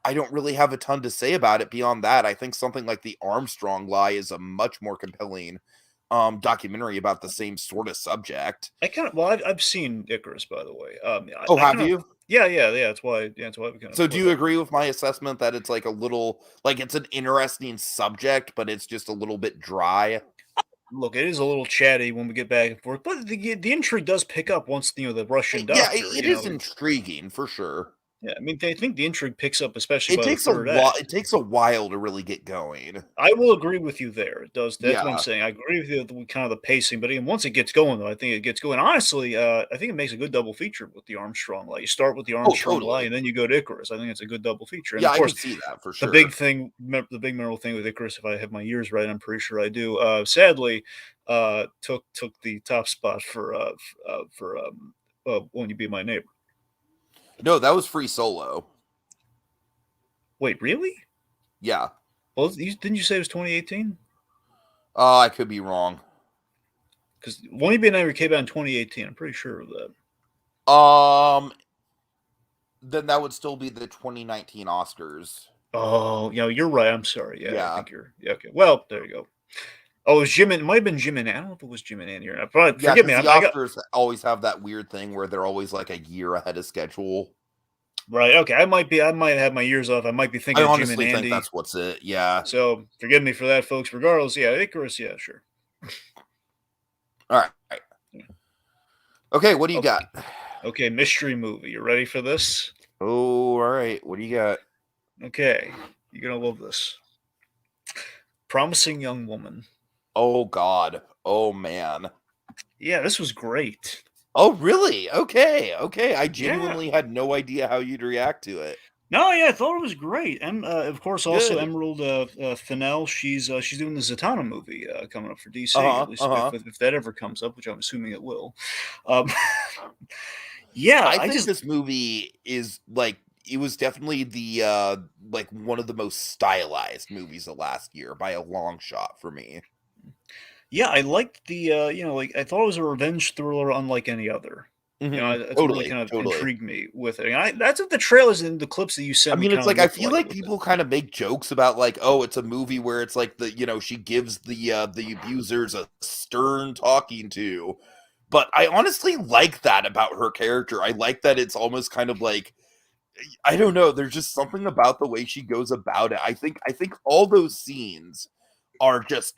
I don't really have a ton to say about it beyond that. I think something like The Armstrong Lie is a much more compelling documentary about the same sort of subject. I've seen Icarus, by the way. Have you? Yeah. That's why we kind of. So do you agree with my assessment that it's like a little, like it's an interesting subject, but it's just a little bit dry? Look, it is a little chatty when we get back and forth, but the intrigue does pick up once the Russian doctor. Yeah, it is intriguing for sure. Yeah, I mean, I think the intrigue picks up, especially by the third act. It takes a while to really get going. I will agree with you there. It does. That's what I'm saying. I agree with you with kind of the pacing, but even once it gets going, though, I think it gets going. Honestly, I think it makes a good double feature with the Armstrong Lie. You start with the Armstrong Lie, and then you go to Icarus. I think it's a good double feature. And yeah, of course, I can see that for sure. The big memorable thing with Icarus, if I have my years right, I'm pretty sure I do. Sadly, took the top spot for Won't You Be My Neighbor? No, that was Free Solo. Wait, really? Yeah. Well, didn't you say it was 2018? I could be wrong. Because Won't You Be My Neighbor came out in 2018. I'm pretty sure of that. Then that would still be the 2019 Oscars. Oh, you're right. I'm sorry. Yeah. I think okay. Well, there you go. Oh, it was Jim and it might have been Jim and Ann. I don't know if it was Jim and Ann here. But forgive me. The Oscars always have that weird thing where they're always like a year ahead of schedule. Right. Okay. I might have my years off. I might be thinking of Jim and Andy. I honestly think that's what's it. Yeah. So forgive me for that, folks. Regardless, Icarus. Yeah, sure. All right. Okay. What do you got? Okay. Mystery movie. You ready for this? Oh, all right. What do you got? Okay. You're going to love this. Promising Young Woman. Oh, God. Oh, man. Yeah, this was great. Oh, really? Okay. I genuinely had no idea how you'd react to it. No, yeah, I thought it was great. And, of course, also good. Emerald Fennell, she's doing the Zatanna movie coming up for DC, at least if that ever comes up, which I'm assuming it will. Yeah, I think this movie is, like, it was definitely the, like, one of the most stylized movies of last year by a long shot for me. Yeah, I liked the, I thought it was a revenge thriller unlike any other. Mm-hmm. That's really kind of intrigued me with it. That's what the trailers and the clips that you sent me. I mean, it's like, I feel like people kind of make jokes about, like, oh, it's a movie where it's like she gives the abusers a stern talking to. But I honestly like that about her character. I like that it's almost kind of like, I don't know, there's just something about the way she goes about it. I think all those scenes are just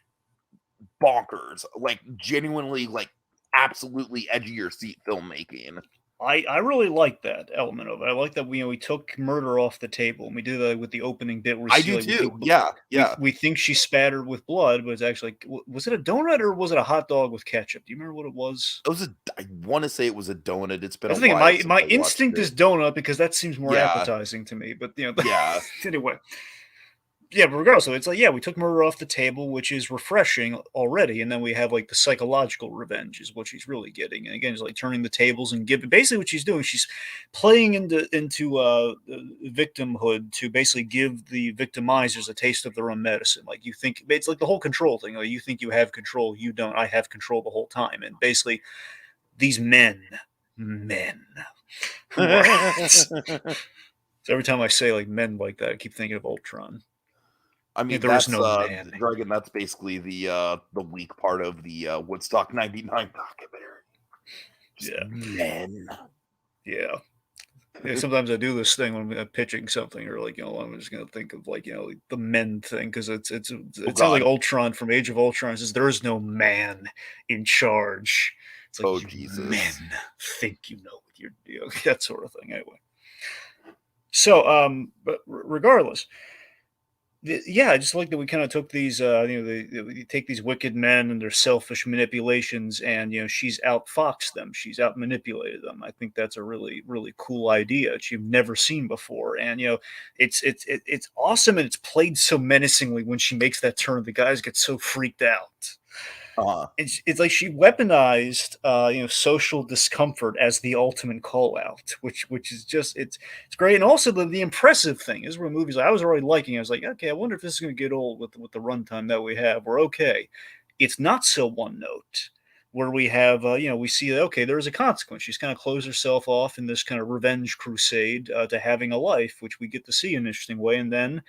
bonkers, like genuinely, like absolutely edge of your seat filmmaking. I really like that element of it. I like that we took murder off the table, and we do that with the opening bit where we I see do like we too. think Yeah. we think she's spattered with blood, but it's actually was it a donut or was it a hot dog with ketchup? Do you remember what it was? It was I want to say it was a donut. It's been I a was thinking while since my I watched instinct it. is donut because that seems more Yeah, appetizing to me. But yeah. anyway, yeah, but regardless, so it's like, yeah, we took murder off the table, which is refreshing already, and then we have like the psychological revenge is what she's really getting. And again, it's like turning the tables and giving basically what she's doing. She's playing into victimhood to basically give the victimizers a taste of their own medicine. Like you think it's like the whole control thing. Like you think you have control, you don't. I have control the whole time, and basically these men. So every time I say like men like that, I keep thinking of Ultron. I mean, There is that's no man. Dragon. That's basically the weak part of the Woodstock '99 documentary. Just Yeah. men. Yeah. Sometimes I do this thing when I'm pitching something, or like I'm just gonna think of like like the men thing because it sounds like Ultron from Age of Ultron says there is no man in charge. It's like Oh, you Jesus. men think you know what you're doing, that sort of thing. Anyway, so but regardless. Yeah, I just like that we kind of took these, we take these wicked men and their selfish manipulations, and she's outfoxed them, she's out manipulated them. I think that's a really, really cool idea that you've never seen before, and it's awesome, and it's played so menacingly when she makes that turn. The guys get so freaked out. It's like she weaponized social discomfort as the ultimate call out, which is just it's great. And also the impressive thing is where movies I was already liking. I was like, okay, I wonder if this is going to get old with the runtime that we have. We're okay. It's not so one note where we have we see that okay, there is a consequence. She's kind of closed herself off in this kind of revenge crusade to having a life, which we get to see in an interesting way, and then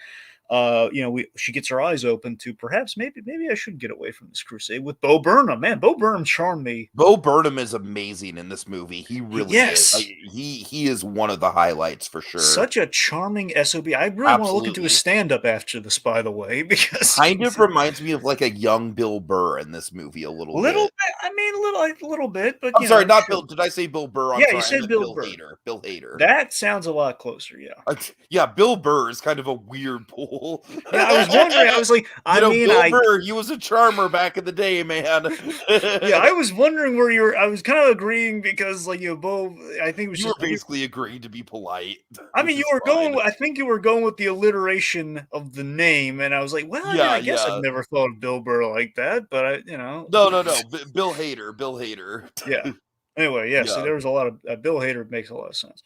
she gets her eyes open to perhaps maybe I should get away from this crusade with Bo Burnham. Man, Bo Burnham charmed me. Bo Burnham is amazing in this movie. He really is. He is one of the highlights for sure. Such a charming SOB. I really want to look into his stand-up after this, by the way, because kind of reminds me of like a young Bill Burr in this movie a little bit. I mean, a little bit, but I'm sorry, not Bill. Did I say Bill Burr? Yeah, you said Bill Burr. Bill Hader. That sounds a lot closer. Yeah. Yeah, Bill Burr is kind of a weird pull. Yeah, I was wondering. I was like, Bill Burr, he was a charmer back in the day, man. Yeah, I was wondering where you were. I was kind of agreeing because, like, Bo. I think it was you were basically agreeing to be polite. I mean, you were going. I think you were going with the alliteration of the name, and I was like, well, I guess I've never thought of Bill Burr like that, but No. Bill Hader. Yeah. Anyway, yeah. So there was a lot of Bill Hader makes a lot of sense.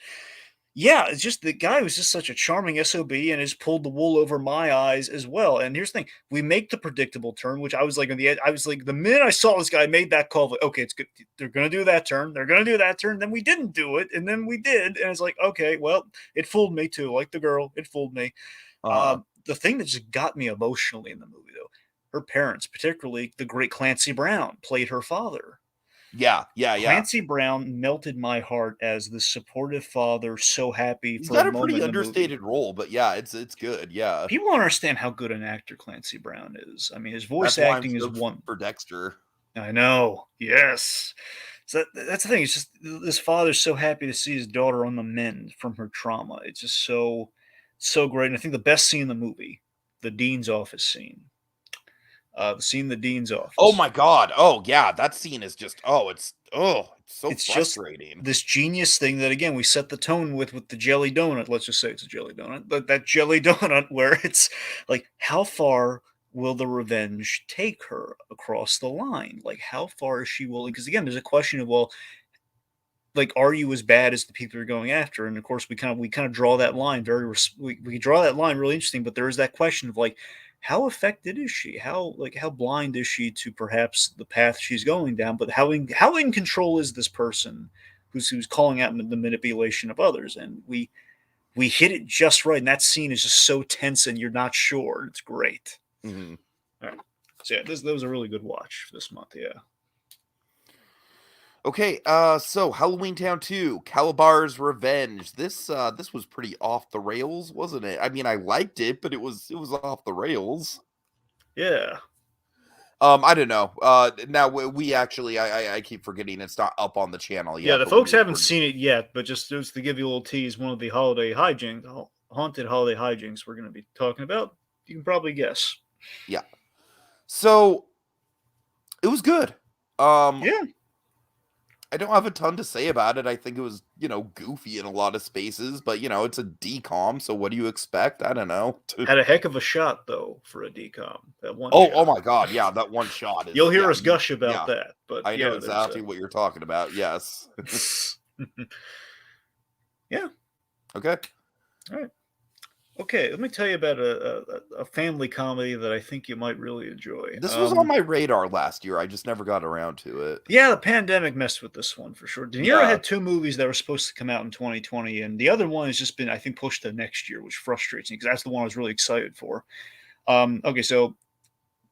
Yeah, it's just the guy was just such a charming SOB and has pulled the wool over my eyes as well. And here's the thing: we make the predictable turn, which I was like on the edge. I was like, the minute I saw this guy made that call, like, okay, it's good. They're gonna do that turn. They're gonna do that turn. Then we didn't do it, and then we did, and it's like, okay, well, it fooled me too. Like the girl, it fooled me. The thing that just got me emotionally in the movie, though, her parents, particularly the great Clancy Brown, played her father. Yeah. Clancy Brown melted my heart as the supportive father, so happy. He's for got a a pretty moment understated role, but yeah, it's good. Yeah, people don't understand how good an actor Clancy Brown is. I mean, his voice acting is one for Dexter. I know. Yes. So that's the thing. It's just this father's so happy to see his daughter on the mend from her trauma. It's just so great. And I think the best scene in the movie, the dean's office scene. The scene in the dean's office. Oh my god! Oh yeah, that scene is just it's so frustrating. Just this genius thing that again we set the tone with the jelly donut. Let's just say it's a jelly donut, but that jelly donut where it's like, how far will the revenge take her across the line? Like, how far is she willing? Because again, there's a question of, well, like, are you as bad as the people you're going after? And of course, we kind of draw that line we draw that line really interesting. But there is that question of like, how affected is she? How blind is she to perhaps the path she's going down? But how in control is this person who's calling out the manipulation of others? And we hit it just right. And that scene is just so tense, and you're not sure. It's great. Mm-hmm. All right. So yeah, that was a really good watch this month. Yeah. Okay, so Halloween Town 2, Calabar's Revenge. This was pretty off the rails, wasn't it? I mean, I liked it, but it was off the rails. Yeah. I don't know. Now we actually, I keep forgetting it's not up on the channel Yeah, yet. the But folks haven't seen it yet, but just to give you a little tease, one of the holiday hijinks, haunted holiday hijinks we're going to be talking about, you can probably guess. yeah. So it was good. Um, Yeah. I don't have a ton to say about it. I think it was, goofy in a lot of spaces, but it's a decom, so what do you expect? I don't know. Had a heck of a shot, though, for a decom. That one Oh shot. my god, yeah, that one shot You'll is hear us gush about yeah. that, but I know yeah, there's exactly what you're talking about. Yes. yeah. Okay. All right. Okay, let me tell you about a family comedy that I think you might really enjoy. This was on my radar last year. I just never got around to it. Yeah, the pandemic messed with this one for sure. De Niro Yeah. had two movies that were supposed to come out in 2020, and the other one has just been, I think, pushed to next year, which frustrates me because that's the one I was really excited for. Okay, so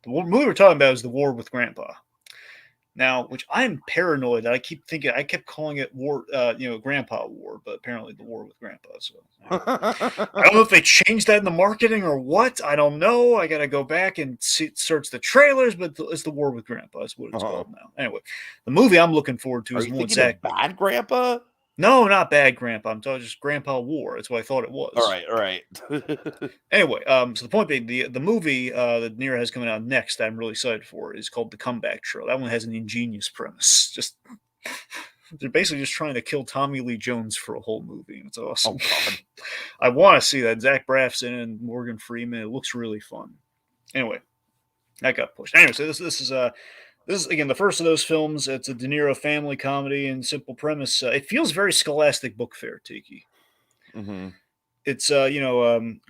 the movie we're talking about is The War with Grandpa. Now, which I'm paranoid that I kept calling it War, Grandpa War, but apparently The War with Grandpa. So I don't know if they changed that in the marketing or what. I don't know. I got to go back and search the trailers, but it's The War with Grandpa. That's what it's called now. Anyway, the movie I'm looking forward to Are is you the one thinking Zach. of Bad Grandpa? No, not Bad Grandpa. I'm talking just Grandpa War. That's what I thought it was. All right. Anyway, so the point being, the movie that Nero has coming out next, that I'm really excited for, is called The Comeback Trail. That one has an ingenious premise. Just they're basically just trying to kill Tommy Lee Jones for a whole movie. It's awesome. Oh god. I want to see that. Zach Braff's in it and Morgan Freeman. It looks really fun. Anyway, that got pushed. Anyway, so this is again the first of those films. It's a De Niro family comedy and simple premise. It feels very Scholastic Book Fair, Tiki. Mm-hmm. It's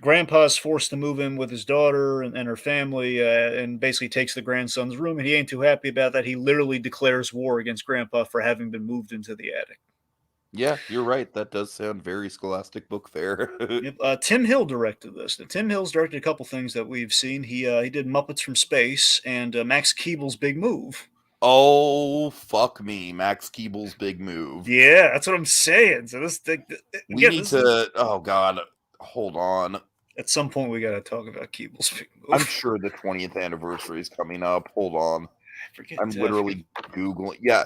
grandpa's forced to move in with his daughter and her family, and basically takes the grandson's room, and he ain't too happy about that. He literally declares war against grandpa for having been moved into the attic. Yeah, you're right. That does sound very Scholastic Book Fair. Yep. Tim Hill directed this. Now, Tim Hill's directed a couple things that we've seen. He did Muppets from Space and Max Keeble's Big Move. Oh, fuck me. Max Keeble's Big Move. Yeah, that's what I'm saying. So this thing, We need to. Oh, God. Hold on. At some point, we got to talk about Keeble's Big Move. I'm sure the 20th anniversary is coming up. Hold on. I'm literally Googling. Yeah.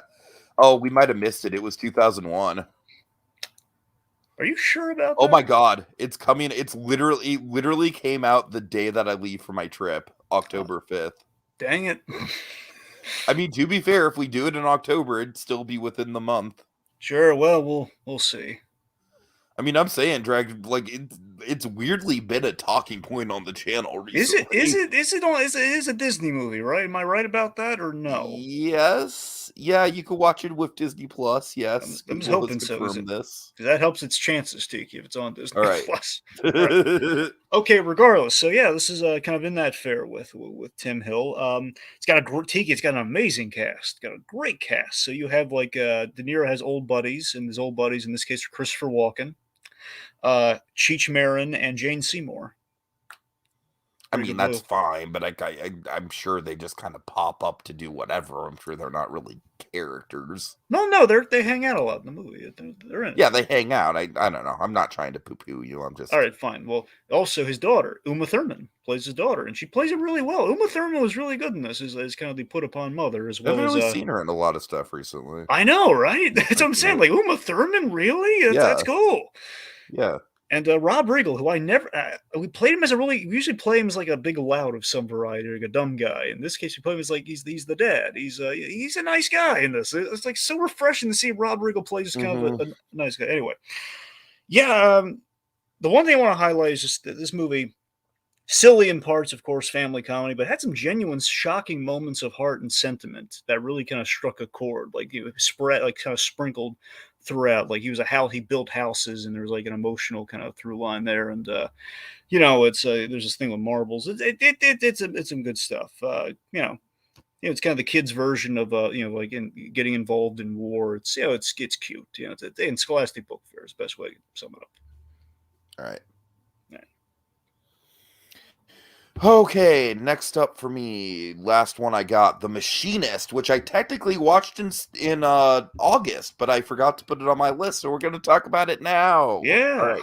Oh, we might have missed it. It was 2001. Are you sure about that? Oh my god, it's coming. It's literally came out the day that I leave for my trip, October 5th. Dang it. I mean, to be fair, if we do it in October, it'd still be within the month. Sure, well, we'll see. I mean, I'm saying, Drag, like it's weirdly been a talking point on the channel recently. Is it a Disney movie, right? Am I right about that or no? Yes. Yeah, you can watch it with Disney Plus. Yes. I'm just Google hoping has so. confirmed this. Because that helps its chances, Tiki, if it's on Disney All right. Plus. All right. Okay, regardless. So yeah, this is kind of in that fair with Tim Hill. It's got it's got an amazing cast. Got a great cast. So you have like De Niro has old buddies, and his old buddies in this case are Christopher Walken, Cheech Marin, and Jane Seymour. I mean, that's fine, but I'm sure they just kind of pop up to do whatever. I'm sure they're not really characters. No, they hang out a lot in the movie. They're in it. Yeah, they hang out. I don't know. I'm not trying to poo-poo you. I'm just... All right, fine. Well, also his daughter, Uma Thurman, plays his daughter, and she plays it really well. Uma Thurman was really good in this as kind of the put-upon mother, as well. I've really seen her in a lot of stuff recently. I know, right? That's what I'm saying. Like, Uma Thurman, really? That's cool. Yeah. And Rob Riggle, who I never... we played him as we usually play him as like a big loud of some variety, like a dumb guy. In this case, we play him as like he's the dad. He's a nice guy in this. It's like so refreshing to see Rob Riggle play as kind of a nice guy. Anyway. Yeah, the one thing I want to highlight is just that this movie, silly in parts, of course, family comedy, but had some genuine, shocking moments of heart and sentiment that really kind of struck a chord. Like, spread, like kind of sprinkled throughout. Like, he built houses, and there's like an emotional kind of through line there. And it's there's this thing with marbles. It's some good stuff. It's kind of the kids' version of getting involved in war. It's it's cute. It's in Scholastic Book Fair is the best way to sum it up. All right. Okay, next up for me, last one I got, The Machinist, which I technically watched in August, but I forgot to put it on my list, so we're going to talk about it now. All Yeah.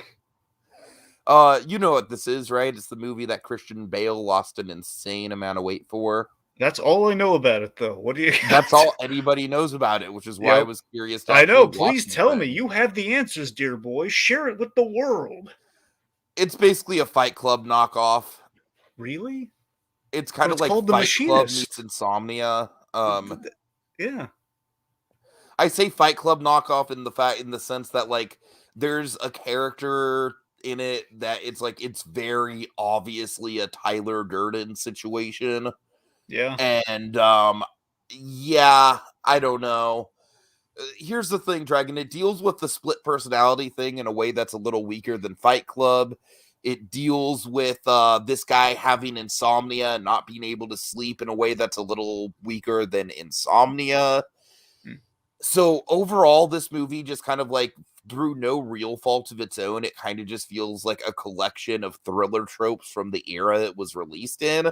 right. You know what this is, right? It's the movie that Christian Bale lost an insane amount of weight for. That's all I know about it, though. What do you got? That's all anybody knows about it, which is why I Yep. was curious to I know. actually watch Please the tell me. thing. You have the answers, dear boy. Share it with the world. It's basically a Fight Club knockoff. Really? It's kind But of it's like called The Fight Club Machinist. meets Insomnia. Yeah. I say Fight Club knockoff in the sense that like there's a character in it that it's very obviously a Tyler Durden situation. Yeah. And yeah, I don't know. Here's the thing, Dragon. It deals with the split personality thing in a way that's a little weaker than Fight Club. It deals with this guy having insomnia and not being able to sleep in a way that's a little weaker than Insomnia. So overall, this movie just kind of like through no real fault of its own, it kind of just feels like a collection of thriller tropes from the era it was released in.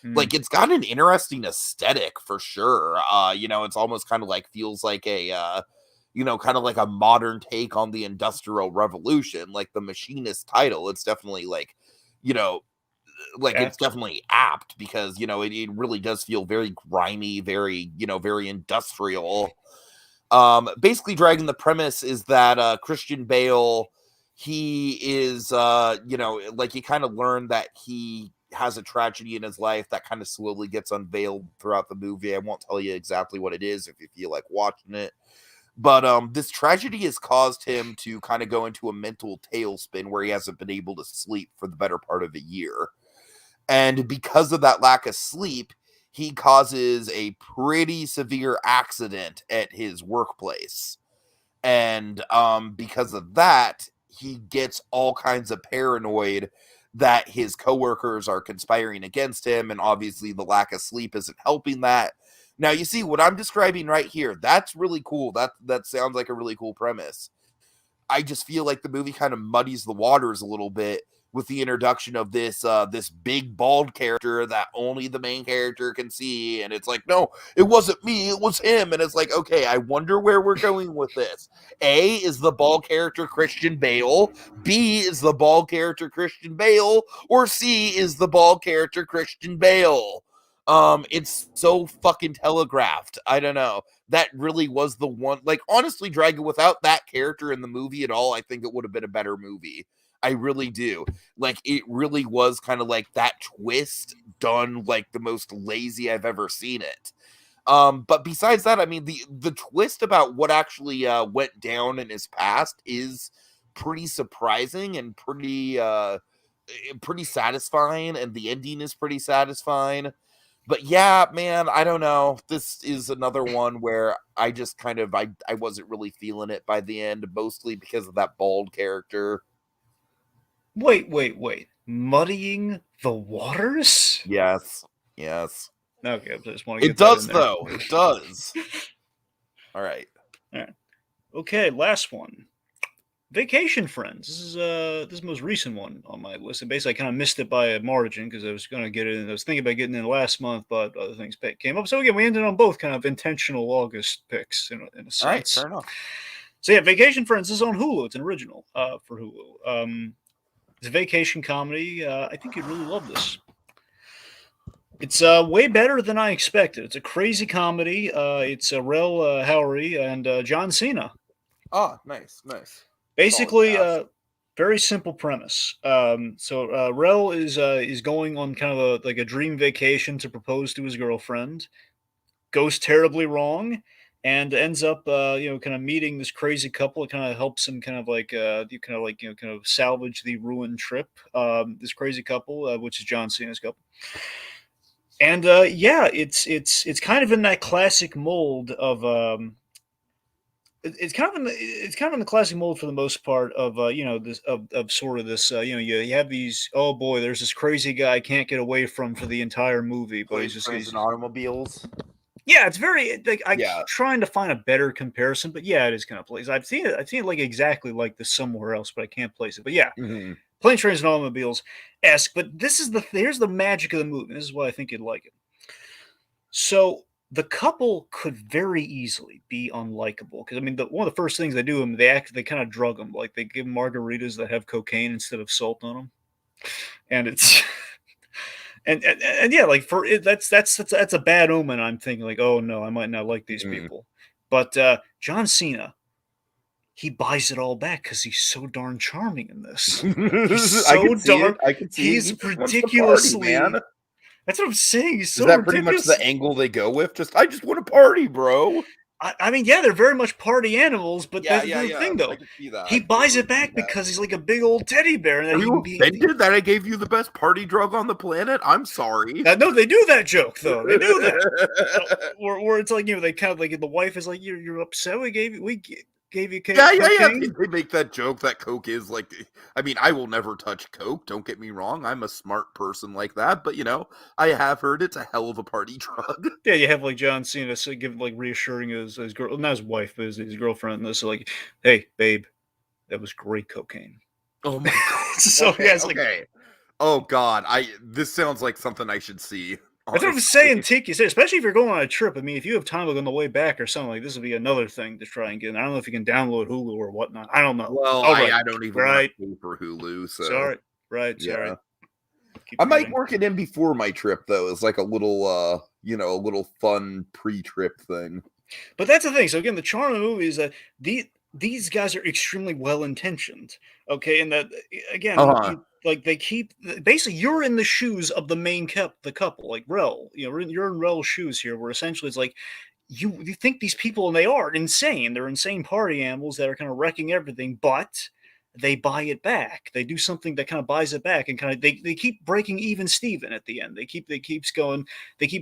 Like it's got an interesting aesthetic for sure. It's almost kind of like feels like a kind of like a modern take on the Industrial Revolution, like the Machinist title. It's definitely like, it's definitely apt because it really does feel very grimy, very very industrial. Basically, Dragon, the premise is that Christian Bale, he is like you kind of learn that he has a tragedy in his life that kind of slowly gets unveiled throughout the movie. I won't tell you exactly what it is if you feel like watching it. But this tragedy has caused him to kind of go into a mental tailspin where he hasn't been able to sleep for the better part of a year. And because of that lack of sleep, he causes a pretty severe accident at his workplace. And because of that, he gets all kinds of paranoid that his coworkers are conspiring against him. And obviously the lack of sleep isn't helping that. Now, you see what I'm describing right here. That's really cool. That sounds like a really cool premise. I just feel like the movie kind of muddies the waters a little bit with the introduction of this big bald character that only the main character can see, and it's like, no, it wasn't me, it was him. And it's like, okay, I wonder where we're going with this. A, is the bald character Christian Bale? B, is the bald character Christian Bale? Or C, is the bald character Christian Bale? It's so fucking telegraphed. I don't know. That really was the one. Like, honestly, Dragon, without that character in the movie at all, I think it would have been a better movie. I really do. Like, it really was kind of like that twist done like the most lazy I've ever seen it. But besides that, I mean, the twist about what actually went down in his past is pretty surprising and pretty satisfying, and the ending is pretty satisfying. But yeah, man, I don't know. This is another one where I just kind of I wasn't really feeling it by the end, mostly because of that bald character. Wait. Muddying the waters? Yes. Okay, I just want to It get that does in there. though. It does. All right. Okay, last one. Vacation Friends. This is the most recent one on my list. And basically, I kind of missed it by a margin because I was going to get it in. I was thinking about getting it in last month, but other things came up. So again, we ended on both kind of intentional August picks in a sense. All right, fair enough. So yeah, Vacation Friends is on Hulu. It's an original for Hulu. It's a vacation comedy. I think you'd really love this. It's way better than I expected. It's a crazy comedy. It's Rel Howery and John Cena. Oh, nice. Basically, very simple premise. So Rel is going on kind of a dream vacation to propose to his girlfriend. Goes terribly wrong, and ends up kind of meeting this crazy couple. It kind of helps him kind of salvage the ruined trip. This crazy couple, which is John Cena's couple. And it's kind of in that classic mold of it's kind of in the classic mold for the most part of this of sort of this you have these, oh boy, there's this crazy guy I can't get away from for the entire movie, but he's in automobiles. Yeah, it's very like I Yeah. keep trying to find a better comparison, but yeah, it is kind of place. I've seen it like exactly like this somewhere else, but I can't place it. But yeah, Mhm. Plane, Trains, and Automobiles esque. But this is here's the magic of the movie. This is why I think you'd like it. So the couple could very easily be unlikable because I mean, one of the first things they do, they kind of drug them, like they give margaritas that have cocaine instead of salt on them, and it's and yeah, like for it, that's a bad omen. I'm thinking like, oh no, I might not like these Mhm. people. But John Cena, he buys it all back because he's so darn charming in this. He's I so could see it. darn. I could see it. He He's just wants to party, man. ridiculously. That's what I'm saying. He's Is so that pretty much the ridiculous. angle they go with? I just want to party, bro. I mean, yeah, they're very much party animals, but Yeah, that's yeah, the yeah. thing, I though. can see that. He I buys totally it see back that. because he's like a big old teddy bear, and Are that he you can be. offended that I gave you the best party drug on the planet? I'm sorry. No, they do that joke though. They do that. Where it's like they kind of like the wife is like you're upset gave you Yeah, yeah, yeah. cocaine. They make that joke that Coke is like. I mean, I will never touch Coke. Don't get me wrong. I'm a smart person like that, but I have heard it's a hell of a party drug. Yeah, you have like John Cena give like reassuring his girl, not his wife, but his girlfriend. This like, hey babe, that was great cocaine. Oh my god. So Okay, yeah, it's like okay. Oh god, this sounds like something I should see. that's what I'm Honestly. saying. Tiki, especially if you're going on a trip. I mean, if you have time like on the way back or something like this, would be another thing to try and get. I don't know if you can download Hulu or whatnot. I don't know. Well, All right, I don't even want right, to pay for Hulu, so sorry, right, sorry. yeah. Keep I might forgetting. work it in before my trip though, as like a little a little fun pre-trip thing. But that's the thing. So again, the charm of the movie is that these guys are extremely well intentioned. Okay, and that again, Uh-huh. they keep basically you're in the shoes of the the couple, like Rel. You're in Rel's shoes here, where essentially it's like you think these people and they are insane. They're insane party animals that are kind of wrecking everything, but they buy it back. They do something that kind of buys it back and kind of they keep breaking even Steven at the end. They keep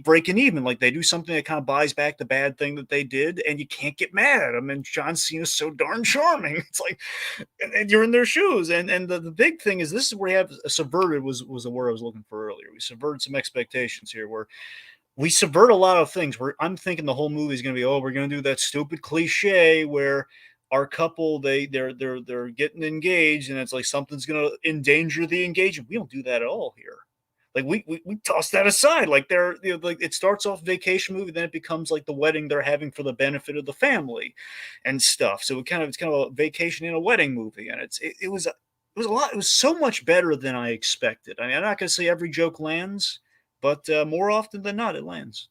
breaking even. Like they do something that kind of buys back the bad thing that they did, and you can't get mad at them. And John Cena's so darn charming. It's like and you're in their shoes. And the big thing is this is where you have subverted was the word I was looking for earlier. We subverted some expectations here where we subvert a lot of things. Where I'm thinking the whole movie is going to be, oh, we're going to do that stupid cliche where our couple they're getting engaged, and it's like something's going to endanger the engagement. We don't do that at all here. Like we toss that aside. Like like it starts off vacation movie, then it becomes like the wedding they're having for the benefit of the family, and stuff. So it's kind of a vacation in a wedding movie, and it was a lot. It was so much better than I expected. I mean, I'm not going to say every joke lands, but more often than not, it lands.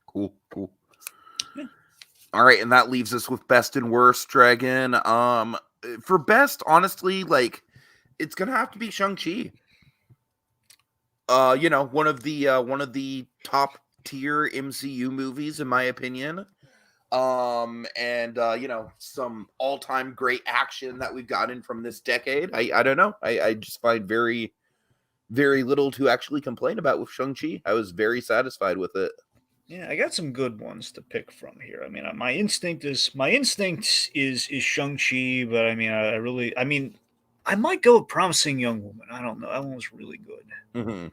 Cool, cool. Yeah. All right, and that leaves us with best and worst, Dragon. For best, honestly, like it's gonna have to be Shang-Chi. One of the top tier MCU movies, in my opinion. And some all-time great action that we've gotten from this decade. I don't know. I just find very, very little to actually complain about with Shang-Chi. I was very satisfied with it. Yeah, I got some good ones to pick from here. I mean, my instinct is Shang-Chi, but I mean, I might go with Promising Young Woman. I don't know. That one was really good. Mm-hmm.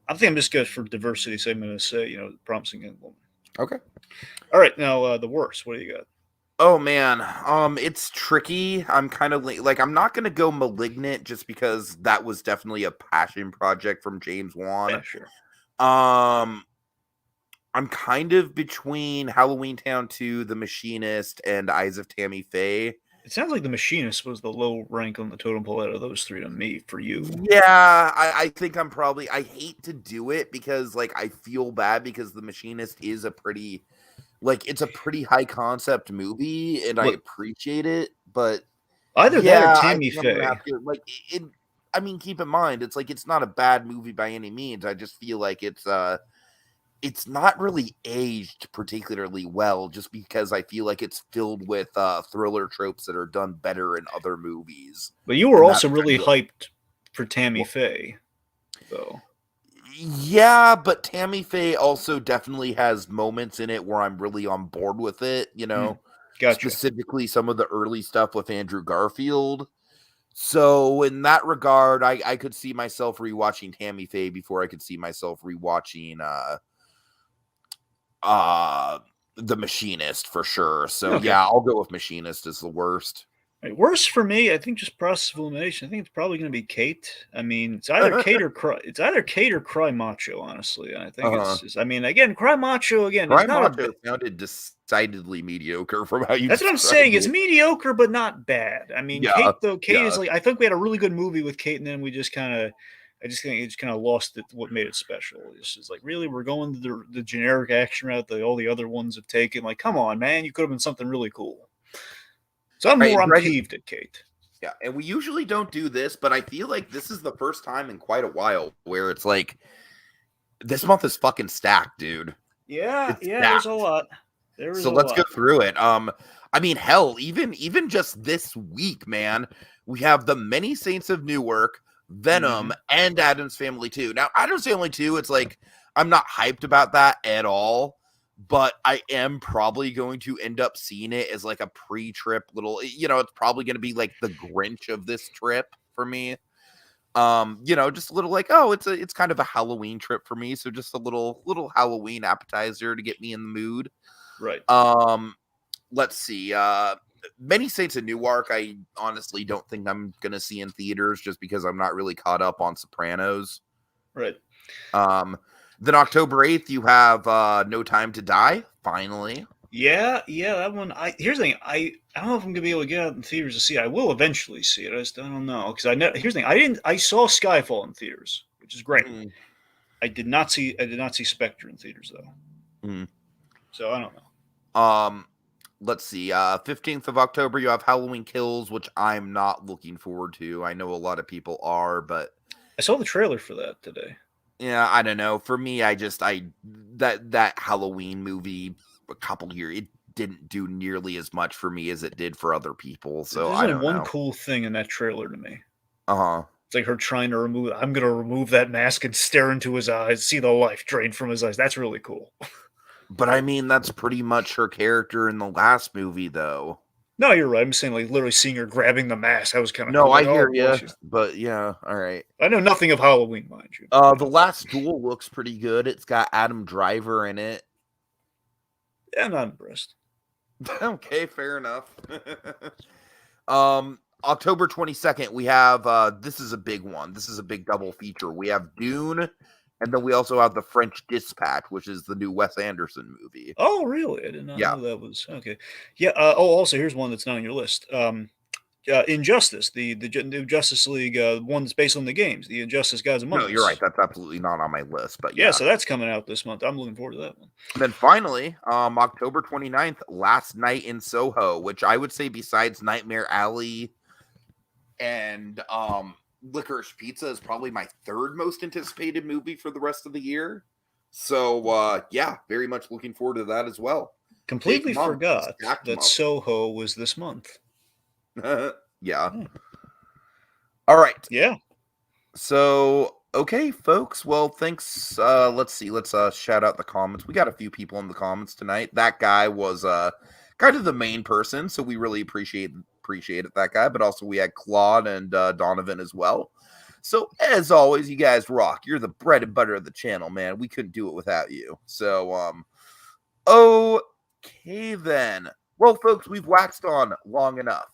I think I'm just good for diversity, so I'm going to say, Promising Young Woman. Okay. All right, now the worst. What do you got? Oh man, it's tricky. I'm kind of like I'm not gonna go Malignant just because that was definitely a passion project from James Wan. Yeah, sure. I'm kind of between Halloween Town 2, The Machinist, and Eyes of Tammy Faye. It sounds like The Machinist was the low rank on the totem pole out of those three to me for you. Yeah, I think I hate to do it because like I feel bad because The Machinist is it's a pretty high concept movie and I appreciate it, but either that or Tammy Faye. I mean, keep in mind, it's not a bad movie by any means. I just feel like it's not really aged particularly well just because I feel like it's filled with thriller tropes that are done better in other movies. But you were also really hyped for Tammy Faye, though. Yeah, but Tammy Faye also definitely has moments in it where I'm really on board with it, Gotcha. Specifically some of the early stuff with Andrew Garfield. So in that regard, I could see myself rewatching Tammy Faye before I could see myself rewatching The Machinist for sure. So Okay. yeah, I'll go with Machinist as the worst. Right, worse for me, I think just process of elimination. I think it's probably going to be Kate. I mean, it's either Kate or Cry. It's either Kate or Cry Macho. Honestly, I think it's just. I mean, again, Cry Macho. Again, he's Cry not a. Macho sounded decidedly mediocre from how you That's what I'm described saying. It's it. mediocre, but not bad. I mean, Yeah, Kate though. Kate is yeah. like. I think we had a really good movie with Kate, and then we just kind of. I just think it just kind of lost it. What made it special? It's just like really, we're going to the generic action route that all the other ones have taken. Like, come on, man, you could have been something really cool. So I'm peeved at Kate. Yeah, and we usually don't do this, but I feel like this is the first time in quite a while where it's like this month is fucking stacked, dude. Yeah, there's a lot. So let's go through it. I mean, hell, even just this week, man, we have the Many Saints of Newark, Venom, and Addams Family 2. Now, Addams Family 2, it's like I'm not hyped about that at all. But I am probably going to end up seeing it as like a pre-trip little, it's probably going to be like the Grinch of this trip for me. Just a little like, oh, it's kind of a Halloween trip for me. So just a little Halloween appetizer to get me in the mood. Right. Let's see. Many Saints of Newark, I honestly don't think I'm going to see in theaters just because I'm not really caught up on Sopranos. Right. Then October 8th, you have No Time to Die, finally. Yeah, that one. Here's the thing. I don't know if I'm gonna be able to get out in theaters to see it. I will eventually see it. I don't know because here's the thing. I saw Skyfall in theaters, which is great. I did not see Spectre in theaters though. So I don't know. Let's see. 15th of October, you have Halloween Kills, which I'm not looking forward to. I know a lot of people are, but I saw the trailer for that today. Yeah, I don't know. For me, that Halloween movie a couple years, it didn't do nearly as much for me as it did for other people. So I don't know. One cool thing in that trailer to me. Uh-huh. It's like her trying to I'm going to remove that mask and stare into his eyes, see the life drain from his eyes. That's really cool. But I mean, that's pretty much her character in the last movie, though. No, you're right. I'm saying like literally seeing her grabbing the mask. That was kind of no. Cool. I hear you, but yeah, all right. I know nothing of Halloween, mind you. The Last Duel looks pretty good. It's got Adam Driver in it. Yeah, I'm not impressed. Okay, fair enough. October 22nd, we have this is a big one. This is a big double feature. We have Dune. And then we also have The French Dispatch, which is the new Wes Anderson movie. Oh, really? I did not know that was okay. Yeah. Also, here's one that's not on your list. Injustice, the new Justice League, one that's based on the games, the Injustice Gods Among Us. No, you're right. That's absolutely not on my list. But yeah, so that's coming out this month. I'm looking forward to that one. And then finally, October 29th, Last Night in Soho, which I would say besides Nightmare Alley and Licorice Pizza is probably my third most anticipated movie for the rest of the year. So, yeah, very much looking forward to that as well. Completely forgot that Soho was this month. Yeah. All right. Yeah. So, okay, folks. Well, thanks. Let's see. Let's shout out the comments. We got a few people in the comments tonight. That guy was kind of the main person, so we really appreciated that guy, but also we had Claude and Donovan as well. So as always, you guys rock. You're the bread and butter of the channel, man. We couldn't do it without you. So okay then. Well, folks, we've waxed on long enough.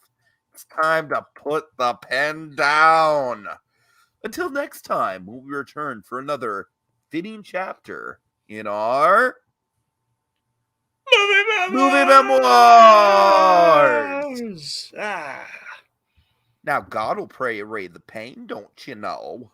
It's time to put the pen down. Until next time, we'll return for another fitting chapter in our Movie Memoirs! Now, God will pray away the pain, don't you know?